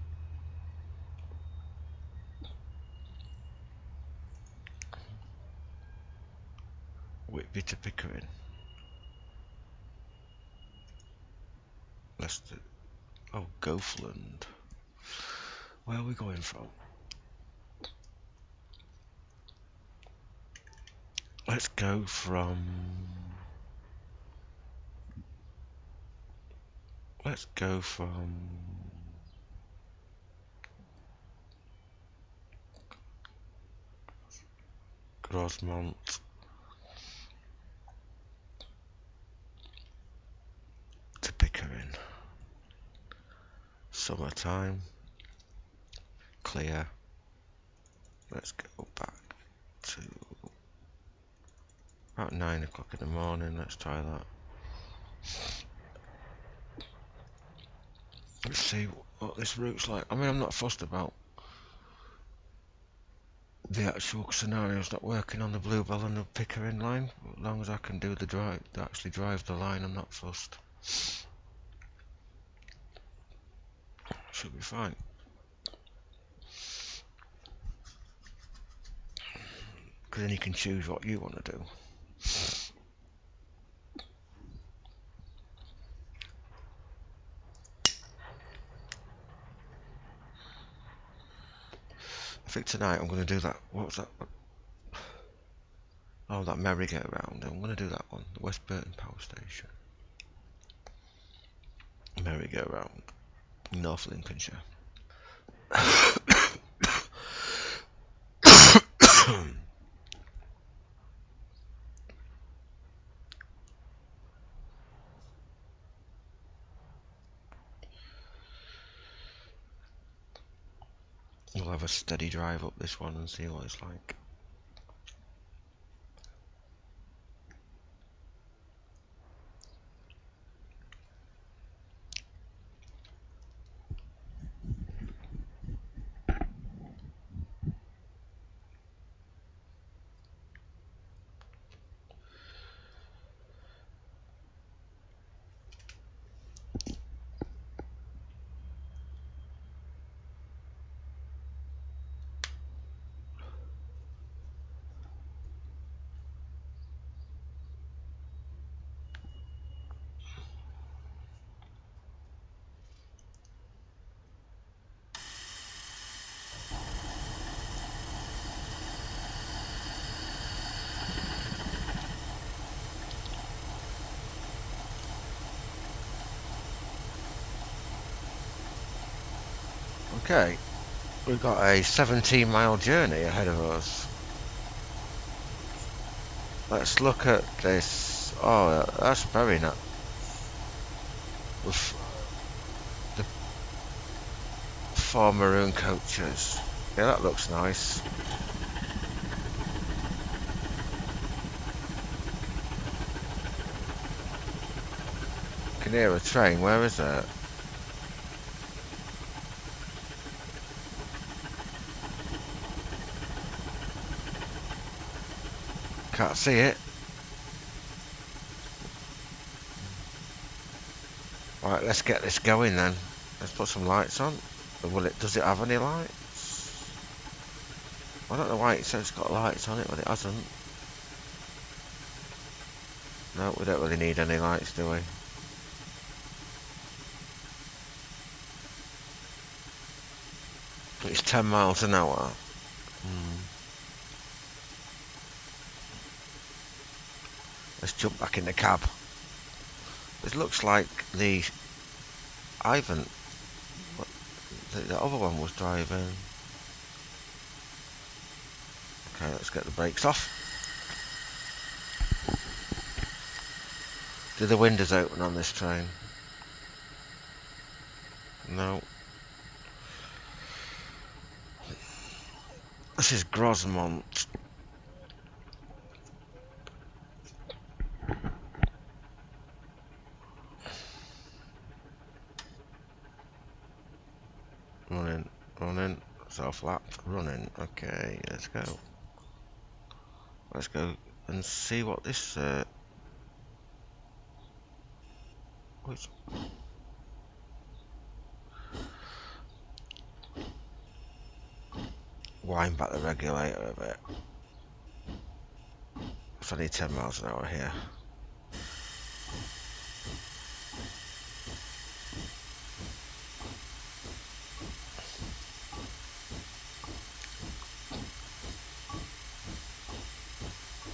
Speaker 1: Whitby to Pickering. Leicester. Oh, Gothland. Where are we going from? Let's go from... Grosmont to Pickering. Summertime. Clear. Let's go back to about 9 o'clock in the morning. Let's try that. Let's see what this route's like. I mean, I'm not fussed about the actual scenarios not working on the Bluebell and the Pickering line. As long as I can do the drive, actually drive the line, I'm not fussed. Should be fine. Because then you can choose what you want to do. I think tonight I'm going to do that. What was that? Oh, that merry-go-round. I'm going to do that one. The West Burton Power Station. Merry-go-round. North Lincolnshire. We'll have a steady drive up this one and see what it's like. Okay, we've got a 17-mile journey ahead of us. Let's look at this. Oh, that's very nice. With the 4 maroon coaches. Yeah, that looks nice. Can hear a train. Where is it? Can't see it. Right, let's get this going then. Let's put some lights on. Does it have any lights? I don't know why it says it's got lights on it, but it hasn't. No, we don't really need any lights, do we? It's 10 miles an hour. Let's jump back in the cab. It looks like the Ivan, the other one was driving. Okay, let's get the brakes off. Do the windows open on this train? No. This is Grosmont. Running, self-lap, running. Okay, let's go. Let's go and see what this, wind back the regulator a bit. It's only 10 miles an hour here.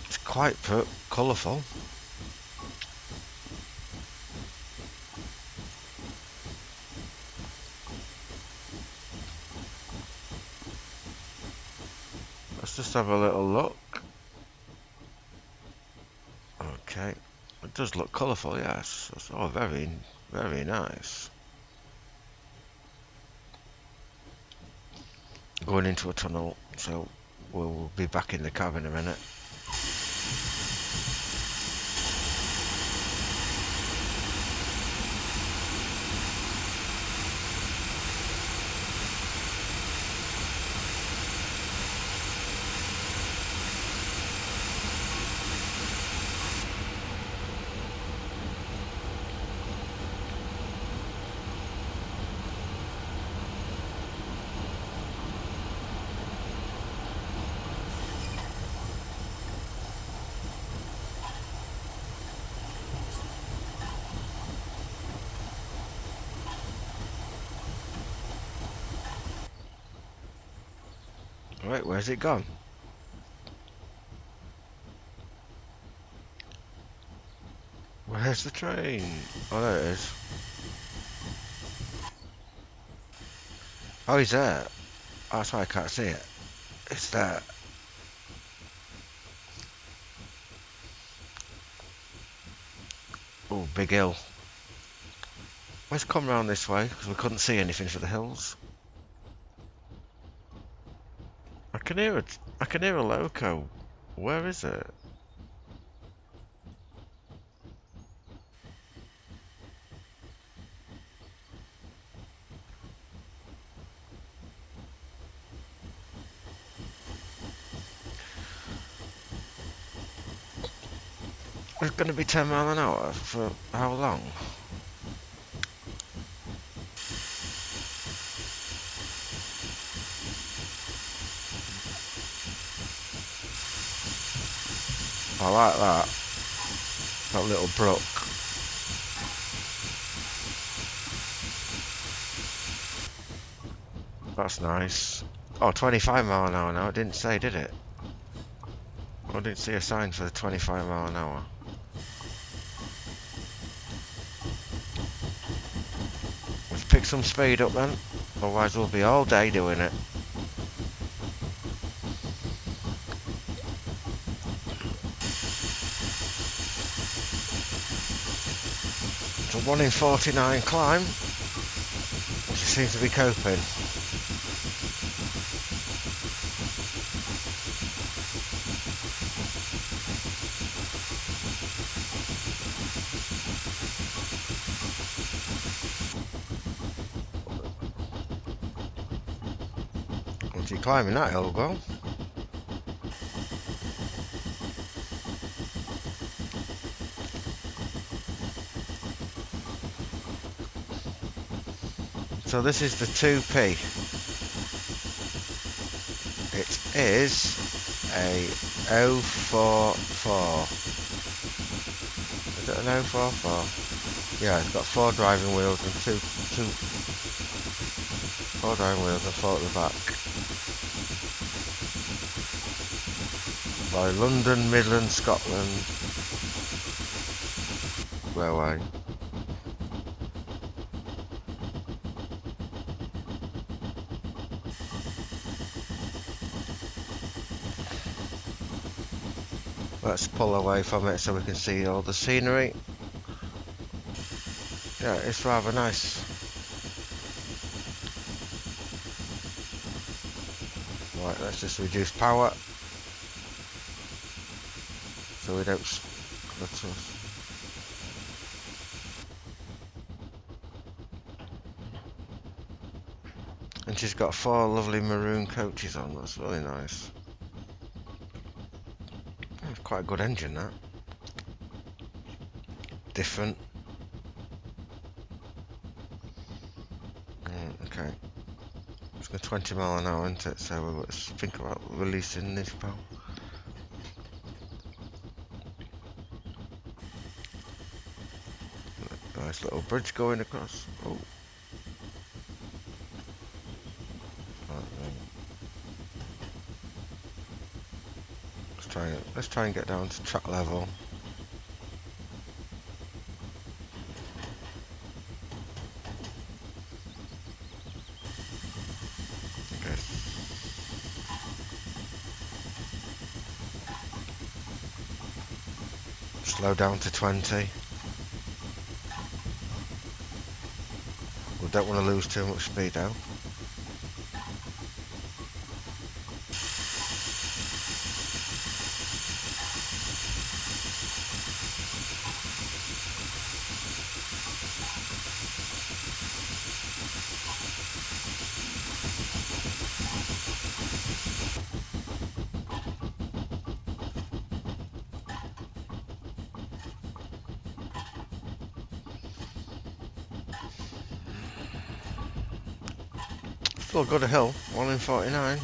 Speaker 1: It's quite colourful. Let's just have a little look. Okay, it does look colourful, yes. It's all very, very nice. Going into a tunnel, so we'll be back in the cab in a minute. Right, where's it gone? Where's the train? Oh, there it is. Oh, he's there. Oh, that's why I can't see it. It's there. Oh, big hill. Let's come round this way, because we couldn't see anything for the hills. I can hear it. I can hear a loco. Where is it? It's going to be 10 mile an hour for how long? I like that. That little brook. That's nice. Oh, 25 mile an hour now. It didn't say, did it? I didn't see a sign for the 25 mile an hour. Let's pick some speed up then. Otherwise we'll be all day doing it. It's a 1 in 49 climb. She seems to be coping. What's he climbing that hill, go? So this is the 2P. It is a 044. Is it an 044? Yeah, it's got 4 driving wheels and 4 driving wheels and 4 at the back. By London, Midland, Scotland Railway. Let's pull away from it so we can see all the scenery. Yeah, it's rather nice. Right, let's just reduce power so we don't split us. And she's got 4 lovely maroon coaches on. That's really nice. It's quite a good engine, that. Different. Okay. It's got 20 mile an hour, isn't it? So let's think about releasing this power. Nice little bridge going across. Oh. Let's try and get down to track level. Okay. Slow down to 20. We don't want to lose too much speed now. Still got a hill, 1 in 49.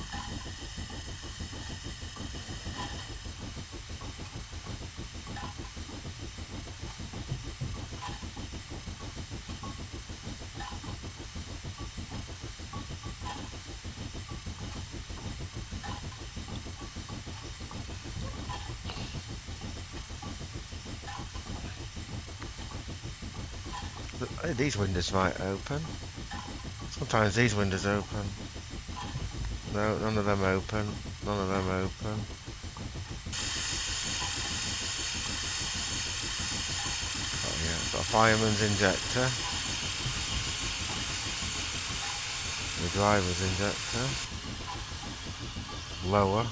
Speaker 1: These windows might open. Sometimes these windows open. No, none of them open. None of them open. Oh yeah, got a fireman's injector. The driver's injector. Lower.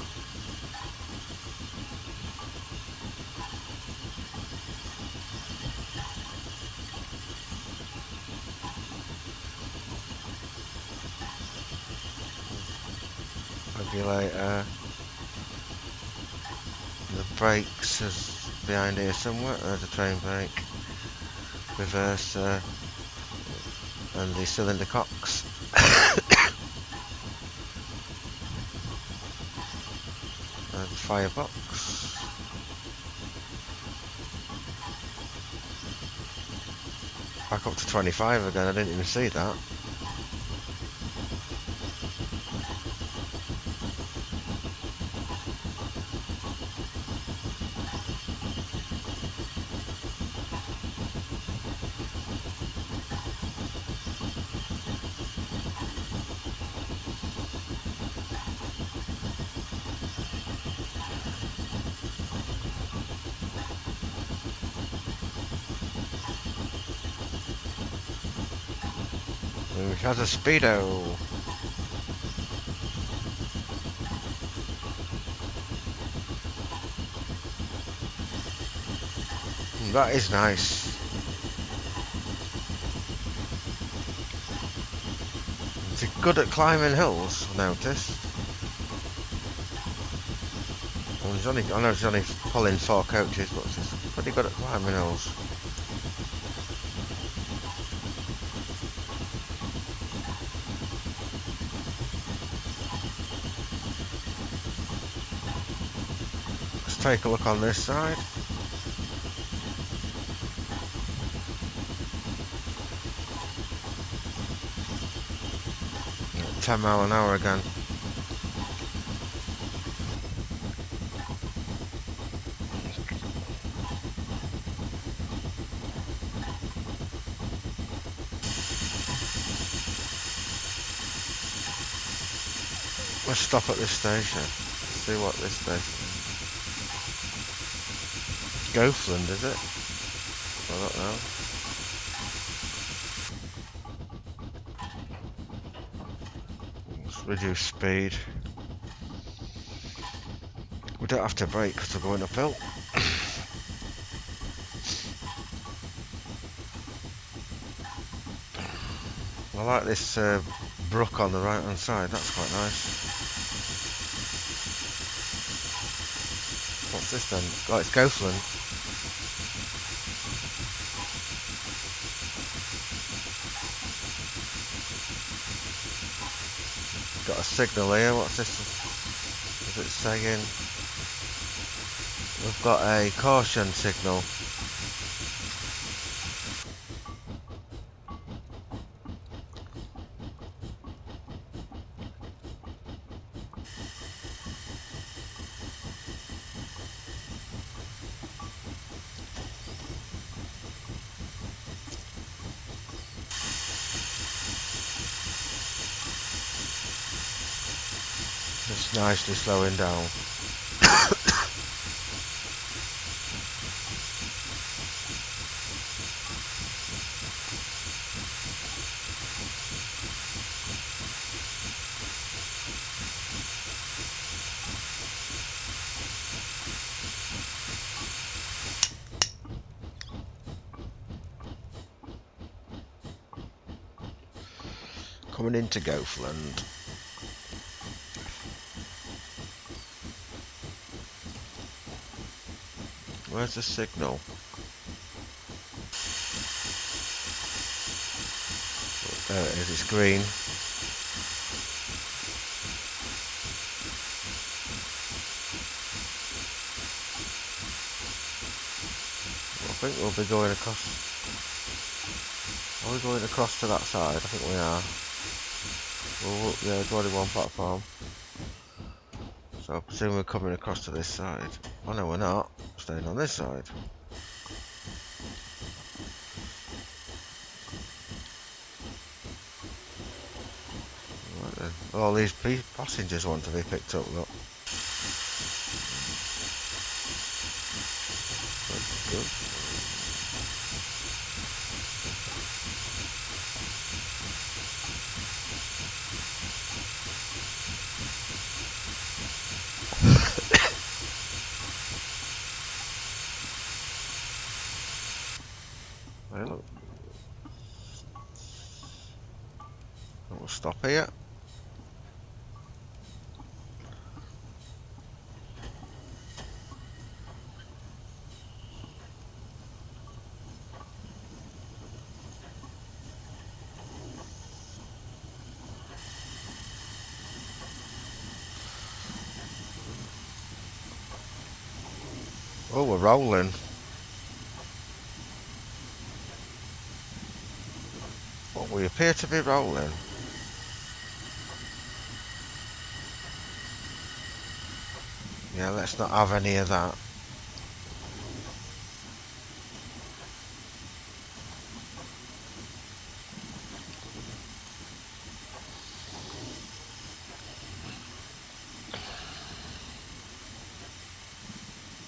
Speaker 1: Regulator. The brakes is behind here somewhere. There's a train brake. Reverser. And the cylinder cocks. And the firebox. Back up to 25 again, I didn't even see that. Which has a speedo. That is nice. It's good at climbing hills, I noticed. Well, I know he's only pulling 4 coaches, but he's pretty good at climbing hills. Let's take a look on this side. At 10 mile an hour again. Let's stop at this station. See what this station is. Gothland, is it? I don't know. Let's reduce speed. We don't have to brake because we're going uphill. I like this brook on the right hand side, that's quite nice. What's this then? Oh, it's Gothland. Got a signal here, what's this? Is it saying? We've got a caution signal. It's nicely slowing down. Coming into Gothland. Where's the signal? There it is, it's green. I think we'll be going across. Are we going across to that side? I think we are. Well, yeah, there's only one platform. So I presume we're coming across to this side. Oh no, we're not. We're staying on this side. then. All these passengers want to be picked up, look. That's good. Hey, look. We'll stop here. Oh, we're rolling. Well, we appear to be rolling. Yeah, let's not have any of that.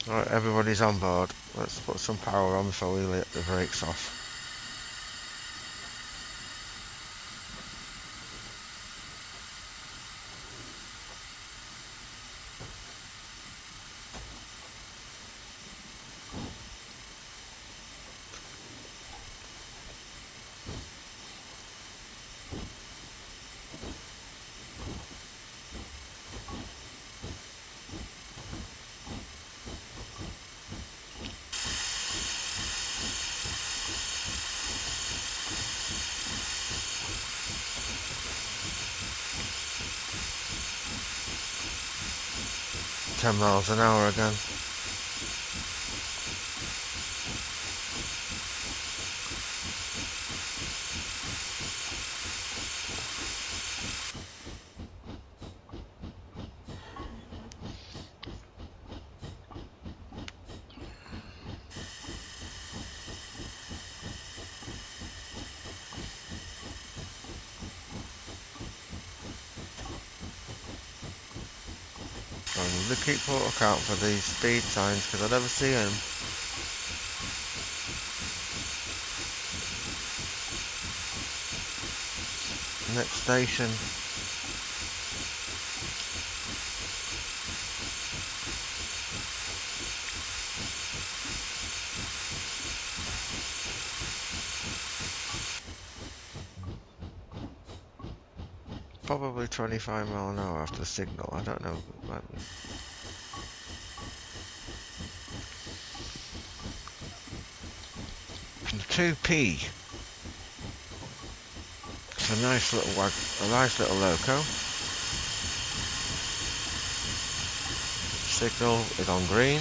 Speaker 1: Alright, everybody's on board. Let's put some power on before we let the brakes off. £10 an hour again. I'm gonna keep account for these speed signs because I never see them. Next station. Probably 25 mph after the signal. I don't know. And 2p. It's a nice little loco. Signal is on green.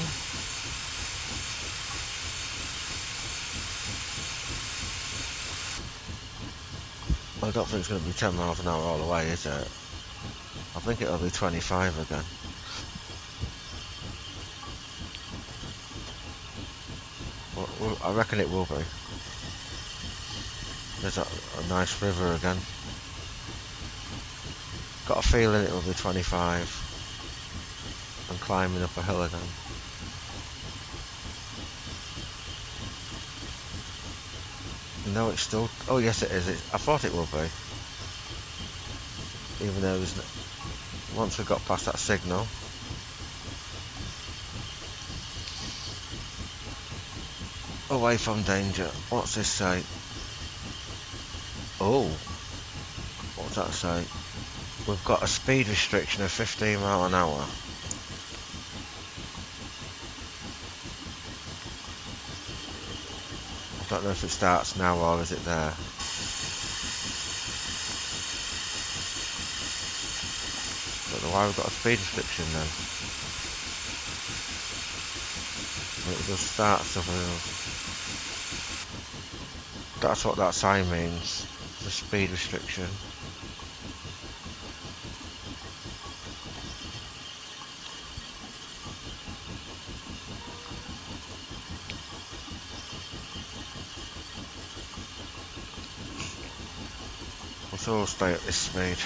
Speaker 1: I don't think it's going to be 10 miles an hour all the way, is it? I think it'll be 25 again. Well, I reckon it will be. There's a nice river again. Got a feeling it'll be 25. And climbing up a hill again. No, it's still... Oh yes it is. I thought it would be. Even though there's... Once we got past that signal. Away from danger. What's this say? Oh. What's that say? We've got a speed restriction of 15 miles an hour. I don't know if it starts now or is it there. Don't know why we've got a speed restriction then. It just starts up. That's what that sign means. The speed restriction. Let's all stay at this speed.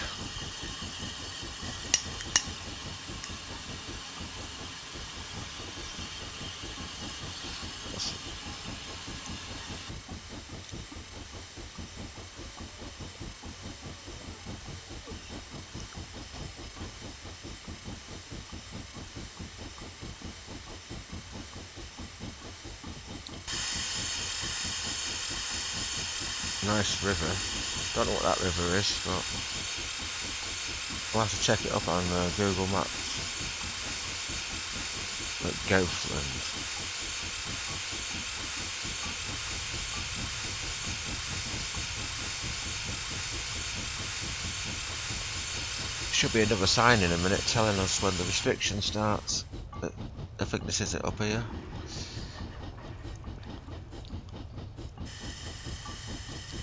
Speaker 1: Nice river. Don't know what that river is, but we'll have to check it up on Google Maps. At Ghostland. Should be another sign in a minute telling us when the restriction starts. But I think this is it up here.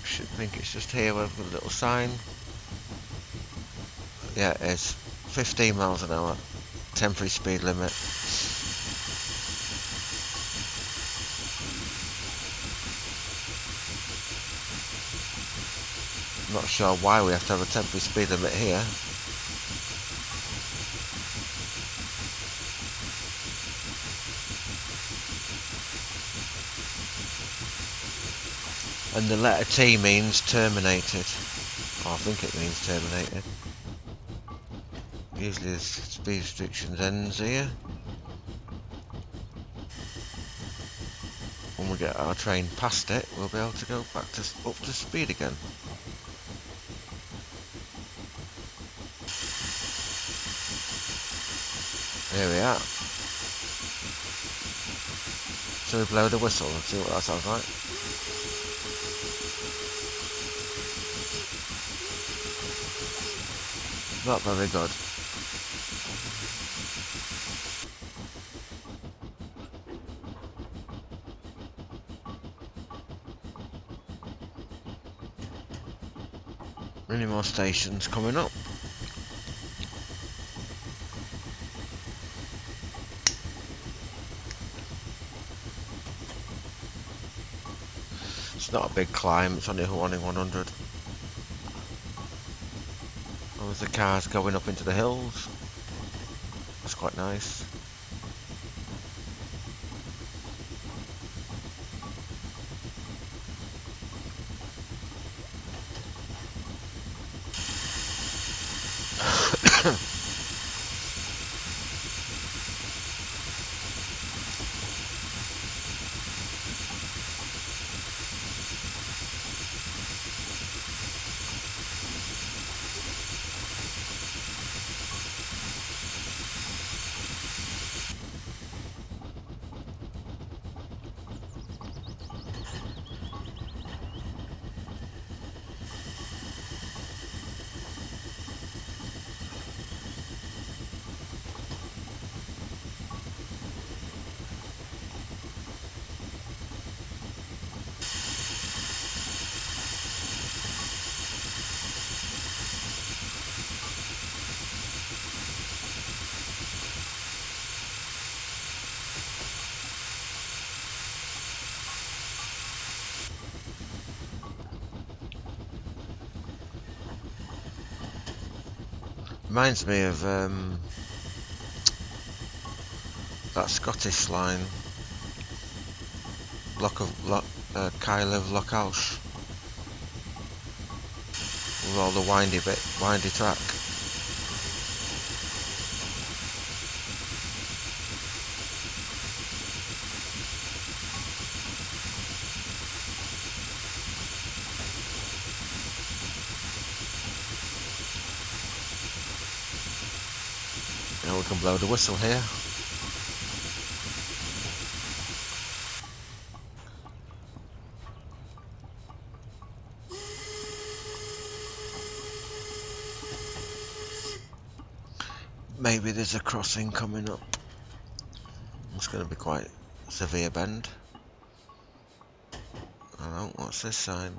Speaker 1: Should think it's just here with a little sign. Yeah, it is. 15 miles an hour. Temporary speed limit. Not sure why we have to have a temporary speed limit here. And the letter T means terminated. Oh, I think it means terminated. Usually the speed restrictions ends here. When we get our train past it, we'll be able to go back to up to speed again. Here we are. So we blow the whistle and see what that sounds like. Not very good. Many more stations coming up. It's not a big climb, it's only 1 in 100. Oh, there's the cars going up into the hills. That's quite nice. Reminds me of that Scottish line, Kyle of Lochhouse, with all the windy track. Now we can blow the whistle here. Maybe there's a crossing coming up. It's going to be quite a severe bend. I don't know, what's this sign?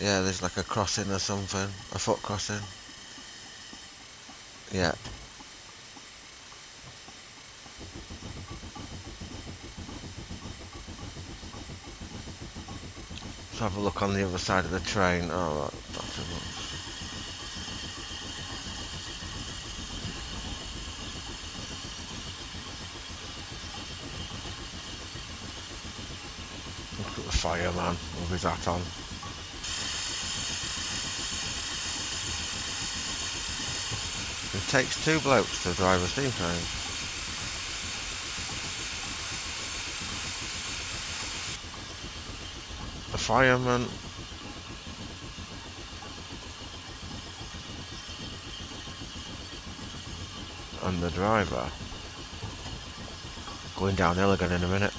Speaker 1: Yeah, there's like a crossing or something. A foot crossing. Yeah. Let's have a look on the other side of the train. Oh, not too much. Look at the fireman with his hat on. It takes 2 blokes to drive a steam train. fireman and the driver. Going downhill again in a minute.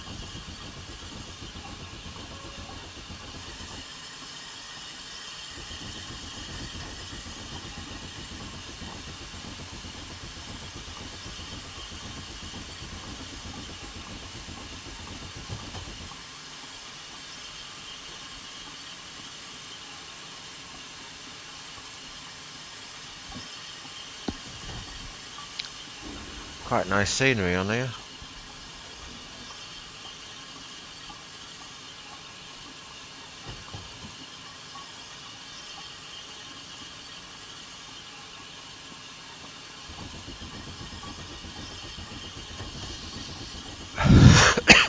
Speaker 1: Quite nice scenery on here.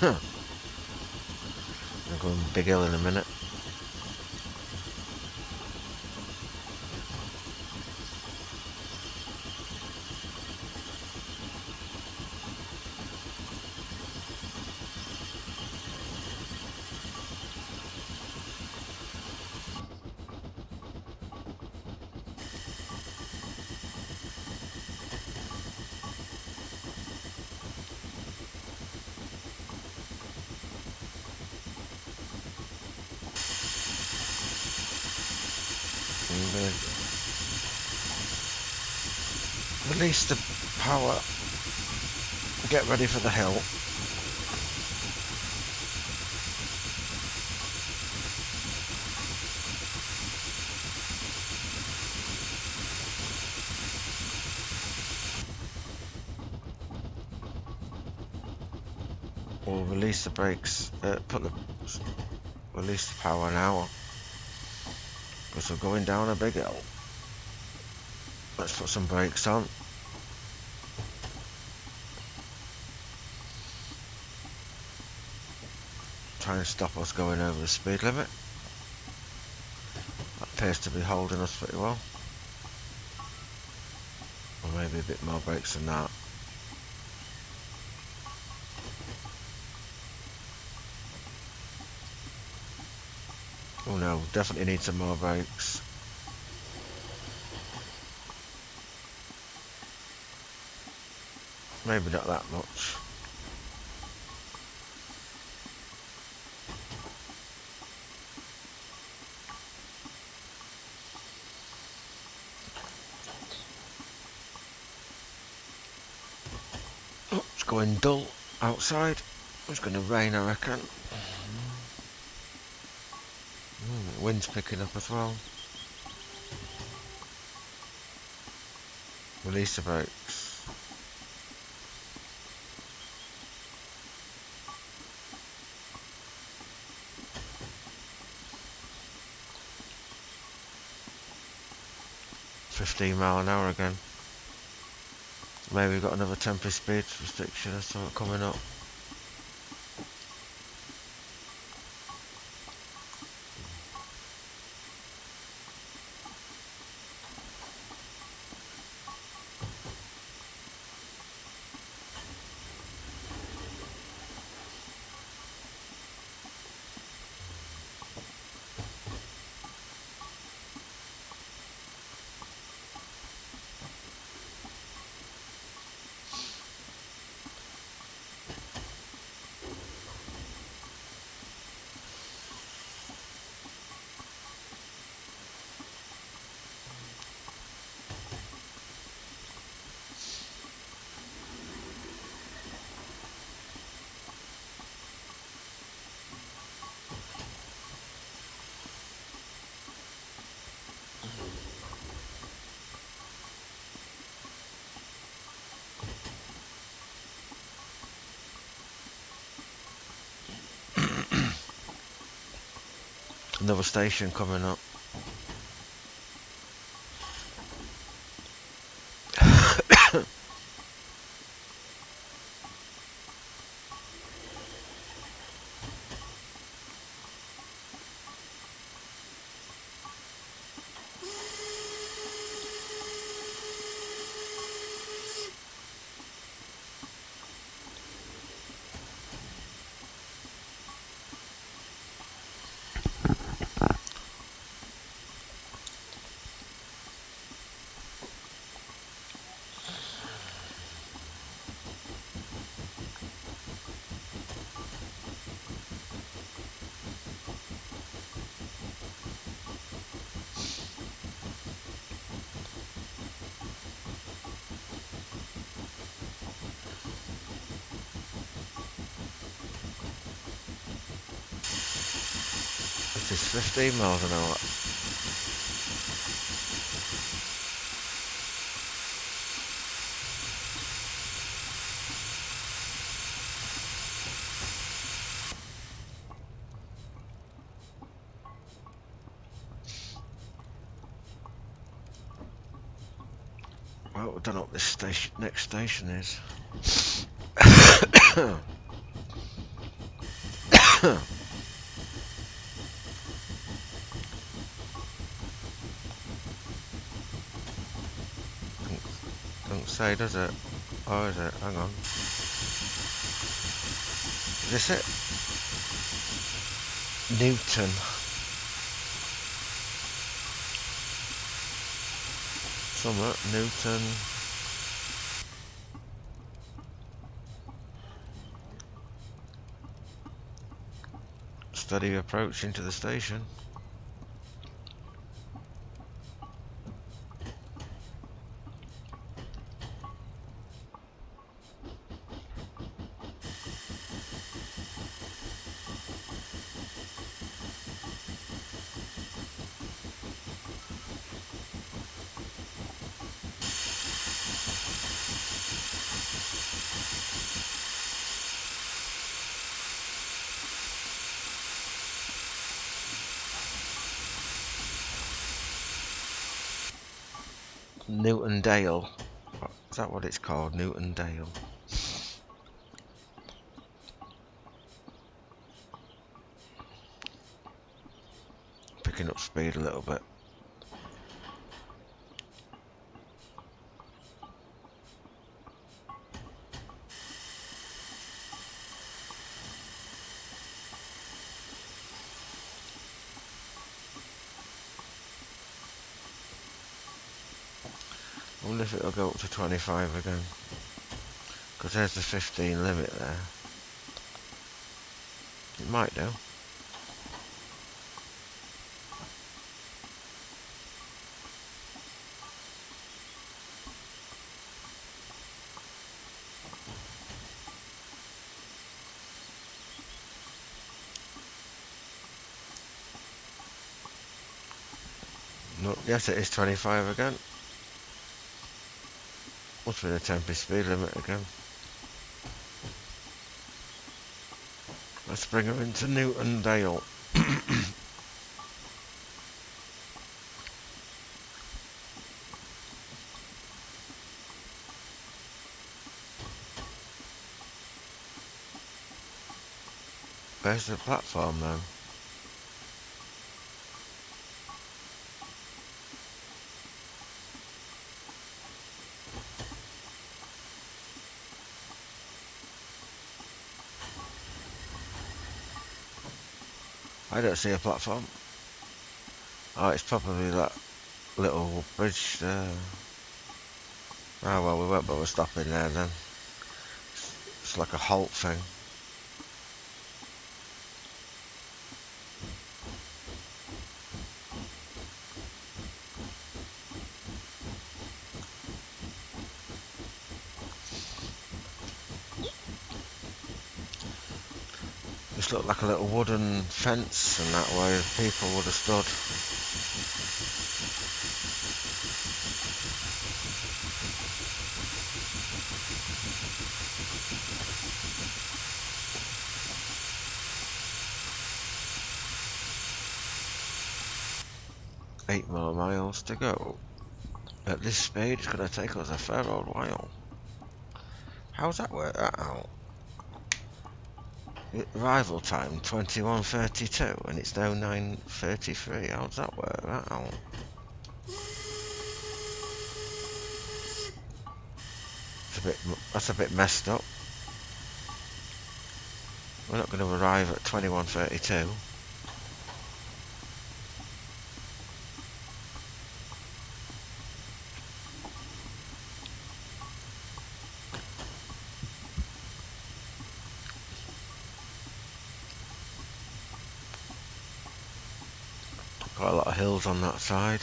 Speaker 1: I'm going big hill in a minute. And release the power. Get ready for the hill. We'll release the brakes. Release the power now, because we're going down a big hill. Let's put some brakes on. Try and stop us going over the speed limit. That appears to be holding us pretty well. Or maybe a bit more brakes than that. Oh no, definitely need some more brakes. Maybe not that much. Oh, it's going dull outside. It's going to rain, I reckon. The wind's picking up as well. Release the brakes. £15 mph again. Maybe we've got another temporary speed restriction or something coming up. Another station coming up. That is 15 miles an hour. Well, I don't know what this next station is. Don't say, does it? Oh, is it? Hang on. Is this it? Newton. Somewhere. Newton. Steady approach into the station. Newton Dale. Is that what it's called? Newton Dale. Picking up speed a little bit. I wonder if it'll go up to 25 again. Because there's the 15 limit there. It might do. No, yes, it is 25 again. Must be the temporary speed limit again. Let's bring her into Newton Dale. Where's the platform though? I don't see a platform. Oh, it's probably that little bridge there. Oh well, we won't bother stopping there then. It's like a halt thing. This looked like a little wooden fence, and that way people would have stood. 8 more miles to go. At this speed, it's going to take us a fair old while. How's that work that out? Arrival time 21:32, and it's now 9:33. How's that work that out? That's a bit messed up. We're not going to arrive at 21:32. Got a lot of hills on that side.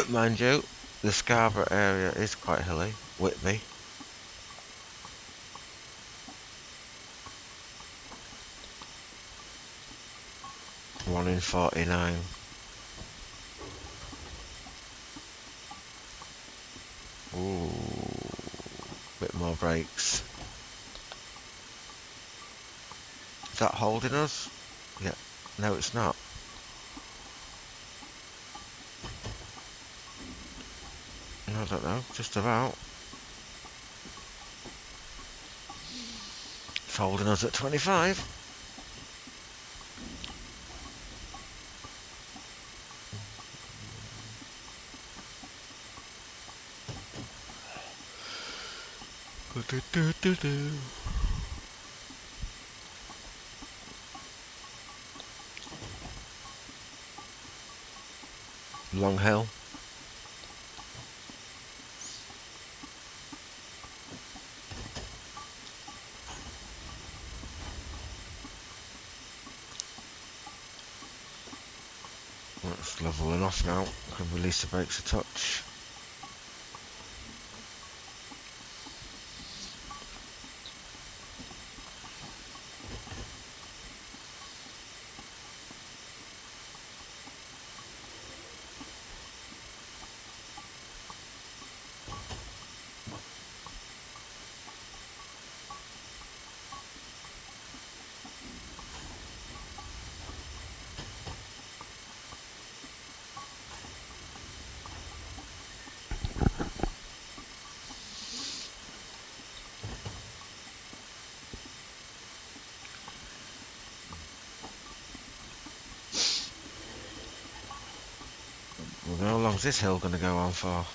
Speaker 1: Mind you, the Scarborough area is quite hilly. Whitby. 1 in 49. Ooh, bit more brakes. Is that holding us? Yeah. No, it's not. I don't know. Just about. It's holding us at 25. Long hill. It's leveling off now. Can release the brakes a touch. Well, how long's this hill going to go on for?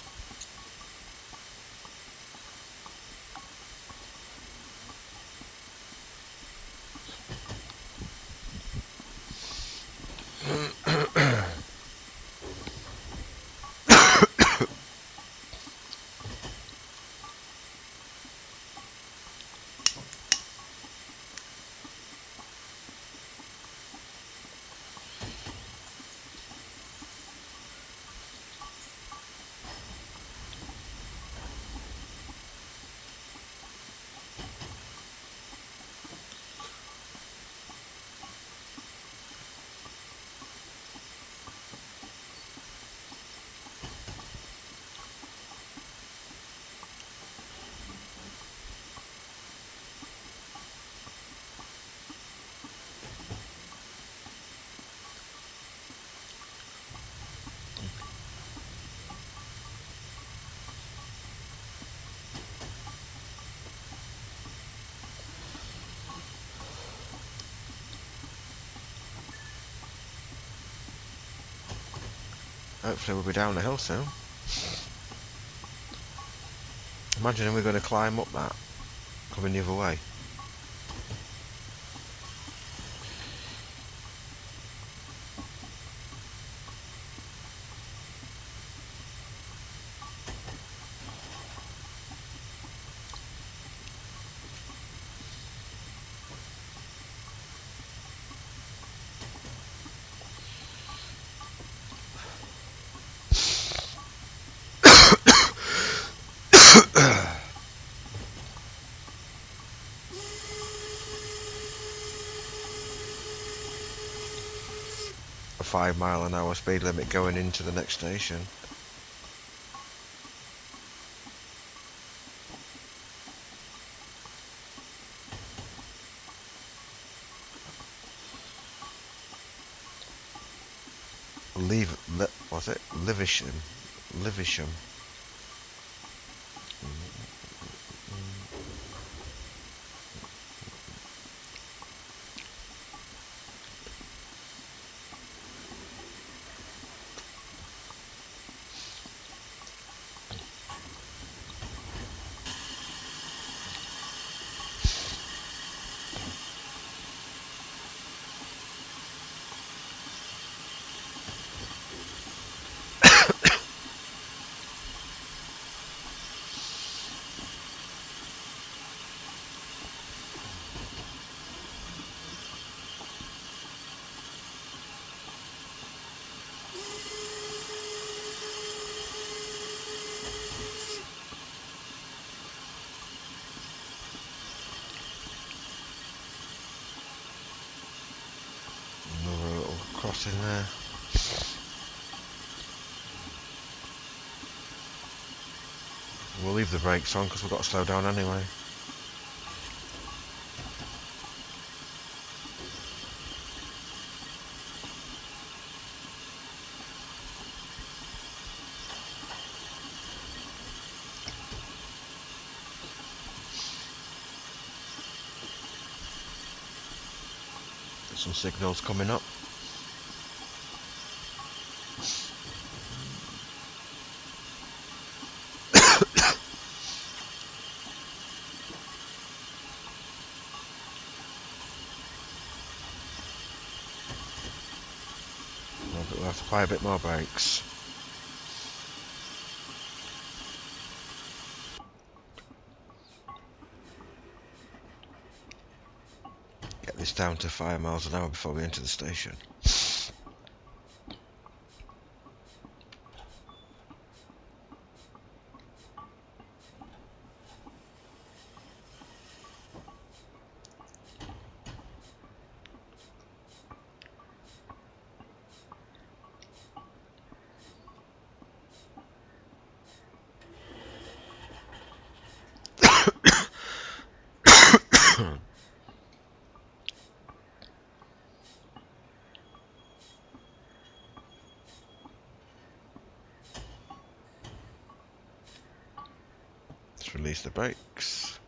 Speaker 1: Hopefully we'll be down the hill soon. Imagine we're going to climb up that, coming the other way. A 5-mile-an-hour speed limit going into the next station. What's it? Livisham. Livisham. what's in there. We'll leave the brakes on because we've got to slow down anyway. There's some signals coming up. We'll have to apply a bit more brakes. Get this down to 5 miles an hour before we enter the station. Let's release the brakes.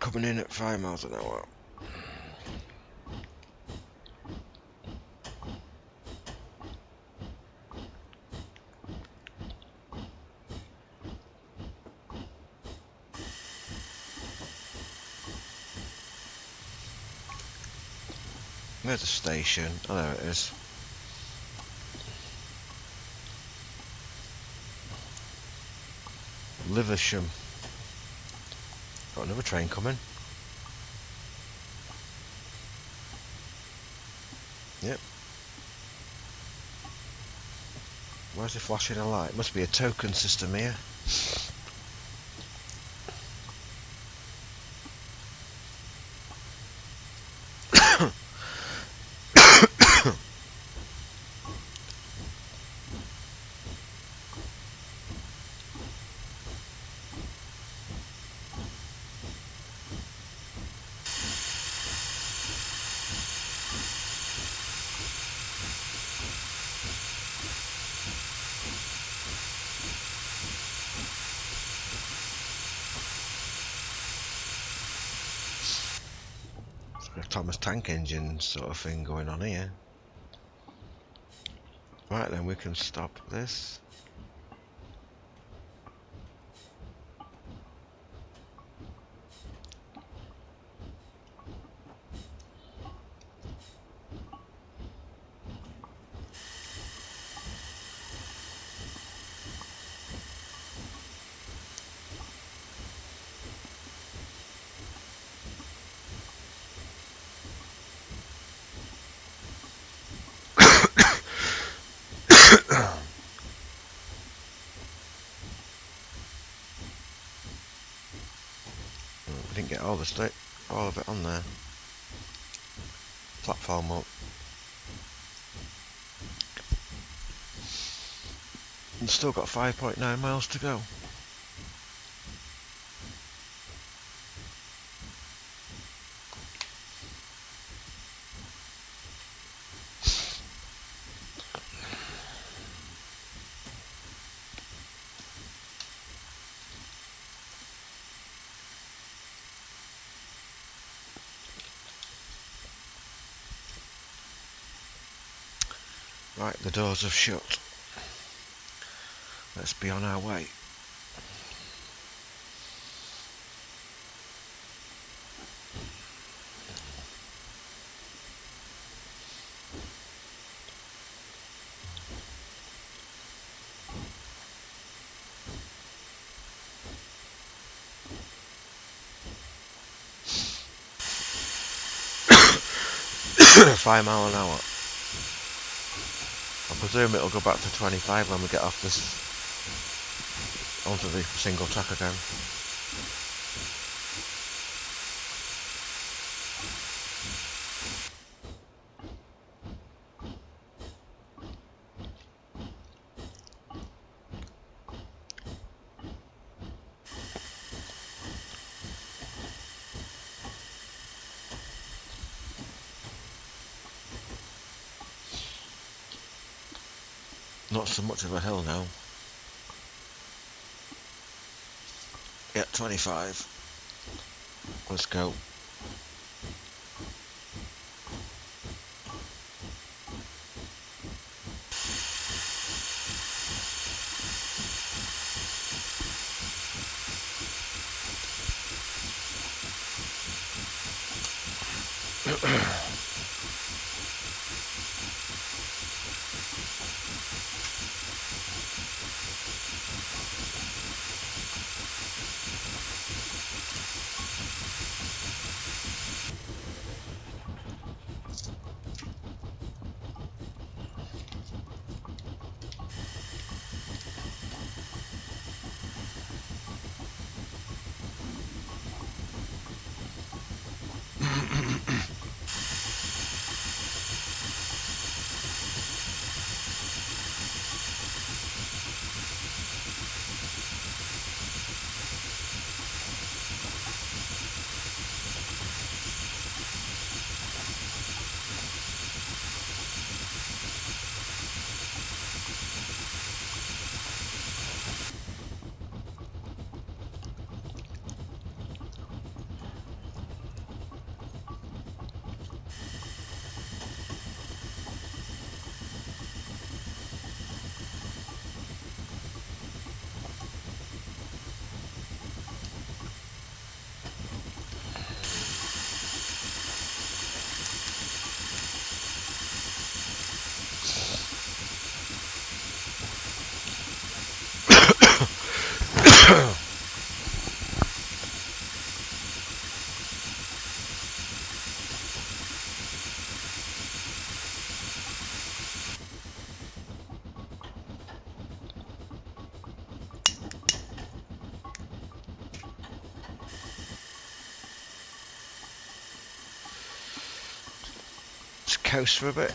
Speaker 1: Coming in at 5 miles an hour. Where's the station? Oh, there it is. Liversham. Got another train coming. Yep. Why is it flashing a light? Must be a token system here. Thomas Tank Engine sort of thing going on here. Right then, we can stop this. We didn't get all of it on there. Platform up. And still got 5.9 miles to go. Right, the doors have shut. Let's be on our way. Five mile an hour. I presume it'll go back to 25 when we get off this onto the single track again. Not so much of a hill now. Yeah, 25. Let's go. Just coast for a bit.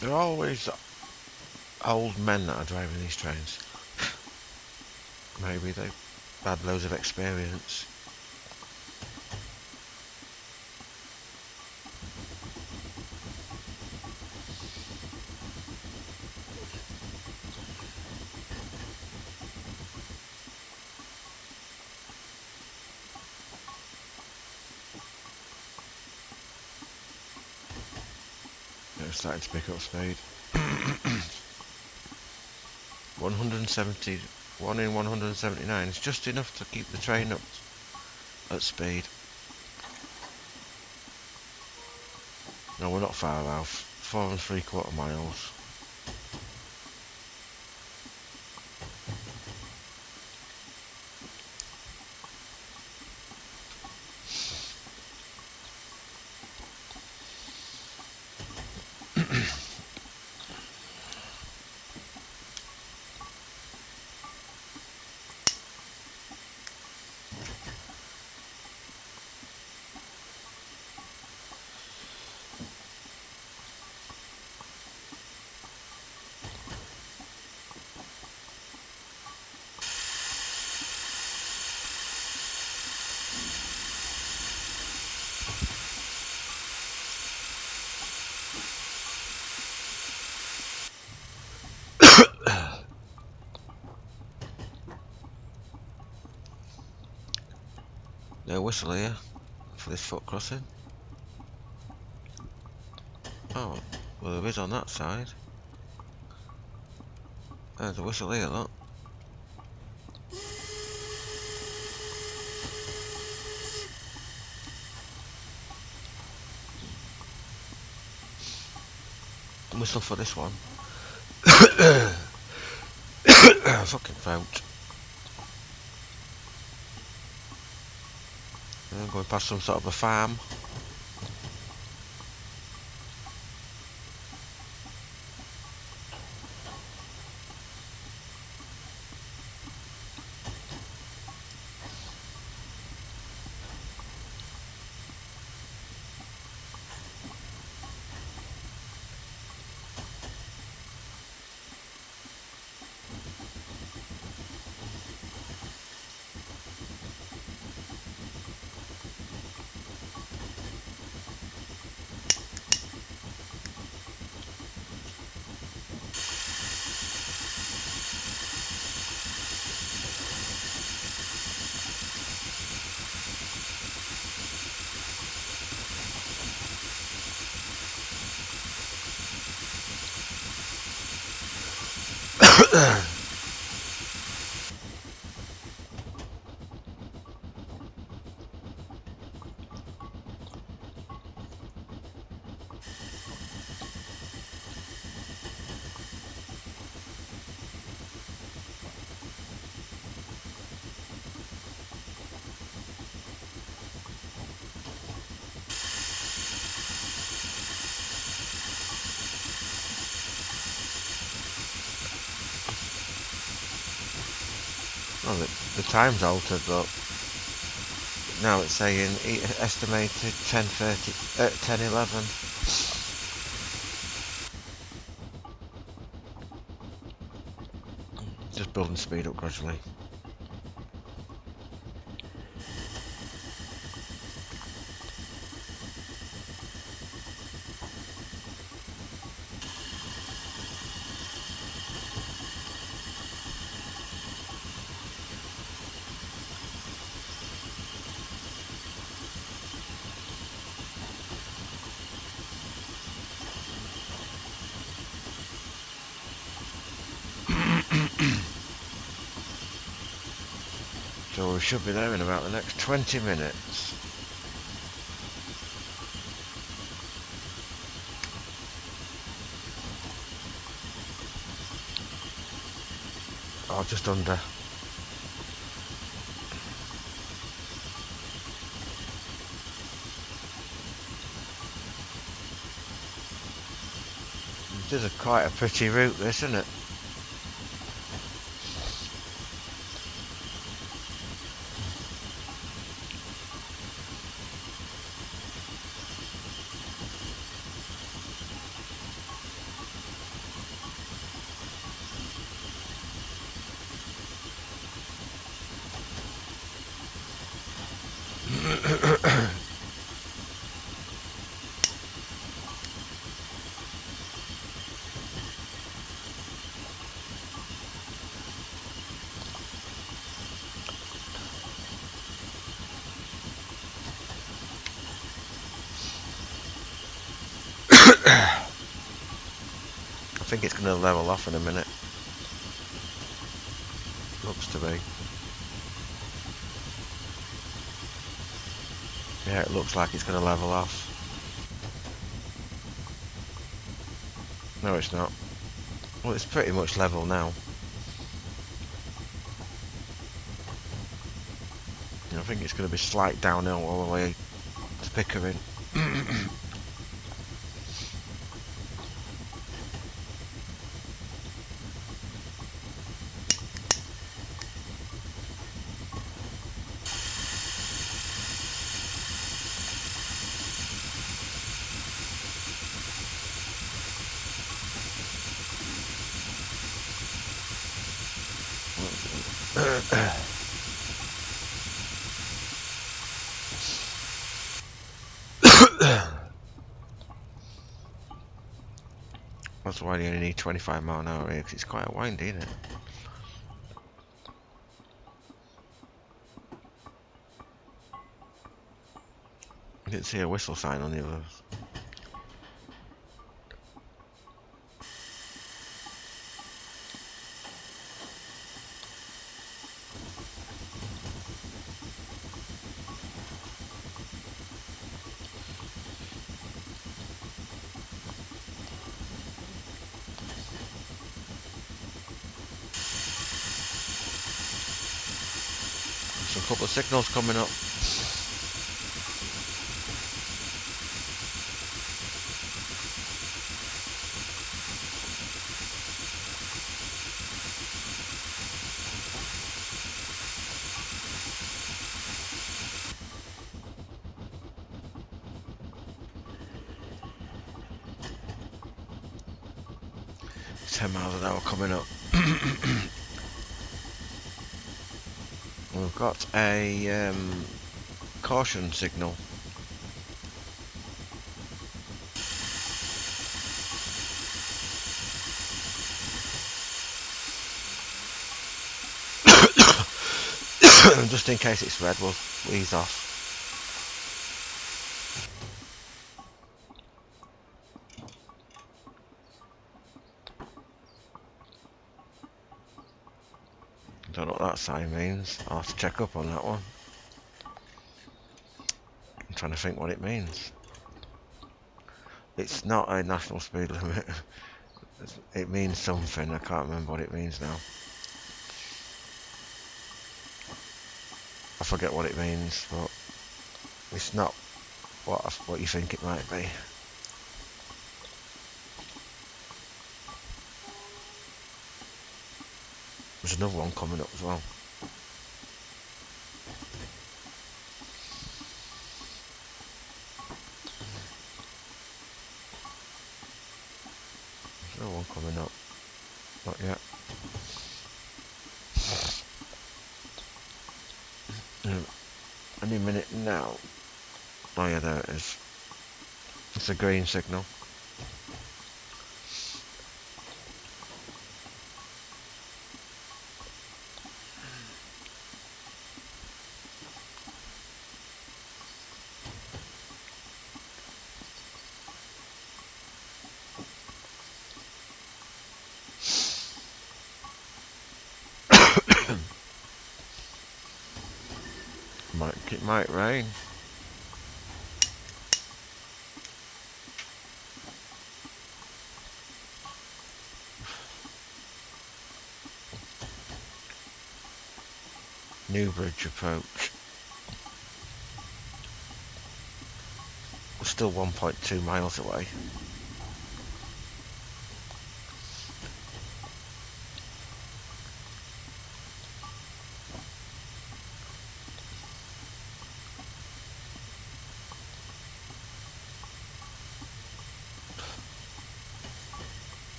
Speaker 1: There are always old men that are driving these trains. Maybe they've had loads of experience. They're starting to pick up speed. 170, 1 in 179 is just enough to keep the train up at speed. No, we're not far out. 4 3/4 miles. No whistle here for this foot crossing. Oh, well there is on that side. There's a whistle here, look. Whistle for this one. Fucking throat. I'm going past some sort of a farm. Well, the time's altered, but now it's saying estimated 10:30, 10:11. Just building speed up gradually. So we should be there in about the next 20 minutes. Or just under. This is quite a pretty route, this, isn't it? I think it's going to level off in a minute. Looks to be. Yeah, it looks like it's going to level off. No, it's not. Well, it's pretty much level now. I think it's going to be slight downhill all the way to Pickering. That's why you only need 25 mile an hour here, because it's quite windy, isn't it? I didn't see a whistle sign on the others. There's a couple of signals coming up. 10 miles an hour coming up. We've got a caution signal. Just in case it's red, we'll ease off. Don't know what that sign means. I'll have to check up on that one. I'm trying to think what it means. It's not a national speed limit. It means something. I can't remember what it means now. I forget what it means, but it's not what you think it might be. There's another one coming up as well. There's another one coming up. Not yet. Any minute now. Oh yeah, there it is. It's a green signal. It might rain. Newbridge approach. We're still 1.2 miles away.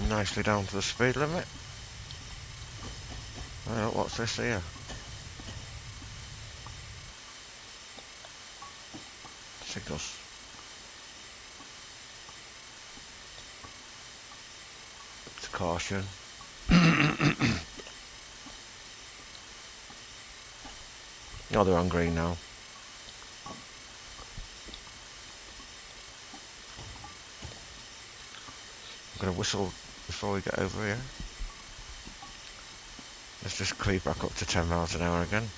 Speaker 1: Nicely down to the speed limit. Oh, what's this here? Signals. It's caution. Oh, they're on green now. I'm gonna whistle before we get over here. Let's just creep back up to 10 miles an hour again.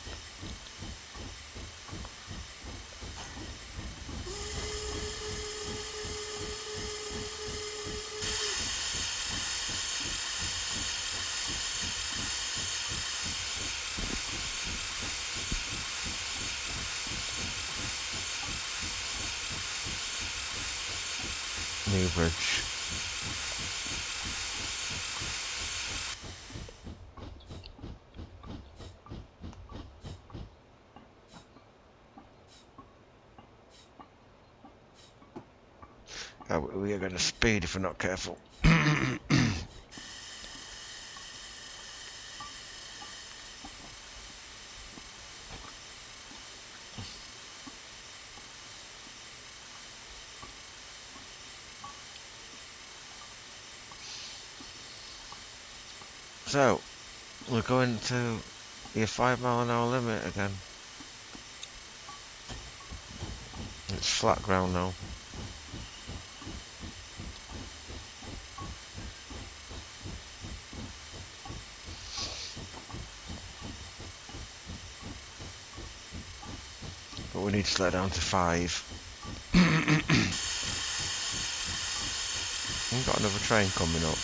Speaker 1: Newbridge. We are going to speed if we're not careful. So, we're going to your 5 mile an hour limit again. It's flat ground now. But we need to slow down to 5. We've got another train coming up.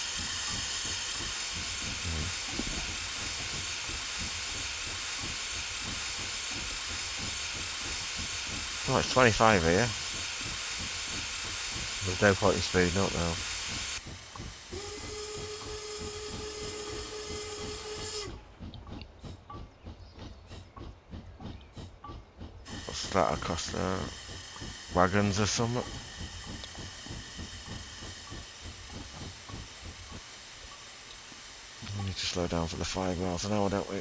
Speaker 1: Oh, it's 25 here. There's no point in speeding up now. What's that across there? Wagons or something? need to slow down for the 5 miles an hour, don't we?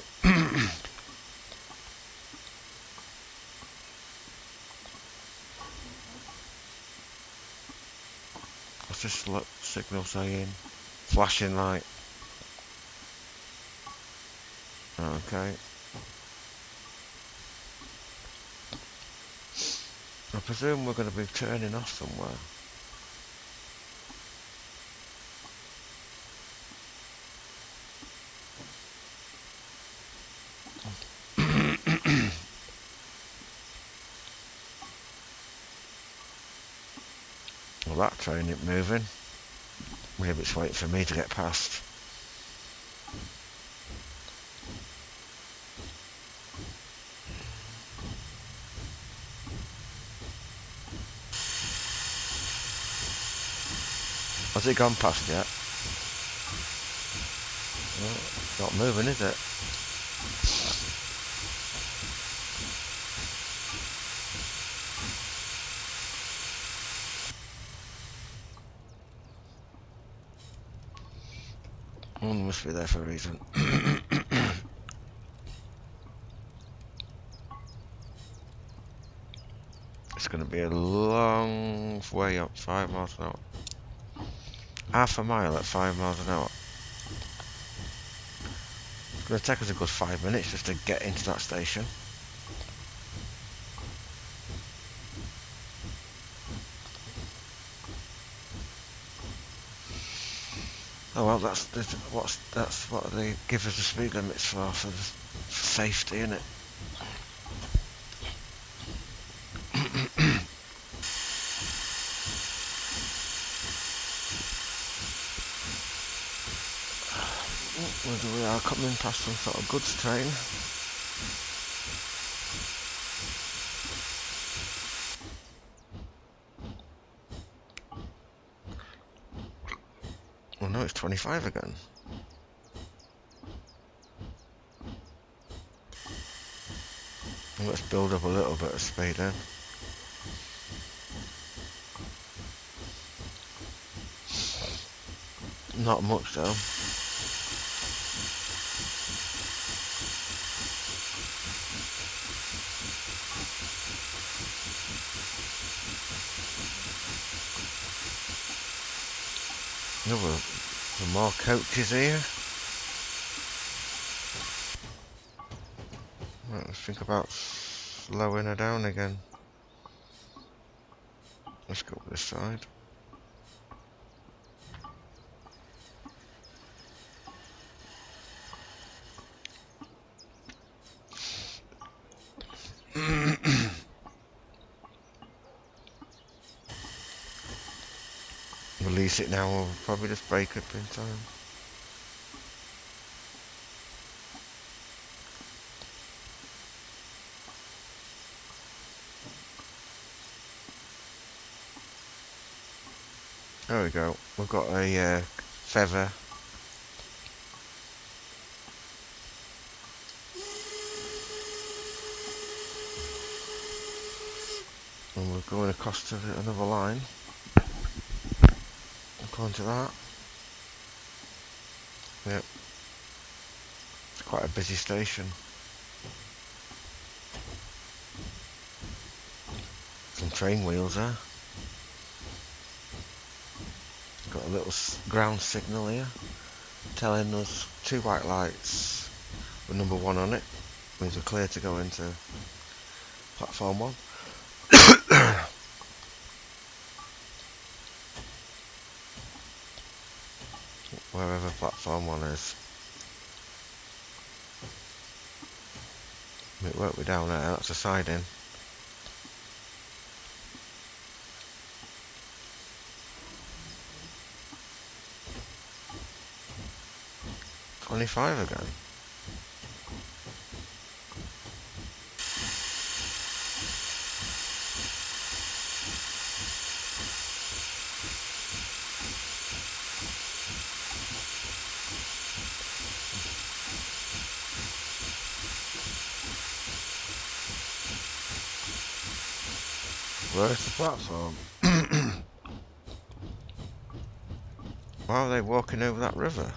Speaker 1: What's this signal saying? Flashing light. Okay. I presume we're going to be turning off somewhere. Well, that train ain't moving. Maybe it's waiting for me to get past. Has it gone past yet? Well, it's not moving, is it? Oh, it must be there for a reason. It's going to be a long way up, 5 miles an hour. Half a mile at 5 miles an hour. It's going to take us a good 5 minutes just to get into that station. Oh well, that's what they give us the speed limits for safety, innit? Whether we are coming past some sort of goods train. Oh no, it's 25 again. Let's build up a little bit of speed then. Not much though. There were some more coaches here. Right, let's think about slowing her down again. Let's go this side. Release it now, or we'll probably just break up in time. There we go. We've got a feather. And we're going across to another line. According to that. Yep. It's quite a busy station. Some train wheels there. Got a little ground signal here telling us 2 white lights with number 1 on it. Means we're clear to go into platform 1. Wherever platform 1 is. It won't be down there, that's a siding. $25 again. Where's the platform? Why are they walking over that river?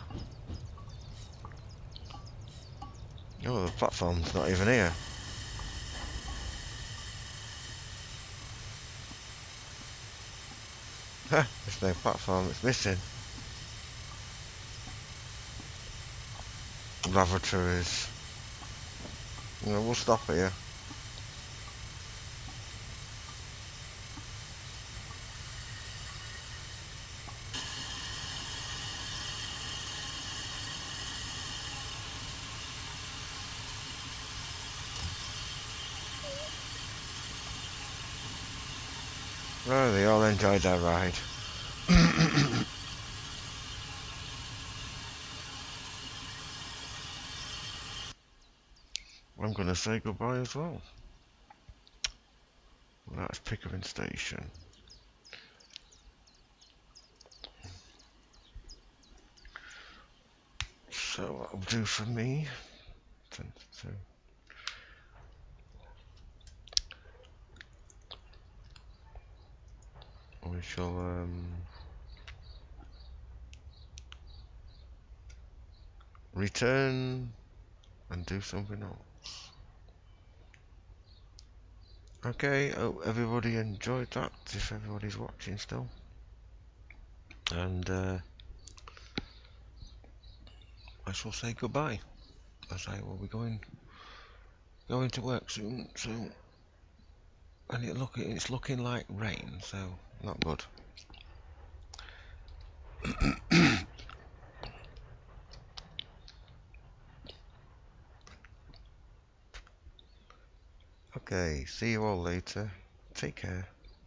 Speaker 1: Oh, the platform's not even here. Ha! There's no platform, it's missing. Lavatories. We'll stop here. Oh, they all enjoyed their ride. I'm gonna say goodbye as well. That's Pickering Station. So that'll do for me. We shall return and do something else. Okay, hope everybody enjoyed that, if everybody's watching still. And I shall say goodbye, as I will be going to work soon. So, and it's looking like rain, so not good. Okay, see you all later. Take care.